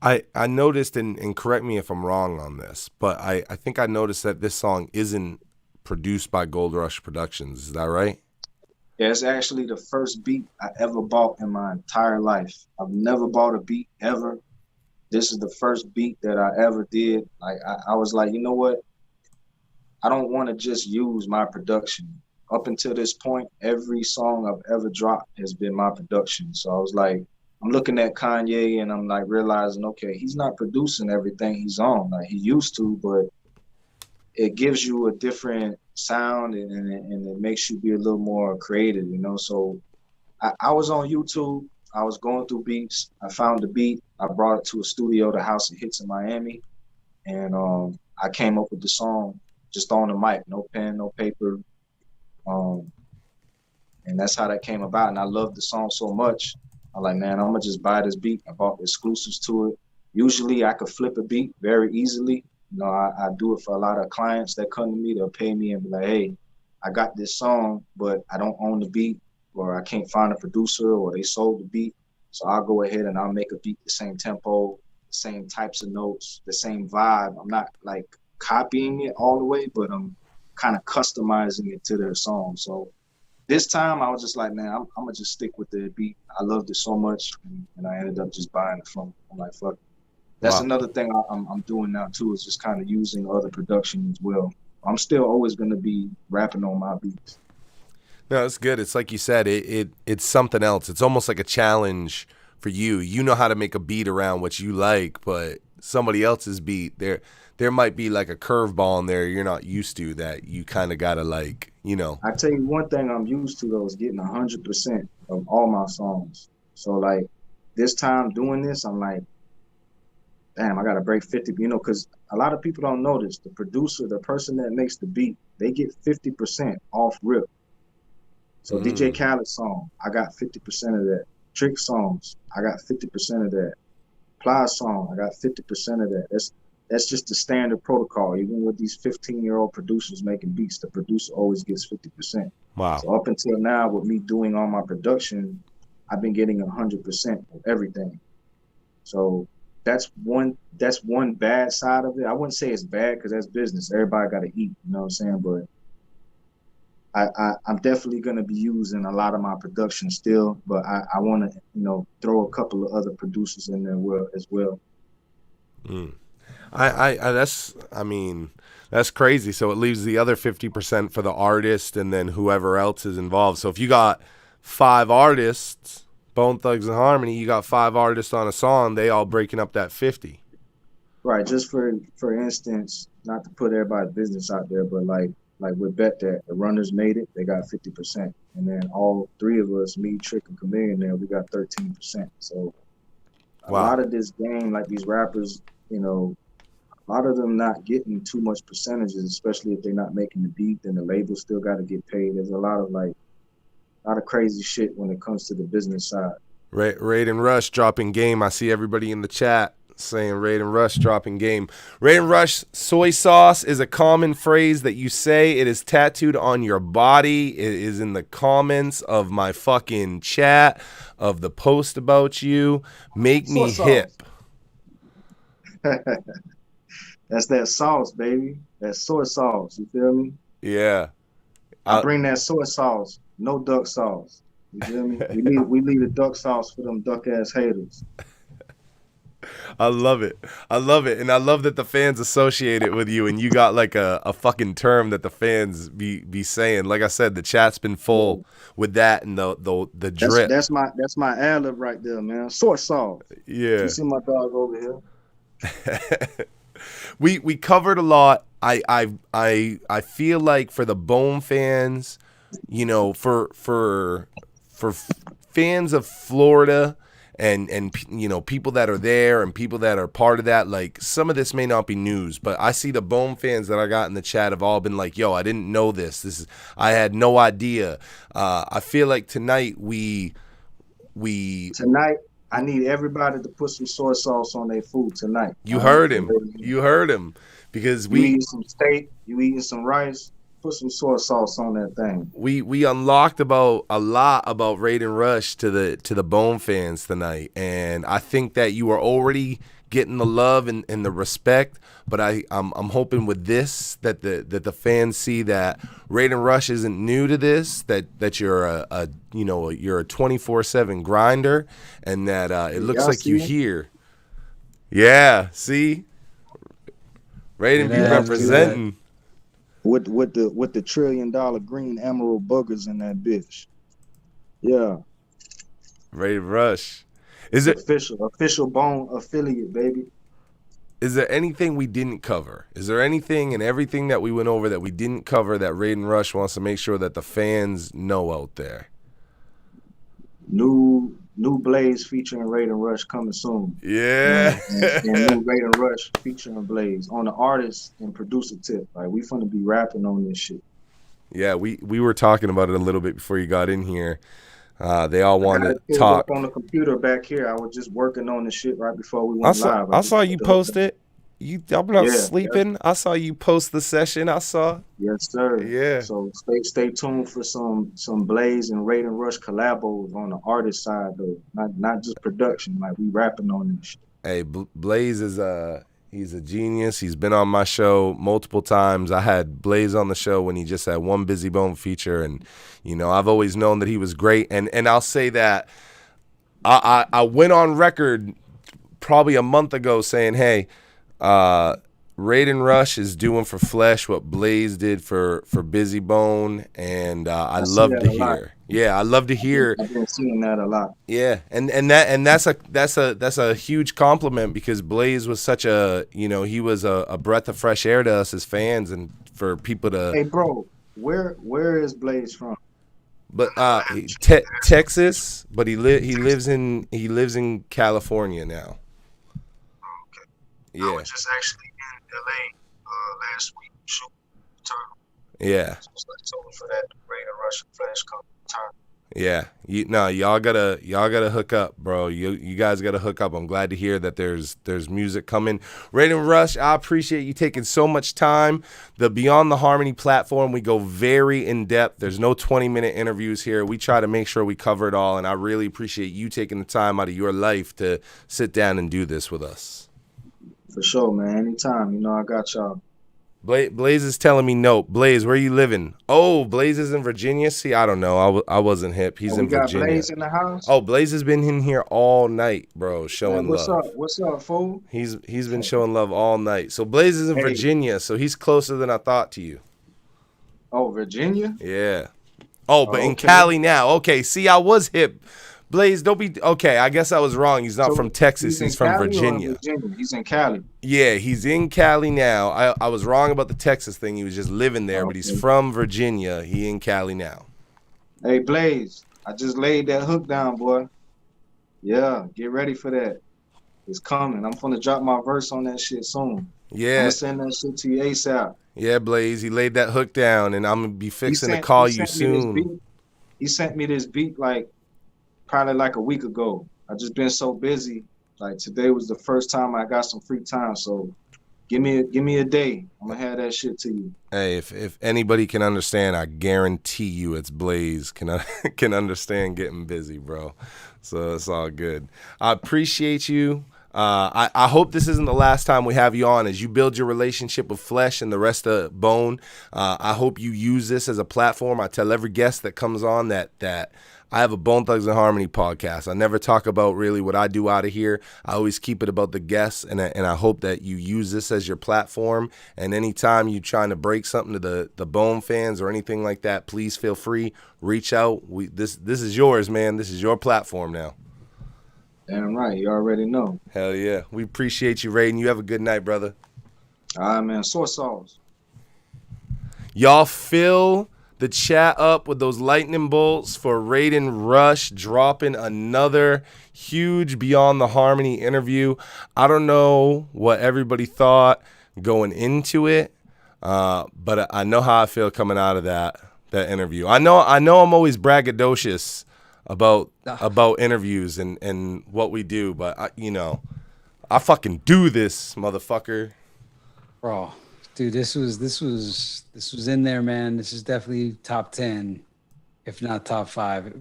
I noticed, and correct me if I'm wrong on this, but I think I noticed that this song isn't produced by Gold Rush Productions. Is that right? Yeah, it's actually the first beat I ever bought in my entire life. I've never bought a beat ever. This is the first beat that I ever did. Like I was like, you know what? I don't want to just use my production. Up until this point, every song I've ever dropped has been my production. So I was like, I'm looking at Kanye and I'm like realizing, okay, he's not producing everything he's on. Like he used to, but it gives you a different sound and it makes you be a little more creative, So I was on YouTube. I was going through beats. I found the beat. I brought it to a studio, the House of Hits in Miami. And I came up with the song just on the mic, no pen, no paper. And that's how that came about. And I loved the song so much. I'm like, man, I'm going to just buy this beat. I bought the exclusives to it. Usually I could flip a beat very easily. I do it for a lot of clients that come to me. They'll pay me and be like, hey, I got this song, but I don't own the beat, or I can't find a producer, or they sold the beat. So I'll go ahead and I'll make a beat the same tempo, the same types of notes, the same vibe. I'm not like copying it all the way, but I'm kind of customizing it to their song. So this time I was just like, man, I'm going to just stick with the beat. I loved it so much, and I ended up just buying it from them. I'm like, fuck it. That's another thing I'm doing now too, is just kind of using other production as well. I'm still always going to be rapping on my beats. No, it's good. It's like you said, it's something else. It's almost like a challenge for you. You know how to make a beat around what you like, but somebody else's beat, there might be like a curveball in there you're not used to that you kind of got to like, I tell you one thing I'm used to, though, is getting 100% of all my songs. So like this time doing this, I'm like, damn, I got to break 50, because a lot of people don't know this. The producer, the person that makes the beat, they get 50% off rip. So DJ Khaled's song, I got 50% of that. Trick songs, I got 50% of that. Plies song, I got 50% of that. That's just the standard protocol. Even with these 15-year-old producers making beats, the producer always gets 50%. Wow. So up until now, with me doing all my production, I've been getting 100% of everything. So that's one bad side of it. I wouldn't say it's bad because that's business. Everybody got to eat, you know what I'm saying? But I'm definitely going to be using a lot of my production still, but I want to, throw a couple of other producers in there as well. That's crazy. So it leaves the other 50% for the artist and then whoever else is involved. So if you got 5 artists, Bone Thugs and Harmony, you got 5 artists on a song, they all breaking up that 50. Right. Just for instance, not to put everybody's business out there, but like with Bet That, the Runners made it, they got 50%. And then all 3 of us, me, Trick, and Chameleon there, we got 13%. So a lot of this game, like these rappers, a lot of them not getting too much percentages, especially if they're not making the beat, then the label still got to get paid. There's a lot of crazy shit when it comes to the business side. Raiden Rush dropping game. I see everybody in the chat saying Raiden Rush dropping game. Raiden Rush, soy sauce is a common phrase that you say. It is tattooed on your body. It is in the comments of my fucking chat, of the post about you. Make me hip. That's that sauce, baby. That soy sauce. You feel me? Yeah. I bring that soy sauce, no duck sauce. You feel me? We leave the duck sauce for them duck ass haters. I love it. I love it. And I love that the fans associate it with you and you got like a fucking term that the fans be saying. Like I said, the chat's been full with that and the drip. That's my ad lib right there, man. Soy sauce. Yeah. You see my dog over here? We covered a lot. I feel like for the Bone fans, you know, for fans of Florida and you know, people that are there and people that are part of that, like some of this may not be news, but I see the Bone fans that I got in the chat have all been like, yo, I didn't know this. I had no idea. I feel like tonight Tonight I need everybody to put some soy sauce on their food tonight. You heard him. You heard him. Because you eating some steak, you eating some rice, put some soy sauce on that thing. We unlocked about a lot about Raiden Rush to the Bone fans tonight, and I think that you are already getting the love and the respect. But I'm hoping with this that the fans see that Raiden Rush isn't new to this, that you're a 24/7 grinder, and that it looks like you here. Yeah, see, Raiden be representing. With the $1 trillion green emerald boogers in that bitch. Yeah. Raiden Rush. Is it official Bone affiliate, baby? Is there anything we didn't cover? Is there anything and everything that we went over that we didn't cover that Raiden Rush wants to make sure that the fans know out there? New Blaze featuring Raiden Rush coming soon. Yeah. And new Raiden Rush featuring Blaze on the artist and producer tip. Like, we finna be rapping on this shit. Yeah, we were talking about it a little bit before you got in here. They all want to talk. On the computer back here, I was just working on the shit right before we went live. I saw you post it. Y'all not sleeping. Yeah. I saw you post the session. I saw. Yes, sir. Yeah. So stay tuned for some Blaze and Raiden Rush collabos on the artist side though, not just production. Like, we rapping on this shit. Hey, Blaze is he's a genius. He's been on my show multiple times. I had Blaze on the show when he just had one Busy Bone feature, and you know, I've always known that he was great. And I'll say that I went on record probably a month ago saying, hey, Raiden Rush is doing for Flesh what Blaze did for Busy Bone, and I love to hear. Yeah, I love to hear. I've been seeing that a lot. Yeah, and that's a huge compliment, because Blaze was such a, you know, he was a breath of fresh air to us as fans, and for people to. Hey, bro, where is Blaze from? But Texas, but he lives in California now. Okay. Yeah. I was just actually in LA last week shooting Turtle. Yeah. So for that Raiden Rush and Flesh come Turtle. Yeah, y'all gotta hook up, bro. You guys gotta hook up. I'm glad to hear that there's music coming. Raiden Rush, I appreciate you taking so much time. The Beyond the Harmony platform, we go very in depth. There's no 20-minute interviews here. We try to make sure we cover it all, and I really appreciate you taking the time out of your life to sit down and do this with us. For sure, man. Anytime. You know, I got y'all. Blaze is telling me no. Blaze, where you living? Oh, Blaze is in Virginia. See, I don't know. I wasn't hip. He's in Virginia. Blaze in the house? Oh, Blaze has been in here all night, bro, showing love. What's up, fool? He's been showing love all night. So Blaze is in Virginia, so he's closer than I thought to you. Oh, Virginia? Yeah. Oh, but in Cali now. Okay, see, I was hip. Blaze, don't be okay. I guess I was wrong. He's not from Texas. He's from Virginia. He's in Cali. Yeah, he's in Cali now. I was wrong about the Texas thing. He was just living there, but he's from Virginia. He in Cali now. Hey, Blaze, I just laid that hook down, boy. Yeah, get ready for that. It's coming. I'm gonna drop my verse on that shit soon. Yeah. I'm gonna send that shit to you ASAP. Yeah, Blaze, he laid that hook down, and I'm gonna be fixing to call you soon. He sent me this beat probably like a week ago. I just been so busy. Like, today was the first time I got some free time. So give me a day. I'm gonna have that shit to you. Hey, if anybody can understand, I guarantee you it's Blaze can understand getting busy, bro. So it's all good. I appreciate you. I hope this isn't the last time we have you on. As you build your relationship with Flesh and the rest of Bone, I hope you use this as a platform. I tell every guest that comes on that I have a Bone Thugs and Harmony podcast. I never talk about really what I do out of here. I always keep it about the guests, and I hope that you use this as your platform. And anytime you're trying to break something to the Bone fans or anything like that, please feel free. Reach out. This is yours, man. This is your platform now. Damn right. You already know. Hell yeah. We appreciate you, Raiden. You have a good night, brother. All right, man. Source sauce. Y'all fill the chat up with those lightning bolts for Raiden Rush dropping another huge Beyond the Harmony interview. I don't know what everybody thought going into it, but I know how I feel coming out of that interview. I know I'm always braggadocious about interviews and what we do, but I fucking do this, motherfucker. Bro, dude, this was in there, man. This is definitely top 10, if not top 5.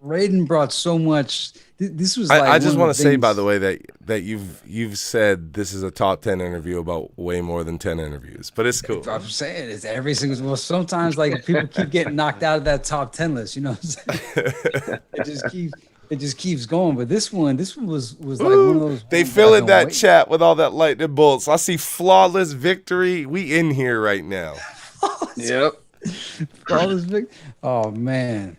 Raiden brought so much. This was like I just want to say, by things- the way, that you've said this is a top 10 interview about way more than 10 interviews, but it's cool. I'm saying it's every single. Well, sometimes like people keep getting knocked out of that top 10 list. You know what I'm saying? it just keeps going. But this one was like one of those. They ones filling I that don't wait. chat with all that lightning bolts. I see flawless victory. We in here right now. Yep. All this big. Oh man.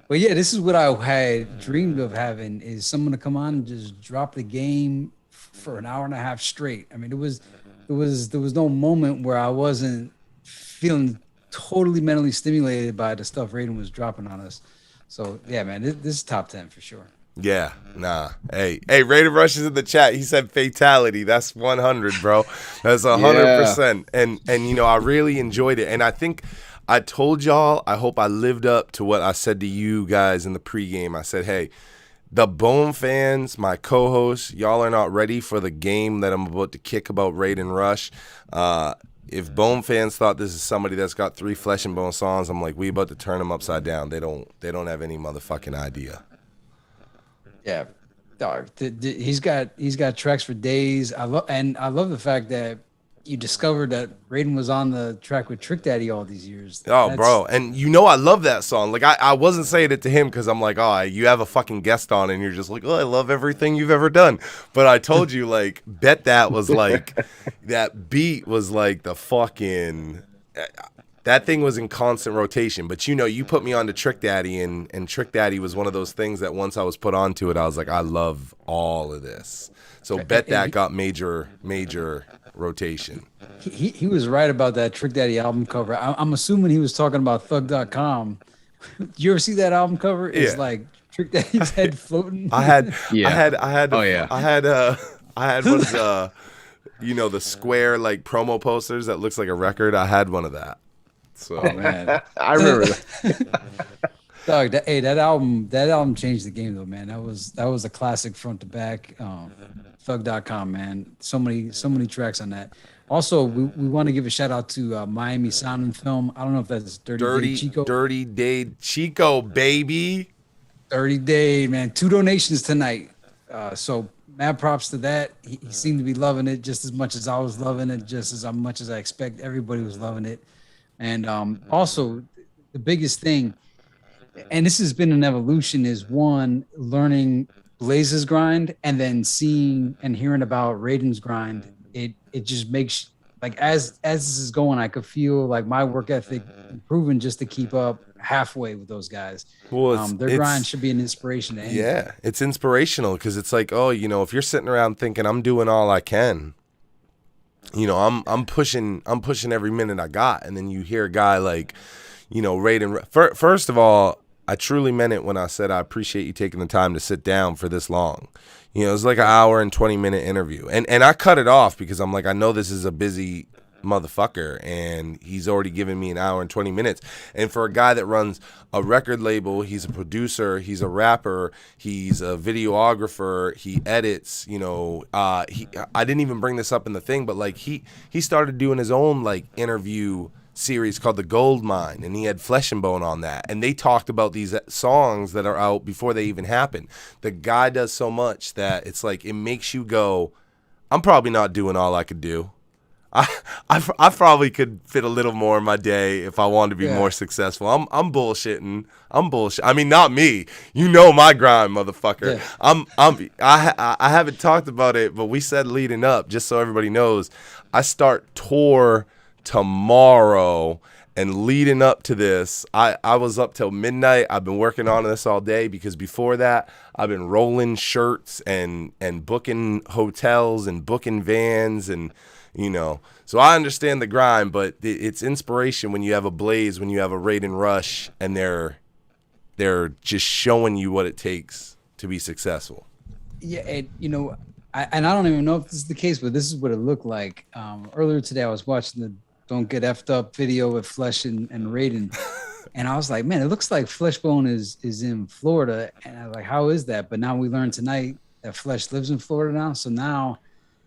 But yeah, this is what I had dreamed of having, is someone to come on and just drop the game for an hour and a half straight. I mean, there was no moment where I wasn't feeling totally mentally stimulated by the stuff Raiden was dropping on us. So yeah, man, this is top 10 for sure. Yeah, nah. Hey, Raiden Rush is in the chat. He said fatality. That's 100, bro. That's 100%. And I really enjoyed it. And I think I told y'all, I hope I lived up to what I said to you guys in the pregame. I said, hey, the Bone fans, my co-hosts, y'all are not ready for the game that I'm about to kick about Raiden Rush. If Bone fans thought this is somebody that's got 3 Flesh and Bone songs, I'm like, we about to turn them upside down. They don't have any motherfucking idea. Yeah, dog. He's got tracks for days. I love the fact that you discovered that Raiden was on the track with Trick Daddy all these years. Oh, bro. And I love that song. Like, I wasn't saying it to him because I'm like, oh, you have a fucking guest on and you're just like, oh, I love everything you've ever done. But I told you, like, bet that was like, that beat was like the fucking, that thing was in constant rotation. But you put me on to Trick Daddy, and Trick Daddy was one of those things that once I was put onto it, I was like, I love all of this. So bet that got major rotation. He was right about that Trick Daddy album cover. I'm assuming he was talking about Thug.com. You ever see that album cover? It's like Trick Daddy's head floating. I had Oh, yeah. I had one of the the square like promo posters that looks like a record. I had one of that. So Man, I remember that. Dog, that album changed the game though, man. That was a classic front to back. Thug.com, man. So many tracks on that. Also, we want to give a shout out to Miami Sound and Film. I don't know if that's Dirty Chico. Dirty Day Chico, baby. 30 Day, man. 2 donations tonight. So mad props to that. He seemed to be loving it just as much as I was loving it, just as much as I expect everybody was loving it. And also, the biggest thing, and this has been an evolution, is one, learning Blaze's grind and then seeing and hearing about Raiden's grind. It just makes, like, as this is going, I could feel like my work ethic improving just to keep up halfway with those guys. Well, their grind should be an inspiration to anybody. Yeah, it's inspirational because it's like, oh, if you're sitting around thinking I'm doing all I can, I'm pushing every minute I got, and then you hear a guy like, Raiden. First of all, I truly meant it when I said I appreciate you taking the time to sit down for this long. It was like an hour and 20-minute interview. And I cut it off because I'm like, I know this is a busy motherfucker, and he's already given me an hour and 20 minutes. And for a guy that runs a record label, he's a producer, he's a rapper, he's a videographer, he edits, I didn't even bring this up in the thing, but like he started doing his own like interview series called The Gold Mine, and he had Flesh-N-Bone on that, and they talked about these songs that are out before they even happen. The guy does so much that it's like it makes you go, I'm probably not doing all I could do. I probably could fit a little more in my day if I wanted to be more successful. I'm bullshitting. I'm bullshit. I mean, not me. You know my grind, motherfucker. Yeah. I haven't talked about it, but we said leading up, just so everybody knows, I start tour tomorrow, and leading up to this, I was up till midnight. I've been working on this all day because before that, I've been rolling shirts and booking hotels and booking vans and, you know. So I understand the grind, but it's inspiration when you have a Blaze, when you have a Raiden Rush, and they're just showing you what it takes to be successful. Yeah, and you know, I don't even know if this is the case, but this is what it looked like. Earlier today, I was watching the Don't Get Effed Up video with Flesh and Raiden, and I was like, man, it looks like Flesh-Bone is in Florida, and I was like, how is that? But now we learned tonight that Flesh lives in Florida now, so now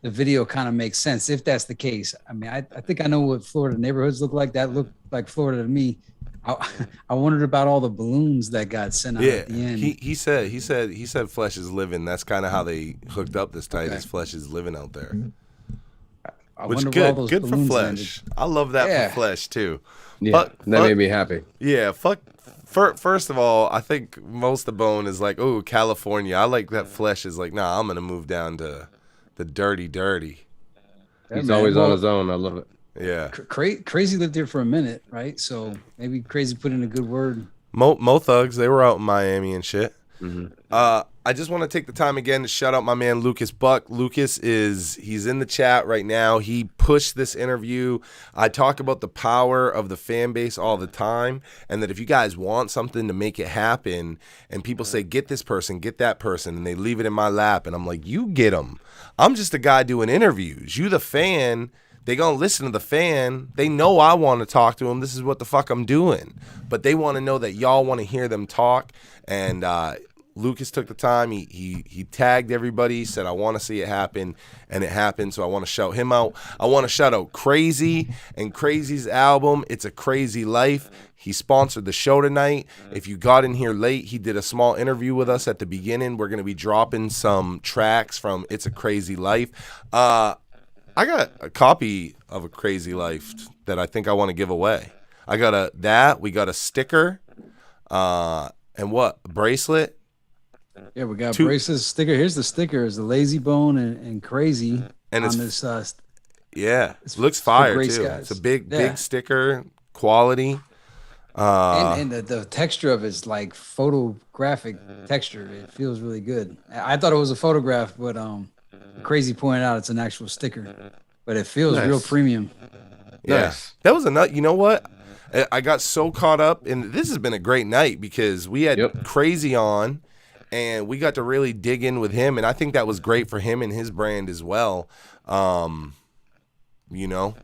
the video kind of makes sense if that's the case. I mean, I think I know what Florida neighborhoods look like. That looked like Florida to me. I wondered about all the balloons that got sent out at the end. He said Flesh is living. That's kind of how they hooked up this tight. Is Flesh is living out there. Which good for Flesh. Ended. I love that for Flesh too. Yeah, that made me happy. Yeah, first of all, I think most of the Bone is like, oh, California. I like that Flesh is like, nah, I'm gonna move down to the dirty. Yeah, he's always on his own. I love it. Yeah. Crazy lived here for a minute, right? So maybe Crazy put in a good word. Mo Thugs, they were out in Miami and shit. Mm-hmm. I just want to take the time again to shout out my man Lucas Buck. Lucas he's in the chat right now. He pushed this interview. I talk about the power of the fan base all the time, and that if you guys want something to make it happen, and people say, get this person, get that person, and they leave it in my lap, and I'm like, you get them. I'm just a guy doing interviews. You the fan, they gonna listen to the fan. They know I want to talk to them. This is what the fuck I'm doing. But they want to know that y'all want to hear them talk. And Lucas took the time. He tagged everybody. Said I want to see it happen, and it happened. So I want to shout him out. I want to shout out Crazy and Crazy's album. It's a Crazy Life. He sponsored the show tonight. If you got in here late, he did a small interview with us at the beginning. We're gonna be dropping some tracks from It's a Crazy Life. I got a copy of A Crazy Life that I think I want to give away. I got we got a sticker, and what? A bracelet? Yeah, we got bracelets, sticker. Here's the sticker. It's the Lazy Bone and Crazy and on it's, this. It looks fire too. Skies. It's a big sticker, quality. And the texture of it's like photographic texture. It feels really good. I thought it was a photograph, but Crazy pointed out it's an actual sticker, but it feels real premium. Yeah, nice. That was a nut. You know what? I got so caught up, and this has been a great night because we had Crazy on, and we got to really dig in with him, and I think that was great for him and his brand as well. You know,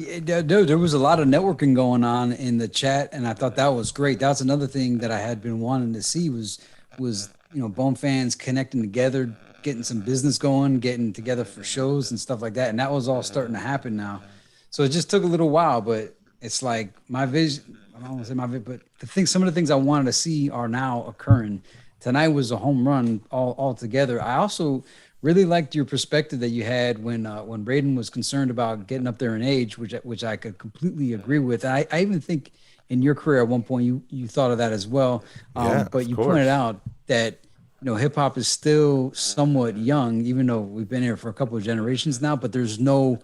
there was a lot of networking going on in the chat, and I thought that was great. That's another thing that I had been wanting to see was you know, Bone fans connecting together, getting some business going, getting together for shows and stuff like that. And that was all starting to happen now. So it just took a little while, but it's like my vision, I don't want to say my vision, but some of the things I wanted to see are now occurring. Tonight was a home run all together. I also really liked your perspective that you had when Raiden was concerned about getting up there in age, which I could completely agree with. And I even think in your career at one point you thought of that as well. But you pointed out that, you know, hip hop is still somewhat young, even though we've been here for a couple of generations now, but there's no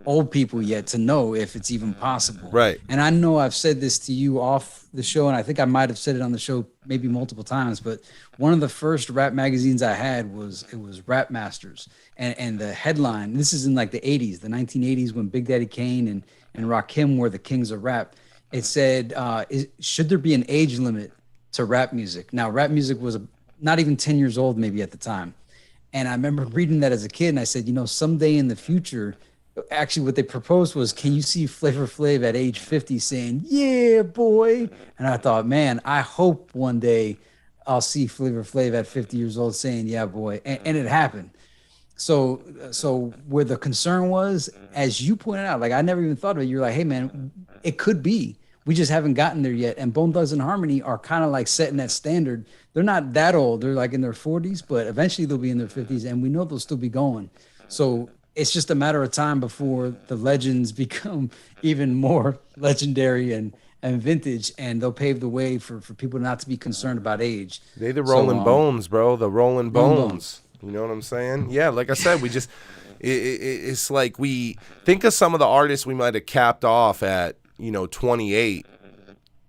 old people yet to know if it's even possible. Right. And I know I've said this to you off the show, and I think I might have said it on the show maybe multiple times, but one of the first rap magazines I had was Rap Masters. And the headline, this is in like the 80s, the 1980s, when Big Daddy Kane and Rakim were the kings of rap. It said, should there be an age limit to rap music? Now, rap music was not even 10 years old maybe at the time. And I remember reading that as a kid, and I said, you know, someday in the future, actually what they proposed was, can you see Flavor Flav at age 50 saying, yeah, boy? And I thought, man, I hope one day I'll see Flavor Flav at 50 years old saying, yeah, boy. And it happened. So where the concern was, as you pointed out, like I never even thought of it. You're like, hey man, it could be. We just haven't gotten there yet. And Bone Thugs and Harmony are kind of like setting that standard. They're not that old. They're like in their 40s, but eventually they'll be in their 50s, and we know they'll still be going. So it's just a matter of time before the legends become even more legendary and vintage, and they'll pave the way for people not to be concerned about age. They the Rolling Bones, bro. The Rolling Rolling Bones. You know what I'm saying? Yeah, like I said, we just it's like we think of some of the artists we might have capped off at, 28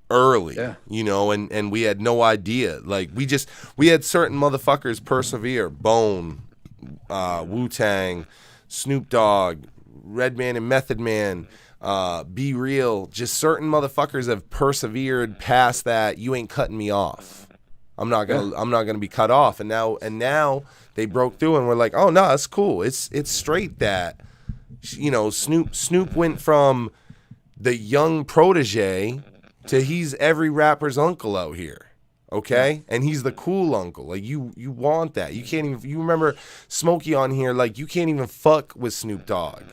early, and we had no idea. Like we had certain motherfuckers persevere. Bone, Wu-Tang, Snoop Dogg, Redman and Method Man, Be Real. Just certain motherfuckers have persevered past that. You ain't cutting me off. I'm not gonna be cut off. And now they broke through, and we're like, oh no, it's cool. It's straight that, Snoop went from the young protege to he's every rapper's uncle out here. Okay? And he's the cool uncle. Like you want that. You can't even, you remember Smokey on here, like you can't even fuck with Snoop Dogg.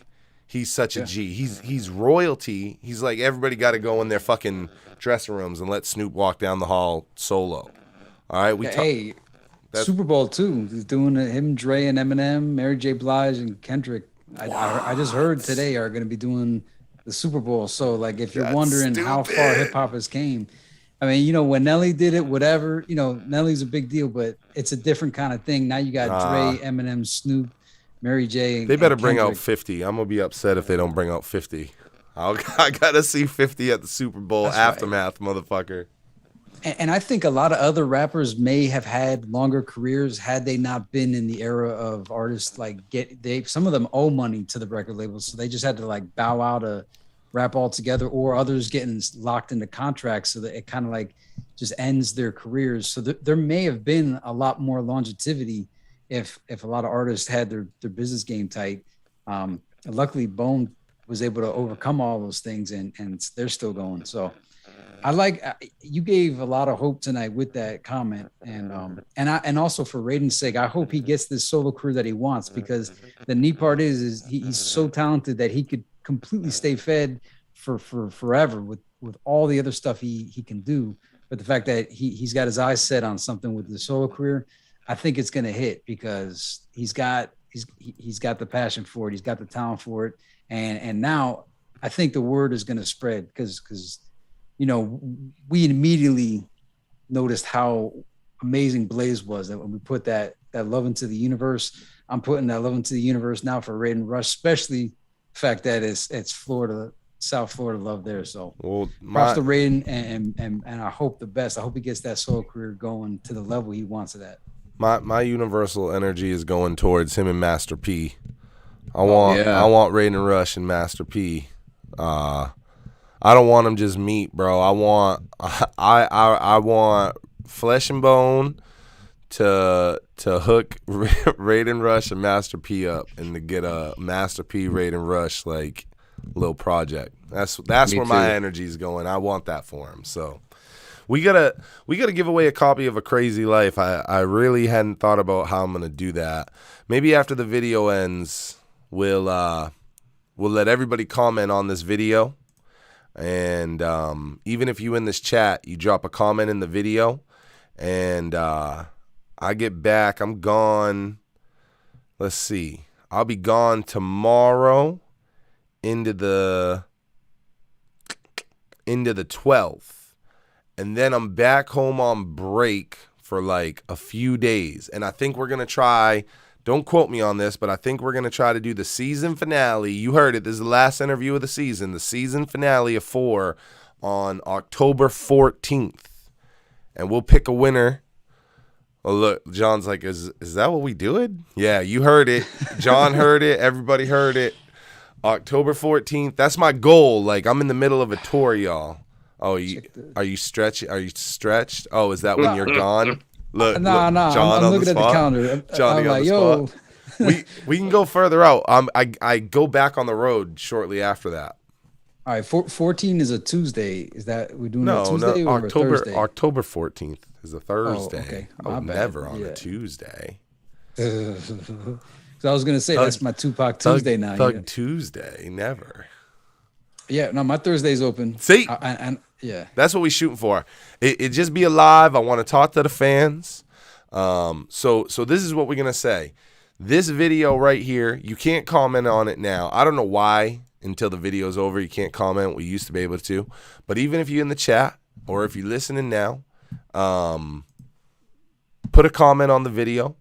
He's such a G. He's royalty. He's like, everybody got to go in their fucking dressing rooms and let Snoop walk down the hall solo. All right, Super Bowl too. He's doing him, Dre, and Eminem, Mary J. Blige, and Kendrick. I just heard today are going to be doing the Super Bowl. So like, if you're wondering how far hip hop has came, I mean, when Nelly did it, whatever, Nelly's a big deal, but it's a different kind of thing. Now you got Dre, Eminem, Snoop, Mary J. They better bring out 50. I'm gonna be upset if they don't bring out 50. I gotta see 50 at the Super Bowl aftermath, motherfucker. And I think a lot of other rappers may have had longer careers had they not been in the era of artists like some of them owe money to the record labels, so they just had to like bow out a rap altogether, or others getting locked into contracts so that it kind of like just ends their careers. So there may have been a lot more longevity if a lot of artists had their business game tight. Luckily, Bone was able to overcome all those things, and they're still going. So you gave a lot of hope tonight with that comment, and also for Raiden's sake, I hope he gets this solo career that he wants, because the neat part is he's so talented that he could completely stay fed for forever with all the other stuff he can do. But the fact that he's got his eyes set on something with the solo career, I think it's going to hit, because he's got the passion for it, he's got the talent for it, and now I think the word is going to spread, because we immediately noticed how amazing Blaze was, that when we put that love into the universe. I'm putting that love into the universe now for Raiden Rush, especially the fact that it's Florida, South Florida love there. So props to Raiden, and I hope the best. I hope he gets that solo career going to the level he wants it at. My universal energy is going towards him and Master P. I want Raiden Rush and Master P. I don't want them just meat, bro. I want Flesh-N-Bone to hook Raiden Rush and Master P up, and to get a Master P Raiden Rush like little project. That's where my energy is going. I want that for him. So we gotta give away a copy of A Crazy Life. I really hadn't thought about how I'm gonna do that. Maybe after the video ends, we'll let everybody comment on this video. And even if you in this chat, you drop a comment in the video, and I get back. I'm gone. Let's see. I'll be gone tomorrow into the 12th, and then I'm back home on break for like a few days. And I think we're gonna try. Don't quote me on this, but I think we're going to try to do the season finale. You heard it. This is the last interview of the season finale of 4 on October 14th. And we'll pick a winner. Oh, look, John's like, is that what we doing? Yeah, you heard it. John heard it. Everybody heard it. October 14th. That's my goal. Like, I'm in the middle of a tour, y'all. Oh, are you stretched? Are you stretched? Oh, is that when you're gone? Look, John, I'm looking at the calendar. Johnny on the spot. We can go further out. I go back on the road shortly after that. All right, 14 is a Tuesday. Is that we're doing a Tuesday or a Thursday? October 14th is a Thursday. Oh, okay. Never on a Tuesday. So I was gonna say that's my Tupac Tuesday now. Thug Tuesday, never. Yeah, no, my Thursday's open. See, yeah, that's what we shooting for. It just be alive. I want to talk to the fans. So this is what we're gonna say. This video right here, you can't comment on it now. I don't know why until the video's over you can't comment. We used to be able to, but even if you're in the chat or if you're listening now, put a comment on the video,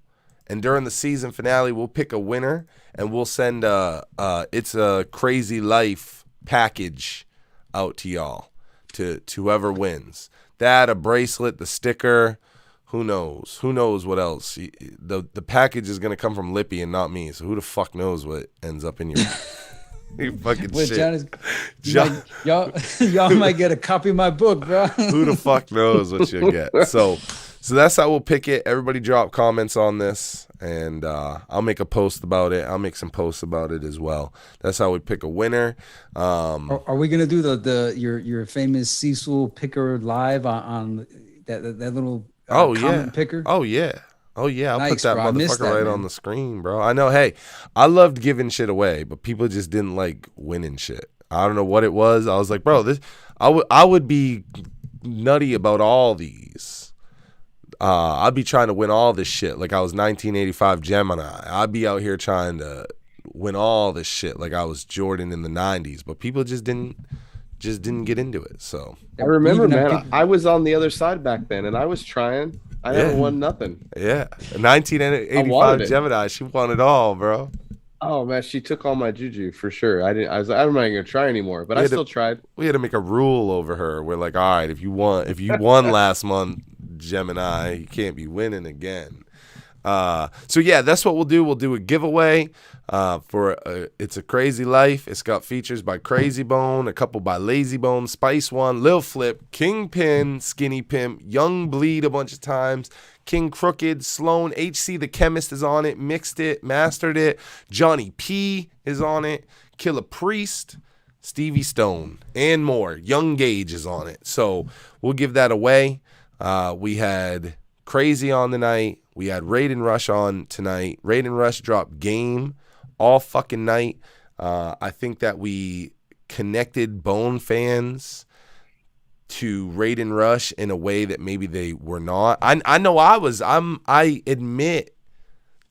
and during the season finale, we'll pick a winner and we'll send It's a Crazy Life package out to y'all, to whoever wins. That, a bracelet, the sticker, who knows what else. The package is gonna come from Lippy and not me, so who the fuck knows what ends up in your you fucking shit. Y'all might get a copy of my book, bro. Who the fuck knows what you'll get. So that's how we'll pick it. Everybody drop comments on this, and I'll make a post about it. I'll make some posts about it as well. That's how we pick a winner. Are we gonna do your famous Cecil picker live on that little comment picker? Oh yeah. I'll Nice, put that bro. I missed motherfucker that, right man. on the screen, bro. I know. Hey, I loved giving shit away, but people just didn't like winning shit. I don't know what it was. I was like, bro, I would be nutty about all these. I'd be trying to win all this shit like I was 1985 Gemini. I'd be out here trying to win all this shit like I was Jordan in the 90s, but people just didn't get into it. So I remember, man, I was on the other side back then, and I was trying. I never won nothing. Yeah, 1985 Gemini. She won it all, bro. Oh man, she took all my juju for sure. I'm not even gonna try anymore, but I still tried. We had to make a rule over her. We're like, all right, if you won last month, Gemini, you can't be winning again. So yeah, that's what we'll do. We'll do a giveaway for It's a Crazy Life. It's got features by Crazy Bone, a couple by Lazy Bone, Spice One, Lil Flip, Kingpin, Skinny Pimp, Young Bleed a bunch of times, King Crooked, Sloan, HC the Chemist is on it, mixed it, mastered it, Johnny P is on it, Killer Priest, Stevie Stone, and more. Young Gage is on it. So we'll give that away. We had Crazy on the night. We had Raiden Rush on tonight. Raiden Rush dropped game all fucking night. I think that we connected Bone fans to Raiden Rush in a way that maybe they were not. I know I admit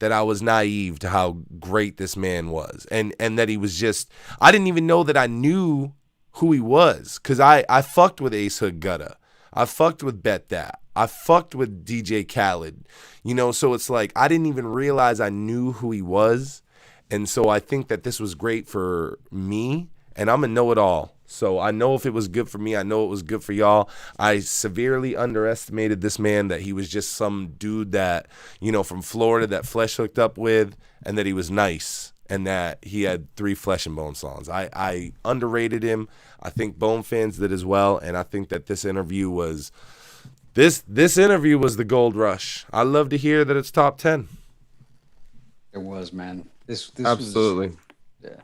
that I was naive to how great this man was. And that he was just, I didn't even know that I knew who he was. Cause I fucked with Ace Hood Gutta. I fucked with Bet That. I fucked with DJ Khaled. So it's like I didn't even realize I knew who he was. And so I think that this was great for me, and I'm a know-it-all. So I know if it was good for me, I know it was good for y'all. I severely underestimated this man, that he was just some dude that, from Florida that Flesh hooked up with, and that he was nice, and that he had 3 Flesh-N-Bone songs. I underrated him. I think Bone fans did as well, and I think that this interview was the gold rush. I love to hear that it's top 10. It was, man. This Absolutely. Yeah.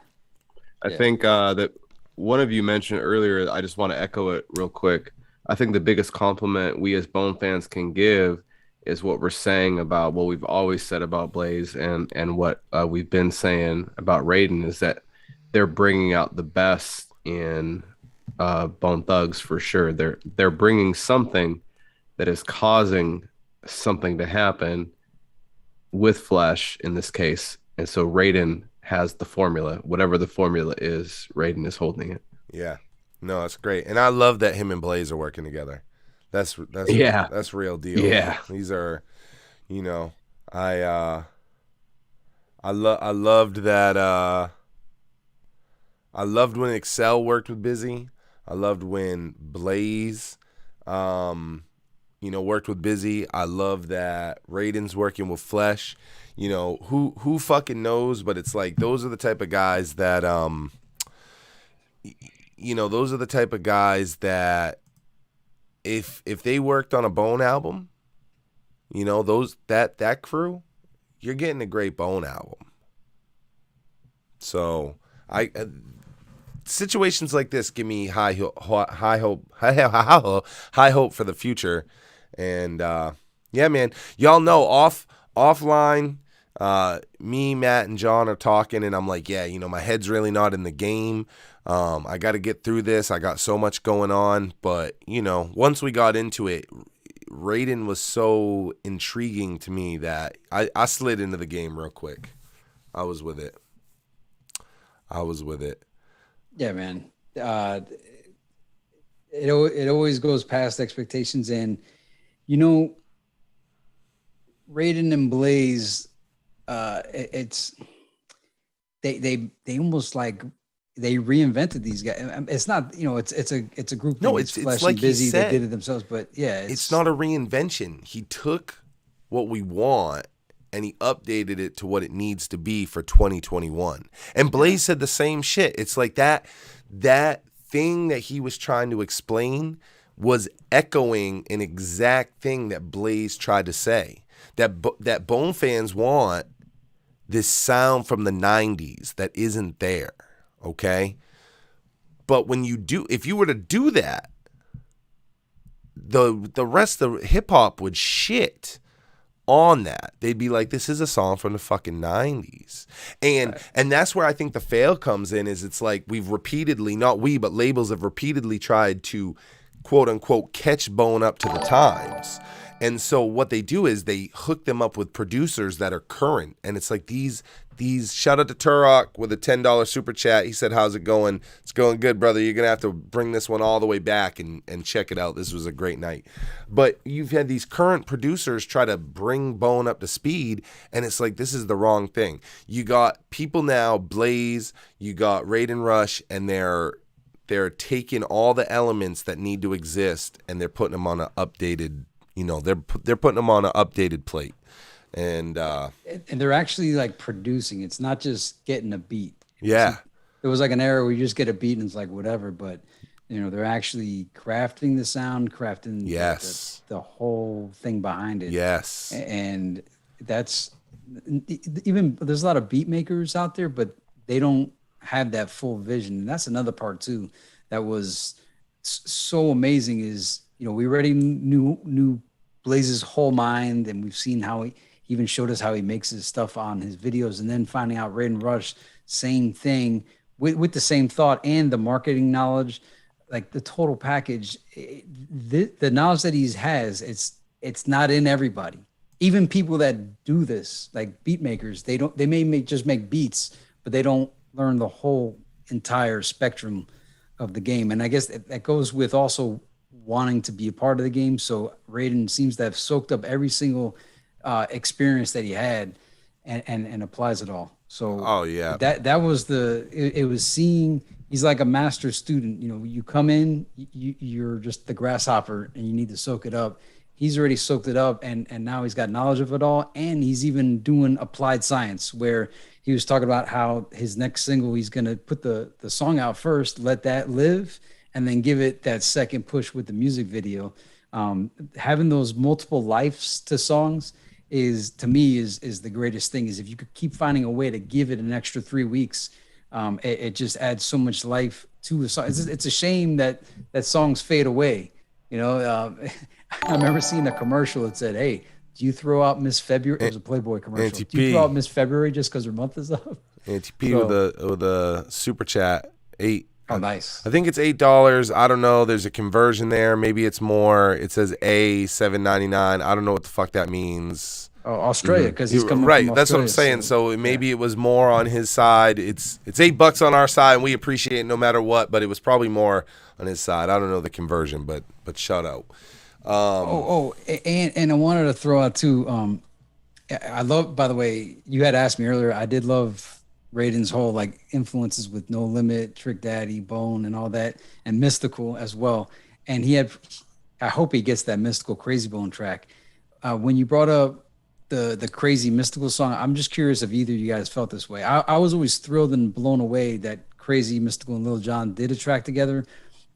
I think that one of you mentioned earlier, I just want to echo it real quick. I think the biggest compliment we as Bone fans can give is what we're saying about what we've always said about Blaze, and what we've been saying about Raiden, is that they're bringing out the best in Bone Thugs for sure. They're bringing something that is causing something to happen with Flesh in this case. And so Raiden has the formula. Whatever the formula is, Raiden is holding it. Yeah. No, that's great. And I love that him and Blaze are working together. That's real deal. Yeah. These are, I loved that I loved when Excel worked with Busy. I loved when Blaze worked with Busy. I love that Raiden's working with Flesh. Who fucking knows, but it's like those are the type of guys that if they worked on a Bone album, that crew, you're getting a great Bone album. So situations like this give me high hope for the future. And yeah, man, y'all know offline, Me, Matt, and John are talking, and I'm like, yeah, my head's really not in the game. I got to get through this. I got so much going on. But, once we got into it, Raiden was so intriguing to me that I slid into the game real quick. I was with it. Yeah, man. It always goes past expectations. And, Raiden and Blaze, it's they almost like they reinvented these guys. It's not, it's a group. No, thing. it's Flesh like and Busy. he said, they did it themselves, but yeah, it's not a reinvention. He took what we want and he updated it to what it needs to be for 2021. And Blaze said the same shit. It's like that thing that he was trying to explain was echoing an exact thing that Blaze tried to say. That Bone fans want this sound from the 90s that isn't there, okay? But if you were to do that, the rest of hip hop would shit on that. They'd be like, this is a song from the fucking 90s. And that's where I think the fail comes in, is it's like we've repeatedly, not we, but labels have repeatedly tried to quote unquote catch Bone up to the times. And so what they do is they hook them up with producers that are current. And it's like these shout out to Turok with a $10 super chat. He said, how's it going? It's going good, brother. You're going to have to bring this one all the way back and check it out. This was a great night. But you've had these current producers try to bring Bone up to speed. And it's like, this is the wrong thing. You got people now, Blaze, you got Raiden Rush, and they're taking all the elements that need to exist and they're putting them on an updated, they're putting them on an updated plate. And they're actually like producing. It's not just getting a beat. Yeah. There was like an era where you just get a beat and it's like whatever, but they're actually crafting the sound, crafting the whole thing behind it. Yes. And that's even, there's a lot of beat makers out there, but they don't have that full vision. And that's another part too that was so amazing is, we already knew Blaze's whole mind, and we've seen how he even showed us how he makes his stuff on his videos, and then finding out Raiden Rush, same thing with the same thought and the marketing knowledge, like the total package. The knowledge that he has, it's not in everybody. Even people that do this, like beat makers, they may just make beats, but they don't learn the whole entire spectrum of the game. And I guess that goes with also wanting to be a part of the game. So Raiden seems to have soaked up every single experience that he had and applies it all. So that was it was seeing, he's like a master student. You come in, you're just the grasshopper and you need to soak it up. He's already soaked it up and now he's got knowledge of it all. And he's even doing applied science, where he was talking about how his next single, he's going to put the song out first, let that live, and then give it that second push with the music video. Having those multiple lives to songs is, to me, is the greatest thing. Is if you could keep finding a way to give it an extra 3 weeks, it just adds so much life to a song. It's a shame that songs fade away. I remember seeing a commercial that said, "Hey, do you throw out Miss February?" It was a Playboy commercial. Auntie Do you P. throw out Miss February just because her month is up? Auntie P with a super chat, 8. Oh, nice. I think it's $8. I don't know. There's a conversion there. Maybe it's more. It says $7.99. I don't know what the fuck that means. Oh, Australia, because he's coming right. from That's what I'm Australia, saying. So maybe it was more on his side. It's $8 on our side, and we appreciate it no matter what. But it was probably more on his side. I don't know the conversion, but shout out. And I wanted to throw out too. I love. By the way, you had asked me earlier. I did love Raiden's whole like influences with No Limit, Trick Daddy, Bone, and all that, and Mystical as well. And I hope he gets that Mystical Crazy Bone track. When you brought up the Crazy Mystical song, I'm just curious if either of you guys felt this way. I was always thrilled and blown away that Crazy, Mystical, and Lil Jon did a track together,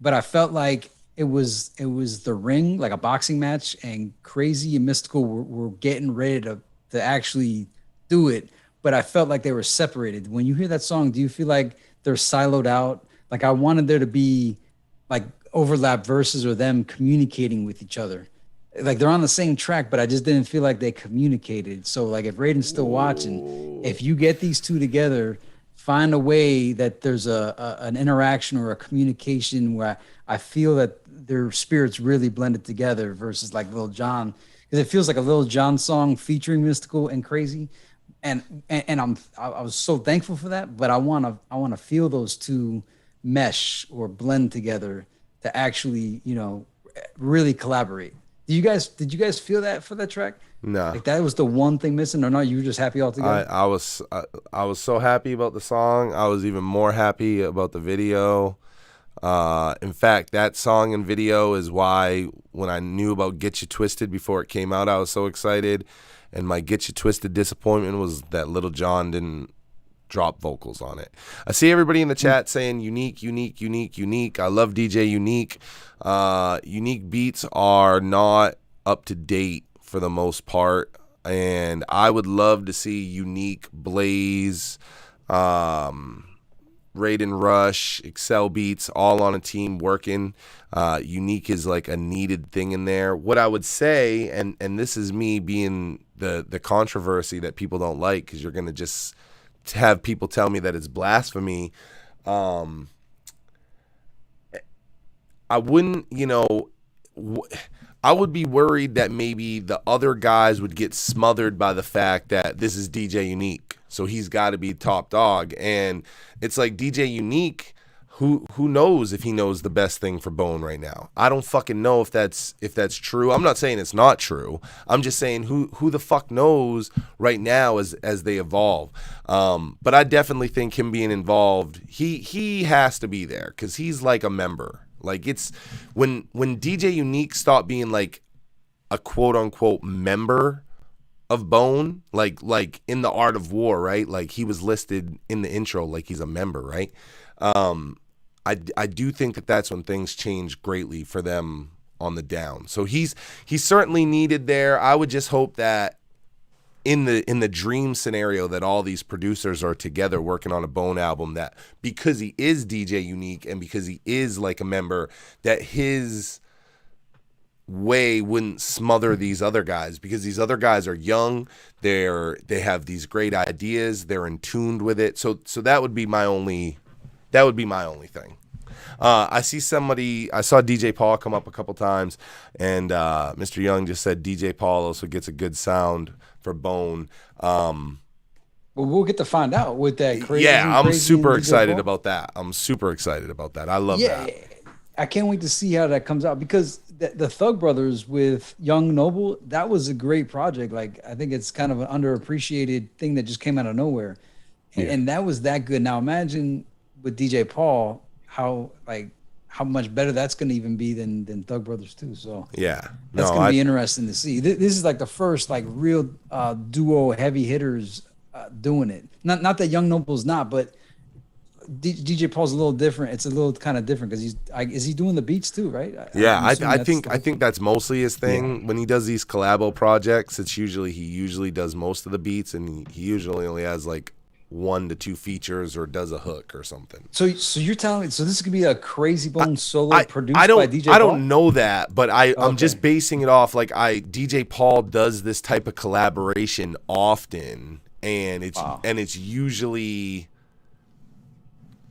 but I felt like it was the ring, like a boxing match, and Crazy and Mystical were getting ready to actually do it. But I felt like they were separated. When you hear that song, do you feel like they're siloed out? Like I wanted there to be like overlap verses or them communicating with each other. like they're on the same track, but I just didn't feel like they communicated. So like if Raiden's still watching, if you get these two together, find a way that there's an interaction or a communication where I feel that their spirits really blended together versus like Lil Jon, because it feels like a Lil Jon song featuring Mystical and Crazy. And I was so thankful for that, but I wanna feel those two mesh or blend together to actually, you know, really collaborate. Did you guys feel that for that track? No. Like that was the one thing missing, or not? You were just happy altogether. I was so happy about the song. I was even more happy about the video. In fact, that song and video is why when I knew about Get You Twisted before it came out, I was so excited. And my Get You Twisted disappointment was that Lil Jon didn't drop vocals on it. I see everybody in the chat saying unique, unique, unique, unique. I love DJ Unique. Unique beats are not up to date for the most part, and I would love to see Unique, Blaze, Raiden Rush, Excel Beats all on a team working. Unique is like a needed thing in there. What I would say, and this is me being the controversy that people don't like, because you're gonna just have people tell me that it's blasphemy. I wouldn't, you know, I would be worried that maybe the other guys would get smothered by the fact that this is DJ Unique, so he's got to be top dog. And it's like DJ Unique, who knows if he knows the best thing for Bone right now. I don't fucking know if that's true. I'm not saying it's not true. I'm just saying who the fuck knows right now as they evolve. But I definitely think him being involved, he has to be there because he's like a member. Like it's when DJ Unique stopped being like a quote unquote member of Bone, like in the Art of War, right? Like he was listed in the intro like he's a member, right? I do think that that's when things change greatly for them on the down. So he's certainly needed there. I would just hope that in the dream scenario that all these producers are together working on a Bone album, that because he is DJ Unique and because he is like a member, that his way wouldn't smother these other guys, because these other guys are young, they have these great ideas, they're in tuned with it. So that would be my only thing. I saw DJ Paul come up a couple times, and Mr. Young just said DJ Paul also gets a good sound for Bone. Well, we'll get to find out with that. Crazy, yeah, I'm Crazy super and excited Paul. about that. I love that. I can't wait to see how that comes out, because the Thug Brothers with Young Noble, that was a great project. Like I think it's kind of an underappreciated thing that just came out of nowhere, and that was that good. Now imagine with DJ Paul how much better that's going to even be than Thug Brothers too. So Yeah, that's going to be interesting to see. This is like the first like real duo heavy hitters doing it. Not that Young Noble's not, but DJ Paul's a little different. It's a little kind of different because is he doing the beats too, right? I think that's mostly his thing. Yeah. When he does these collabo projects, it's usually he usually does most of the beats, and he usually only has like 1 to 2 features or does a hook or something. So you're telling me, so this could be a Crazy Bone solo produced by DJ Paul? I don't know that, but I'm just basing it off like DJ Paul does this type of collaboration often, and it's usually,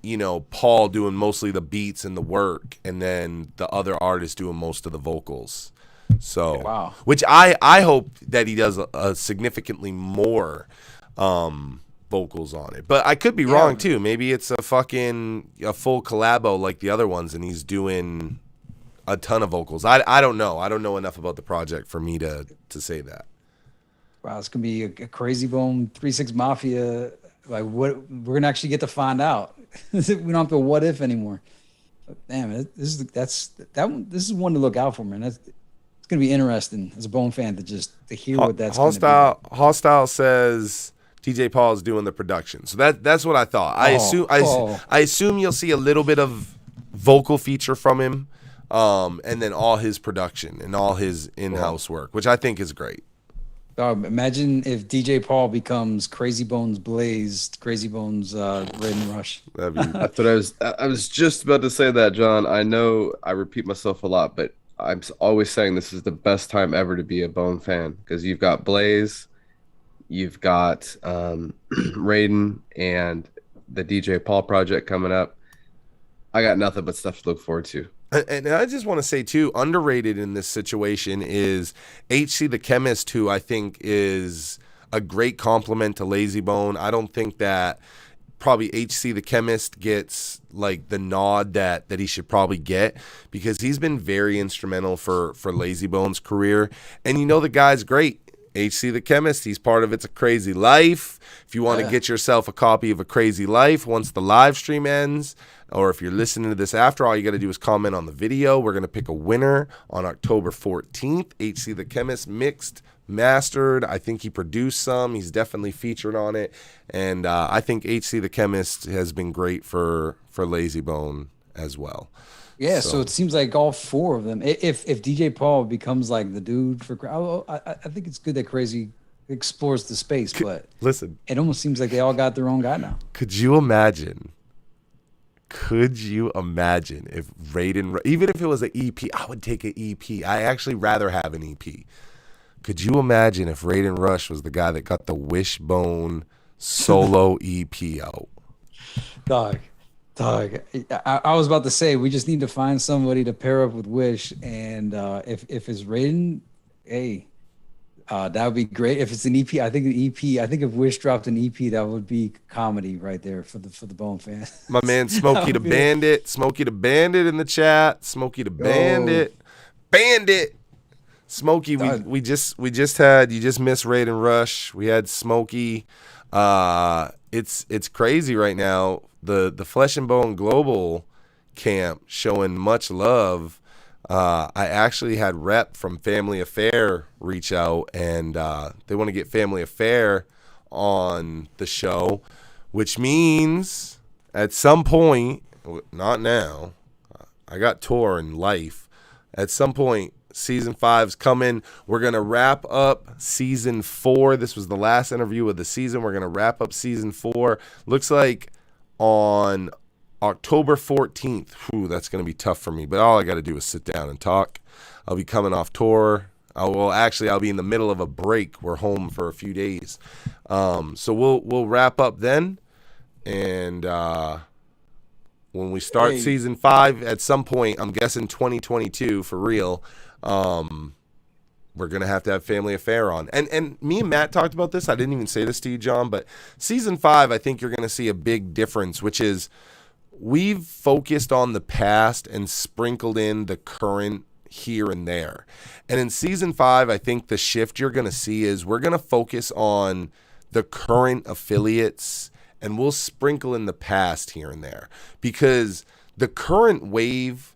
you know, Paul doing mostly the beats and the work, and then the other artist doing most of the vocals. So which I hope that he does a significantly more vocals on it, but I could be wrong too. Maybe it's a full collabo like the other ones, and he's doing a ton of vocals. I don't know. I don't know enough about the project for me to say that. Wow, it's gonna be a Crazy Bone 3-6 Mafia. Like what we're gonna actually get to find out. We don't have to what if anymore. But damn, this is one to look out for, man. It's gonna be interesting as a Bone fan to hear what that's gonna be. Hostile says DJ Paul is doing the production, so that's what I thought. I assume you'll see a little bit of vocal feature from him, and then all his production and all his in-house work, which I think is great. Imagine if DJ Paul becomes Crazy Bones Blaze, Crazy Bones Raiden Rush. That's what I was just about to say that, John. I know I repeat myself a lot, but always saying this is the best time ever to be a Bone fan because you've got Blaze, you've got Raiden, and the DJ Paul project coming up. I got nothing but stuff to look forward to. And I just want to say, too, underrated in this situation is HC the Chemist, who I think is a great compliment to Lazy Bone. I don't think that probably HC the Chemist gets like the nod that he should probably get because he's been very instrumental for Lazy Bone's career. And you know the guy's great. HC the Chemist, he's part of It's a Crazy Life. If you want to get yourself a copy of A Crazy Life once the live stream ends, or if you're listening to this after, all you got to do is comment on the video. We're going to pick a winner on October 14th. HC the Chemist mixed, mastered. I think he produced some. He's definitely featured on it. And I think HC the Chemist has been great for Lazy Bone as well. Yeah, so it seems like all four of them. If DJ Paul becomes like the dude for, I think it's good that Crazy explores the space, but listen, it almost seems like they all got their own guy now. Could you imagine if Raiden, even if it was an EP, I would take an EP. I actually rather have an EP. Could you imagine if Raiden Rush was the guy that got the Wishbone solo EP out? Dog, I was about to say we just need to find somebody to pair up with Wish, and if it's Raiden, hey, that would be great. If it's an EP, I think if Wish dropped an EP, that would be comedy right there for the Bone fans. My man Smokey the Bandit in the chat. Smokey the Bandit. Smokey, we just had, you just missed Raiden Rush. We had Smokey. It's crazy right now. The Flesh-N-Bone Global camp showing much love. I actually had Rep from Family Affair reach out, and they want to get Family Affair on the show, which means at some point, not now, I got tour and life. At some point, Season 5's coming. We're going to wrap up Season 4. This was the last interview of the season. We're going to wrap up Season 4. Looks like on October 14th. Whew, that's going to be tough for me, but all I got to do is sit down and talk. I'll be coming off tour. I'll be in the middle of a break. We're home for a few days. So we'll wrap up then. And when we start Season 5 at some point, I'm guessing 2022 for real, we're going to have Family Affair on. And me and Matt talked about this. I didn't even say this to you, John, but Season 5, I think you're going to see a big difference, which is we've focused on the past and sprinkled in the current here and there. And in Season 5, I think the shift you're going to see is we're going to focus on the current affiliates and we'll sprinkle in the past here and there, because the current wave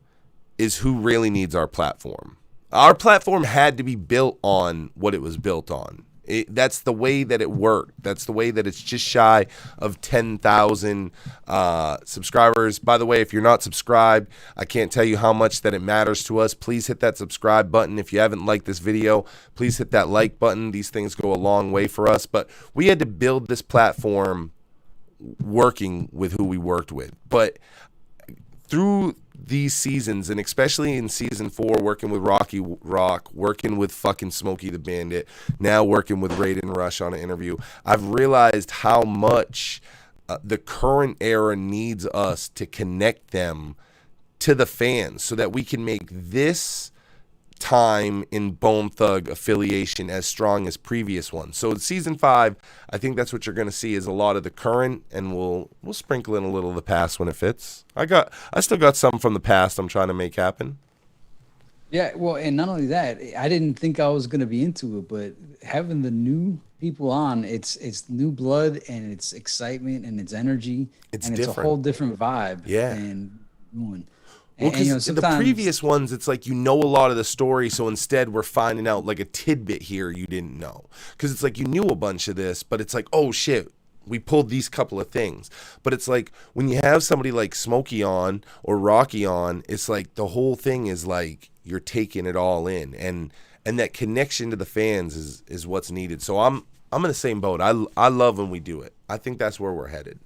is who really needs our platform. Our platform had to be built on what it was built on. That's the way that it worked. That's the way that it's just shy of 10,000 subscribers. By the way, if you're not subscribed, I can't tell you how much that it matters to us. Please hit that subscribe button. If you haven't liked this video, please hit that like button. These things go a long way for us. But we had to build this platform working with who we worked with. But through these seasons, and especially in Season 4, working with Rocky Rock, working with fucking Smokey the Bandit, now working with Raiden Rush on an interview, I've realized how much the current era needs us to connect them to the fans so that we can make this time in Bone Thug affiliation as strong as previous ones. So in Season 5, I think that's what you're going to see is a lot of the current, and we'll sprinkle in a little of the past when it fits. I still got some from the past I'm trying to make happen. Yeah, well, and not only that, I didn't think I was going to be into it, but having the new people on, it's new blood and it's excitement and it's energy. It's a whole different vibe. Yeah. Well, because in the previous ones, it's like you know a lot of the story, so instead we're finding out like a tidbit here you didn't know. Because it's like you knew a bunch of this, but it's like, oh shit, we pulled these couple of things. But it's like when you have somebody like Smokey on or Rocky on, it's like the whole thing is like you're taking it all in, and that connection to the fans is what's needed. So I'm in the same boat. I love when we do it. I think that's where we're headed.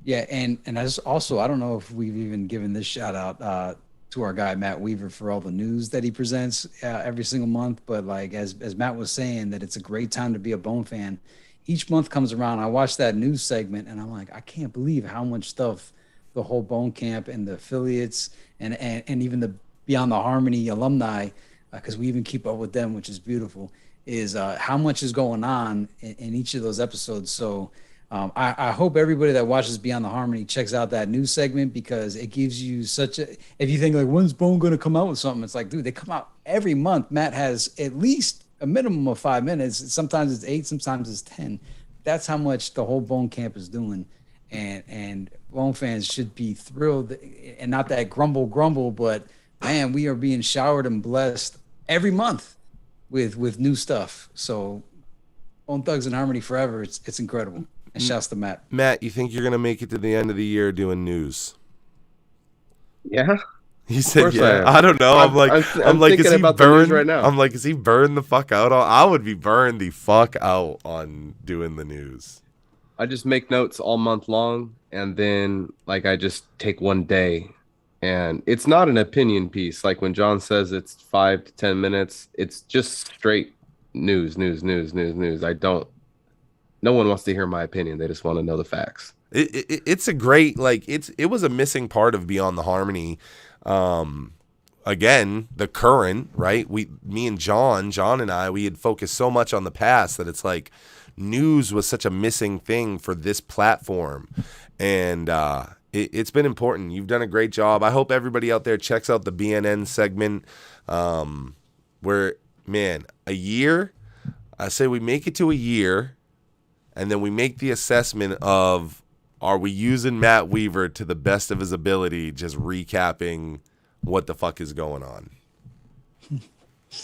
Yeah, and as also, I don't know if we've even given this shout out. to our guy Matt Weaver for all the news that he presents every single month. But like as Matt was saying, that it's a great time to be a Bone fan. Each month comes around, I watch that news segment, and I'm like, I can't believe how much stuff the whole Bone Camp and the affiliates and even the Beyond the Harmony alumni, because we even keep up with them, which is beautiful, is how much is going on in each of those episodes. So I hope everybody that watches Beyond the Harmony checks out that news segment, because it gives you such a, if you think like, when's Bone going to come out with something? It's like, dude, they come out every month. Matt has at least a minimum of 5 minutes. Sometimes it's 8, sometimes it's 10. That's how much the whole Bone Camp is doing. And Bone fans should be thrilled, and not that grumble, but man, we are being showered and blessed every month with new stuff. So Bone Thugs and Harmony forever. It's incredible. And shouts to Matt. Matt, you think you're going to make it to the end of the year doing news? Yeah. He said, yeah. I I don't know. I'm like, thinking is he about the news burned right now. I'm like, is he burned the fuck out? I would be burned the fuck out on doing the news. I just make notes all month long, and then like I just take one day, and it's not an opinion piece. Like when John says it's 5 to 10 minutes, it's just straight news. No one wants to hear my opinion. They just want to know the facts. It's a great, like, it was a missing part of Beyond the Harmony. Again, the current, right? Me and John and I, we had focused so much on the past that it's like news was such a missing thing for this platform. And it's been important. You've done a great job. I hope everybody out there checks out the BNN segment, where, man, a year, I say we make it to a year, and then we make the assessment of, are we using Matt Weaver to the best of his ability, just recapping what the fuck is going on?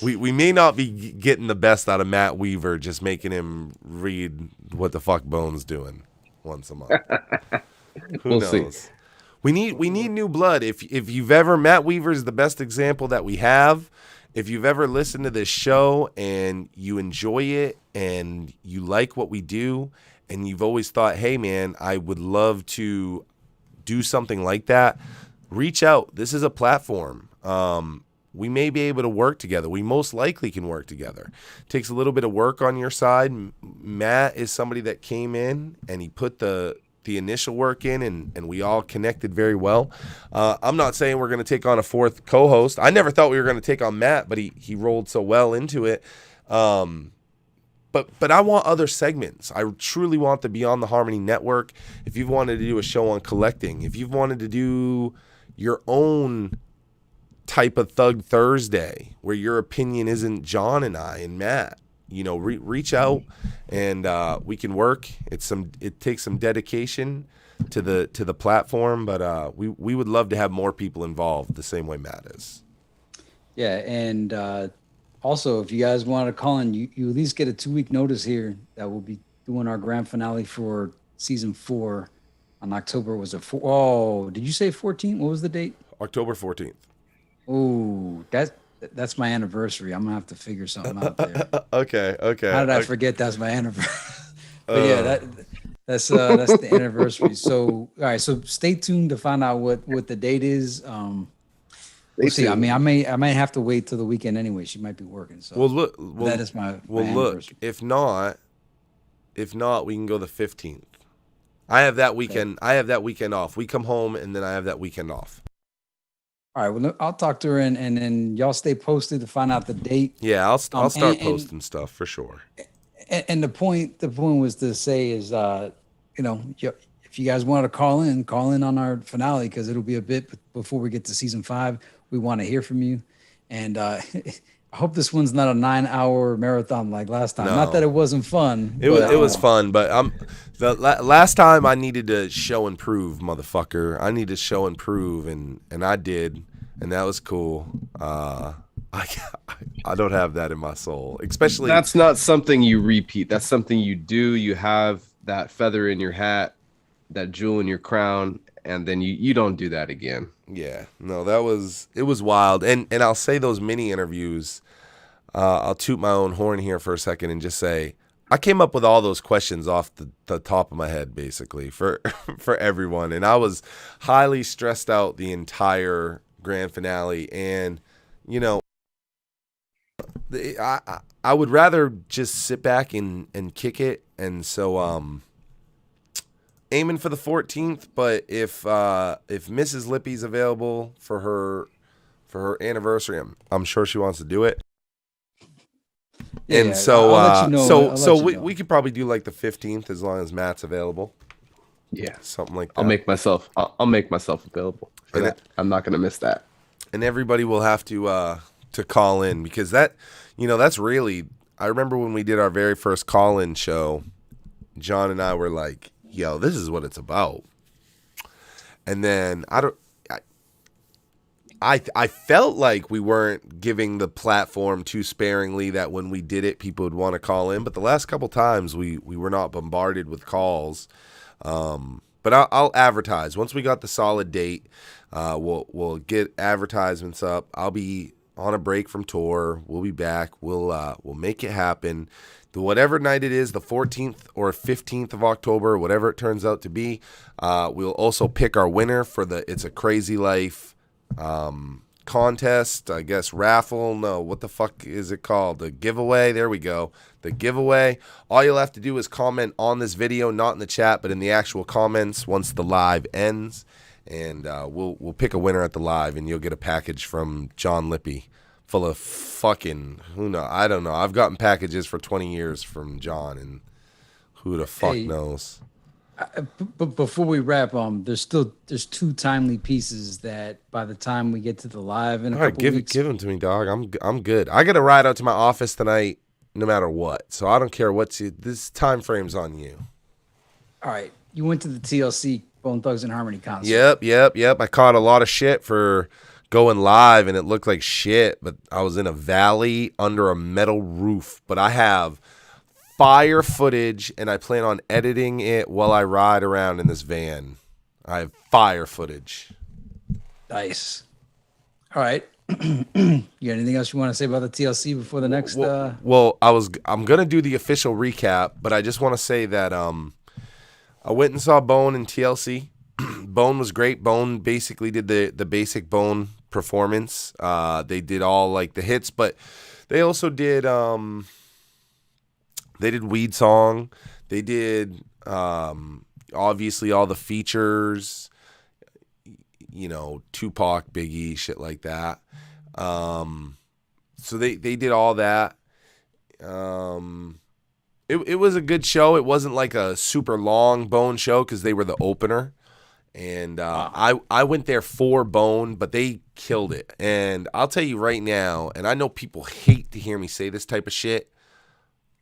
We may not be getting the best out of Matt Weaver, just making him read what the fuck Bone's doing once a month. Who knows? See. We need new blood. If you've ever, Matt Weaver is the best example that we have. If you've ever listened to this show and you enjoy it and you like what we do, and you've always thought, hey man, I would love to do something like that, reach out. This is a platform. We may be able to work together. We most likely can work together. It takes a little bit of work on your side. Matt is somebody that came in and he put the initial work in, and we all connected very well. I'm not saying we're going to take on a fourth co-host. I never thought we were going to take on Matt, but he rolled so well into it. But I want other segments. I truly want the Beyond the Harmony Network. If you've wanted to do a show on collecting, if you've wanted to do your own type of Thug Thursday where your opinion isn't John and I and Matt, you know, reach out and we can work. It takes some dedication to the platform, but we would love to have more people involved the same way Matt is. Yeah, and also, if you guys want to call in, you at least get a 2-week notice here that we'll be doing our grand finale for season 4 on October. Was it 4? Oh, did you say 14? What was the date? October 14th. Oh, that's my anniversary. I'm gonna have to figure something out there. Okay. How did I forget that's my anniversary? But yeah, that's the anniversary. So all right, so stay tuned to find out what the date is. We'll see. I mean, I may have to wait till the weekend anyway. She might be working. So that is my anniversary. If not, we can go the 15th. I have that weekend. Okay. I have that weekend off. We come home and then I have that weekend off. All right. Well, I'll talk to her and then y'all stay posted to find out the date. Yeah, I'll start posting stuff for sure. And the point was to say is, you know, if you guys want to call in on our finale, because it'll be a bit before we get to season 5. We want to hear from you, and I hope this one's not a 9-hour marathon like last time. No. Not that it wasn't fun. It was fun, but the last time I needed to show and prove, motherfucker. I need to show and prove, and I did, and that was cool. I don't have that in my soul, especially. That's not something you repeat. That's something you do. You have that feather in your hat, that jewel in your crown, and then you don't do that again. Yeah, no, it was wild. And I'll say those mini interviews, I'll toot my own horn here for a second and just say, I came up with all those questions off the top of my head, basically, for everyone. And I was highly stressed out the entire grand finale, and you know, I would rather just sit back and kick it, and so aiming for the 14th. But if Mrs. Lippy's available for her anniversary, I'm sure she wants to do it. Yeah, And so I'll let you know. we could probably do like the 15th as long as Matt's available. Yeah, Something like that. I'll make myself available for And that. I'm not gonna miss that. And everybody will have to call in, because that, that's really, I remember when we did our very first call-in show, John and I were like, yo, this is what it's about. And then I felt like we weren't giving the platform too sparingly, that when we did it, people would want to call in. But the last couple times we were not bombarded with calls. But I'll advertise. Once we got the solid date, we'll get advertisements up. I'll be on a break from tour. We'll be back. We'll make it happen. Whatever night it is, the 14th or 15th of October, whatever it turns out to be, we'll also pick our winner for the It's a Crazy Life contest, I guess, raffle. No, what the fuck is it called? The giveaway. There we go. The giveaway. All you'll have to do is comment on this video, not in the chat, but in the actual comments once the live ends, and we'll pick a winner at the live, and you'll get a package from John Lippy full of fucking, who knows? I don't know. I've gotten packages for 20 years from John, and who the fuck knows? But before we wrap, there's two timely pieces that by the time we get to the live in a couple weeks, give them to me, dog. I'm good. I got to ride out to my office tonight, no matter what. So I don't care this time frame's on you. All right, you went to the TLC Bone Thugs and Harmony concert. Yep. I caught a lot of shit for going live, and it looked like shit. But I was in a valley under a metal roof. But I have fire footage, and I plan on editing it while I ride around in this van. I have fire footage. Nice. All right. You got anything else you want to say about the TLC before the next? Well, I'm gonna do the official recap, but I just want to say that I went and saw Bone in TLC. Bone was great. Bone basically did the basic Bone performance. They did all like the hits, but they also did they did Weed Song. They did obviously all the features, Tupac, Biggie, shit like that. So they did all that. It was a good show. It wasn't like a super long Bone show because they were the opener. And I went there for Bone, but they killed it. And I'll tell you right now, and I know people hate to hear me say this type of shit,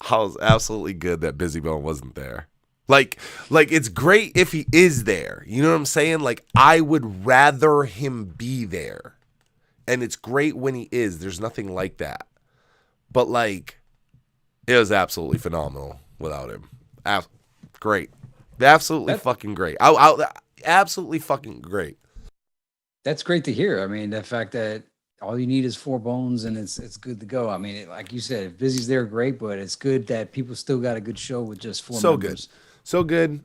I was absolutely good that Busy Bone wasn't there. Like it's great if he is there. You know what I'm saying? Like, I would rather him be there. And it's great when he is. There's nothing like that. But like, it was absolutely phenomenal without him. Great. Absolutely fucking great. Absolutely fucking great. That's great to hear. I mean, the fact that all you need is 4 bones and it's good to go. I mean, like you said, if Busy's there, great, but it's good that people still got a good show with just 4 members. So good.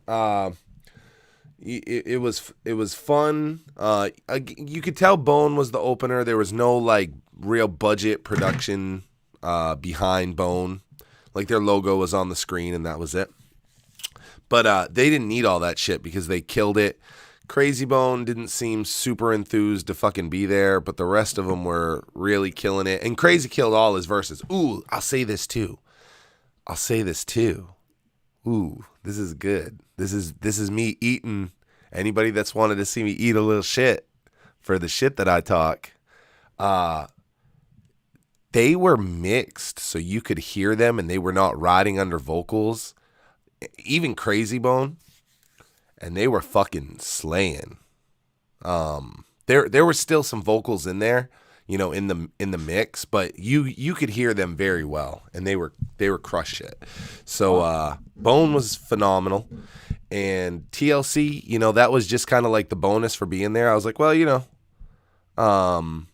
It was fun. You could tell Bone was the opener. There was no like real budget production behind Bone. Like, their logo was on the screen and that was it. But they didn't need all that shit because they killed it. Crazy Bone didn't seem super enthused to fucking be there, but the rest of them were really killing it. And Crazy killed all his verses. Ooh, I'll say this too. Ooh, this is good. This is me eating. Anybody that's wanted to see me eat a little shit for the shit that I talk, they were mixed so you could hear them and they were not riding under vocals. Even Crazy Bone. And they were fucking slaying. There were still some vocals in there, in the mix, but you could hear them very well, and they were crush it. So Bone was phenomenal, and TLC, that was just kind of like the bonus for being there. I was like, well, I'm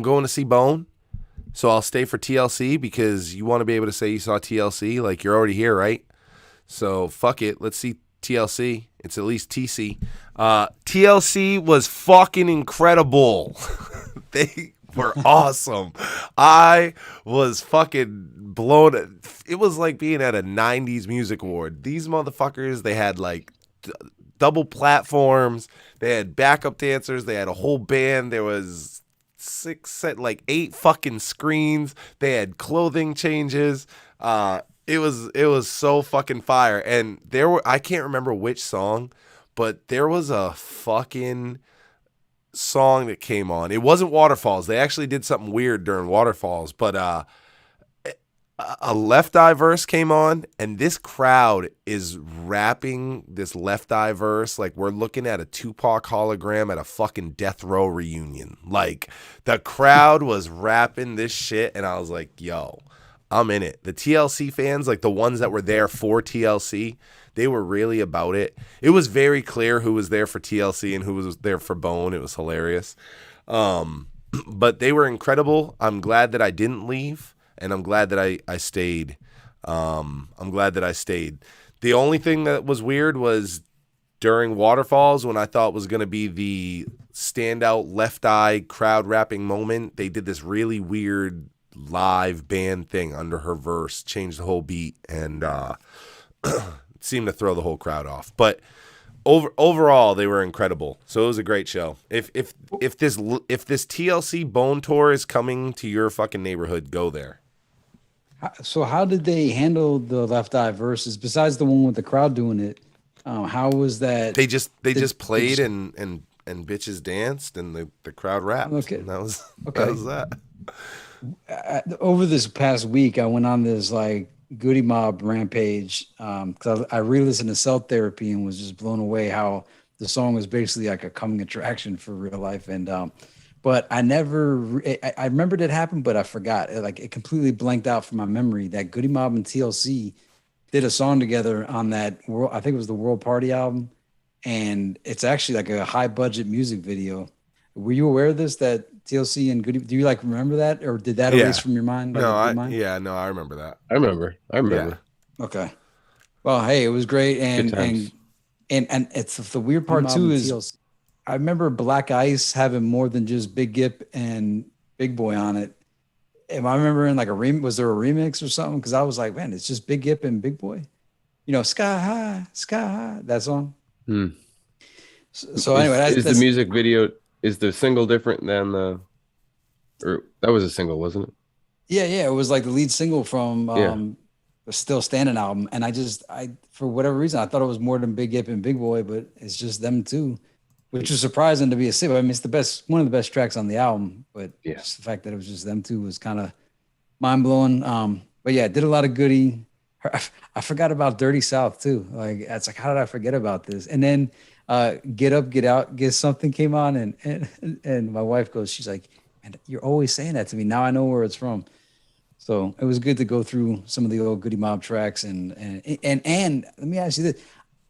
going to see Bone, so I'll stay for TLC because you want to be able to say you saw TLC, like you're already here, right? So fuck it, let's see TLC. It's at least TC. TLC was fucking incredible. They were awesome. I was fucking blown. It was like being at a 90s music award. These motherfuckers, they had like double platforms. They had backup dancers. They had a whole band. There was 8 fucking screens. They had clothing changes. It was so fucking fire. And I can't remember which song, but there was a fucking song that came on. It wasn't Waterfalls. They actually did something weird during Waterfalls, but a Left Eye verse came on, and this crowd is rapping this Left Eye verse like we're looking at a Tupac hologram at a fucking Death Row reunion. Like, the crowd was rapping this shit, and I was like, yo, I'm in it. The TLC fans, like the ones that were there for TLC, they were really about it. It was very clear who was there for TLC and who was there for Bone. It was hilarious. But they were incredible. I'm glad that I didn't leave, and I'm glad that I stayed. I'm glad that I stayed. The only thing that was weird was during Waterfalls, when I thought was going to be the standout Left Eye crowd rapping moment, they did this really weird live band thing under her verse, changed the whole beat, and seemed to throw the whole crowd off. But overall, they were incredible. So it was a great show. If this TLC Bone tour is coming to your fucking neighborhood, go there. So how did they handle the Left Eye verses besides the one with the crowd doing it? How was that? They just played and bitches danced and the crowd rapped. Okay, And that was okay. that. Over this past week, I went on this like Goody Mob rampage because I re-listened to Cell Therapy and was just blown away how the song was basically like a coming attraction for real life. And but I never I remembered it happened, but I forgot. It completely blanked out from my memory that Goody Mob and TLC did a song together on that world. I think it was the World Party album, and it's actually like a high budget music video. Were you aware of this? That TLC and Goody, do you like remember that, or did that erase from your mind? I remember that. I remember. Yeah. Okay. Well, hey, it was great, and it's the weird part too is TLC. I remember Black Ice having more than just Big Gip and Big Boy on it. Am I remembering like was there a remix or something? Because I was like, man, it's just Big Gip and Big Boy. You know, Sky High, that song. So anyway, is the music video? Is the single different than or that was a single, wasn't it? Yeah. It was like the lead single from the Still Standing album. And I for whatever reason, I thought it was more than Big Gip and Big Boy, but it's just them two, which was surprising to be a single. I mean, it's one of the best tracks on the album, but just the fact that it was just them two was kind of mind blowing. But yeah, did a lot of Goody. I forgot about Dirty South too. Like, it's like, how did I forget about this? And then Get Up, Get Out, Get Something came on, and my wife goes, she's like, man, you're always saying that to me. Now I know where it's from. So it was good to go through some of the old Goody Mob tracks, and let me ask you this: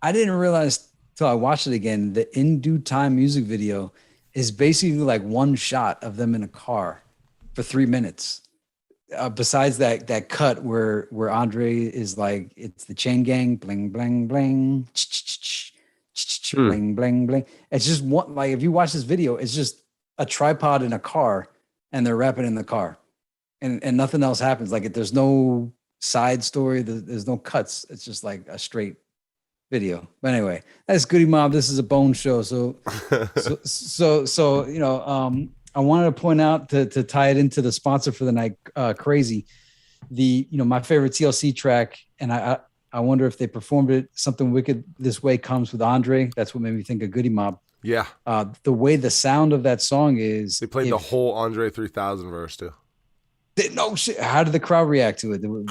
I didn't realize till I watched it again, the In Due Time music video is basically like one shot of them in a car for 3 minutes. Besides that cut where Andre is like, it's the chain gang, bling bling bling. Bling bling bling. It's just one, like, if you watch this video, it's just a tripod in a car and they're rapping in the car, and nothing else happens. Like, there's no side story, there's no cuts. It's just like a straight video. But anyway, that's Goody Mob. This is a Bone show, so you know, I wanted to point out to tie it into the sponsor for the night, Crazy, my favorite TLC track, and I wonder if they performed it. Something Wicked This Way Comes with Andre. That's what made me think of Goody Mob. Yeah. The way the sound of that song is. They played the whole Andre 3000 verse too. No shit. How did the crowd react to it? The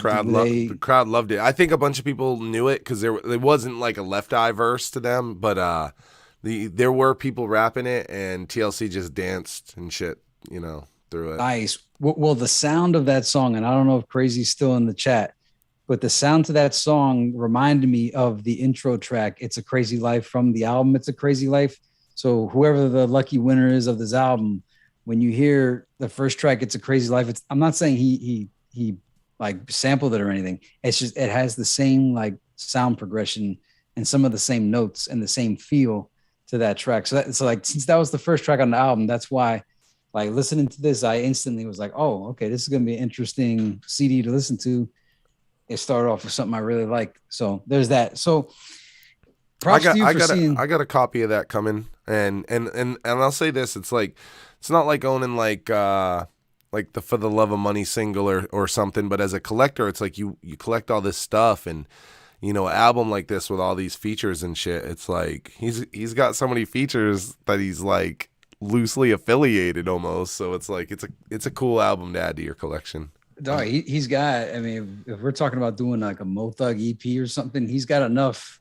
crowd loved it. I think a bunch of people knew it because there wasn't like a Left Eye verse to them, but there were people rapping it, and TLC just danced and shit, through it. Nice. Well, the sound of that song, and I don't know if Crazy's still in the chat, but the sound to that song reminded me of the intro track, It's a Crazy Life, from the album It's a Crazy Life. So whoever the lucky winner is of this album, when you hear the first track, It's a Crazy Life, I'm not saying he like sampled it or anything. It's just, it has the same like sound progression and some of the same notes and the same feel to that track. So like, since that was the first track on the album, that's why, like, listening to this, I instantly was like, oh, okay, this is going to be an interesting CD to listen to. It started off with something I really like. So there's that. So props to you for seeing. I got a copy of that coming, and I'll say this: it's like, it's not like owning like the For the Love of Money single or something, but as a collector, it's like you collect all this stuff, and you know, an album like this with all these features and shit. It's like he's got so many features that he's like loosely affiliated almost. So it's like it's a cool album to add to your collection. Dog, he's got, I mean, if we're talking about doing like a Mo Thug EP or something, he's got enough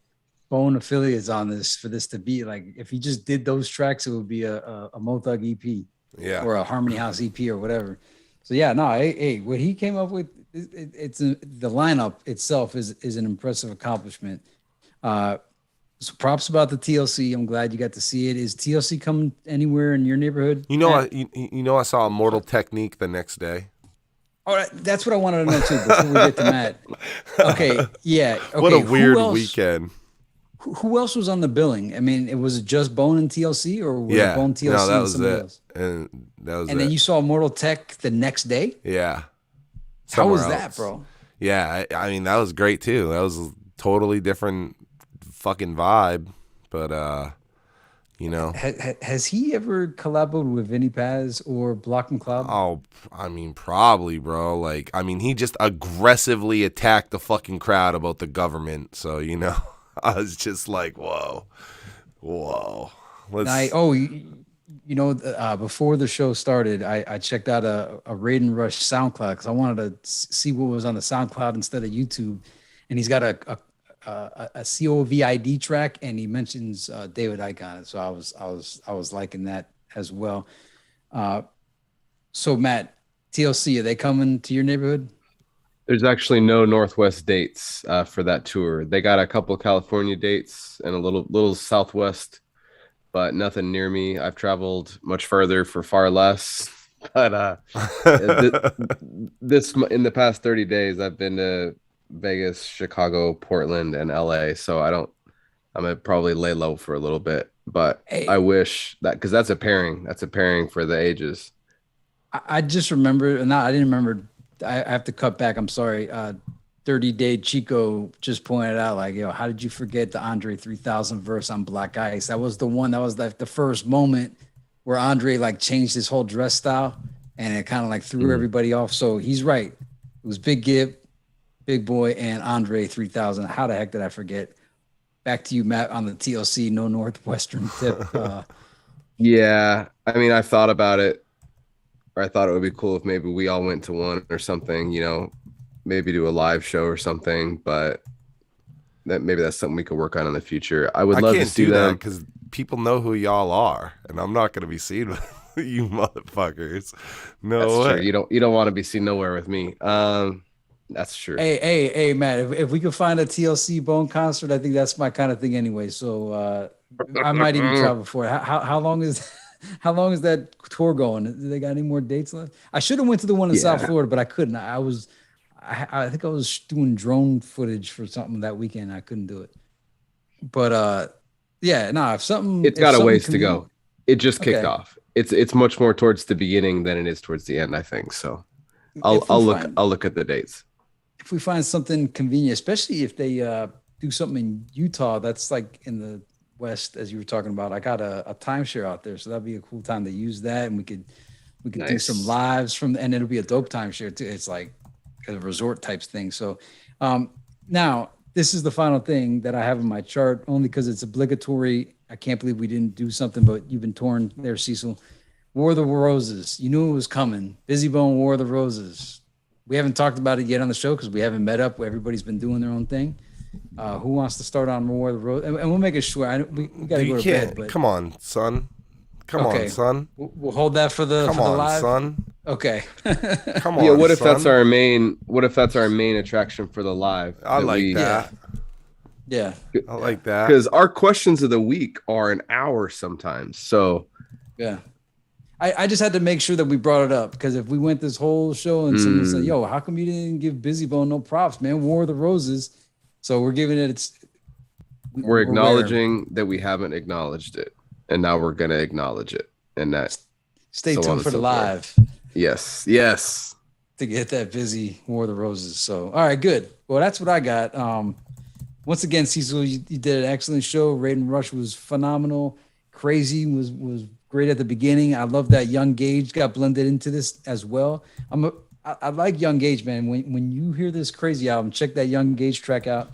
Bone affiliates on this for this to be like, if he just did those tracks, it would be a Mo Thug EP, yeah, or a Harmony House EP or whatever. So yeah, no, hey, what he came up with, it's the lineup itself is an impressive accomplishment. So props about the TLC. I'm glad you got to see it. Is TLC coming anywhere in your neighborhood? You know, I saw Immortal Technique the next day. Oh, that's what I wanted to know too. Before we get to Matt. Okay, yeah. Okay. What a weird weekend. Who else was on the billing? I mean, was it just Bone and TLC, or was it Bone TLC? No, that and was somebody it. else? And that was and then you saw Immortal Tech the next day. Yeah. How was Somewhere that, else. bro? Yeah, I mean, that was great too. That was a totally different fucking vibe. But you know, has he ever collaborated with Vinny Paz or Block and Cloud? oh, I mean, probably, bro. Like, I mean, he just aggressively attacked the fucking crowd about the government. So, you know, I was just like, whoa. Before the show started, I checked out a Raiden Rush SoundCloud because I wanted to see what was on the SoundCloud instead of YouTube. And he's got a COVID track, and he mentions David Icke on it. So I was liking that as well. So Matt, TLC, are they coming to your neighborhood? There's actually no Northwest dates for that tour. They got a couple California dates and a little Southwest, but nothing near me. I've traveled much further for far less. But this in the past 30 days, I've been to Vegas, Chicago, Portland, and LA. So I'm gonna probably lay low for a little bit. But hey, I wish that, because that's a pairing. That's a pairing for the ages. I just remember, I didn't remember. I have to cut back. I'm sorry. 30 Day Chico just pointed out, like, yo, how did you forget the Andre 3000 verse on Black Ice? That was the one. That was like the first moment where Andre like changed his whole dress style, and it kind of like threw everybody off. So he's right. It was Big Gib, Big Boy, and Andre 3000. How the heck did I forget? Back to you, Matt, on the TLC no Northwestern tip. Yeah, I mean, I thought about it, or I thought it would be cool if maybe we all went to one or something, you know, maybe do a live show or something, but that's something we could work on in the future. I would love to see that because people know who y'all are, and I'm not going to be seen with you motherfuckers. No that's way. True. You don't want to be seen nowhere with me. That's true. Hey, Matt, if we could find a TLC Bone concert, I think that's my kind of thing anyway. So I might even travel for it. How long is that tour going? Do they got any more dates left? I should have went to the one in South Florida, but I couldn't. I think I was doing drone footage for something that weekend. I couldn't do it. But if something, it's got a ways to go. It just kicked off. It's much more towards the beginning than it is towards the end, I think. So I'll look at the dates. If we find something convenient, especially if they do something in Utah, that's like in the West, as you were talking about. I got a timeshare out there, so that'd be a cool time to use that, and we could do some lives and it'll be a dope timeshare too. It's like a resort types thing. So now this is the final thing that I have in my chart, only because it's obligatory. I can't believe we didn't do something, but you've been torn there, Cecil. War of the Roses. You knew it was coming. Busy Bone War of the Roses. We haven't talked about it yet on the show because we haven't met up. Everybody's been doing their own thing. Who wants to start on War of the Roses? And we'll make it short. We got to go to bed. But... Come on, son. Come on, son. We'll hold that for the live. Son. Okay. Come on. Yeah. What if son? that's our main? What if that's our main attraction for the live? I like that. Yeah. I like that because our questions of the week are an hour sometimes. So. Yeah. I just had to make sure that we brought it up, because if we went this whole show and someone said, yo, how come you didn't give Busy Bone no props, man? War of the Roses. So we're giving it We're aware of it. acknowledging that we haven't acknowledged it, and now we're gonna acknowledge it, and that. Stay so on tuned and for the so forth. live Yes. to get that busy War of the Roses. So, all right, good. Well, that's what I got. Once again, Cecil, you did an excellent show. Raiden Rush was phenomenal. Crazy was great at the beginning. I love that Young Gage got blended into this as well. I like Young Gage, man. When you hear this Crazy album, check that Young Gage track out.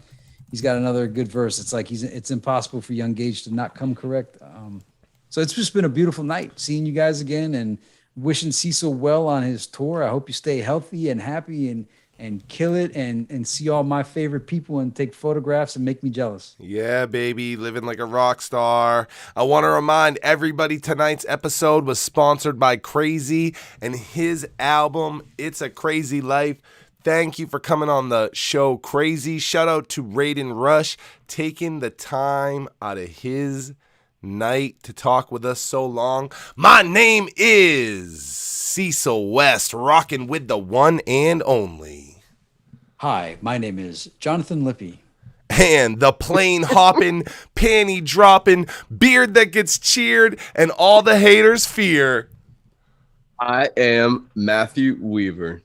He's got another good verse. It's like it's impossible for Young Gage to not come correct. So it's just been a beautiful night seeing you guys again and wishing Cecil well on his tour. I hope you stay healthy and happy and kill it and see all my favorite people and take photographs and make me jealous. Yeah, baby, living like a rock star. I want to remind everybody tonight's episode was sponsored by Crazy and his album, It's a Crazy Life. Thank you for coming on the show, Crazy. Shout out to Raiden Rush, taking the time out of his night to talk with us so long. My name is Cecil West, rocking with the one and only. Hi, my name is Jonathan Lippy. And the plane hopping, panty dropping, beard that gets cheered, and all the haters fear. I am Matthew Weaver.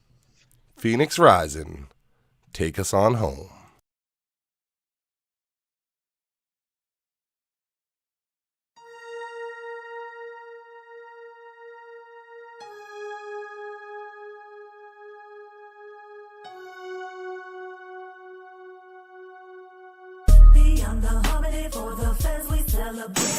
Feenics Ryzin, take us on home. Beyond the harmony for the fans we celebrate.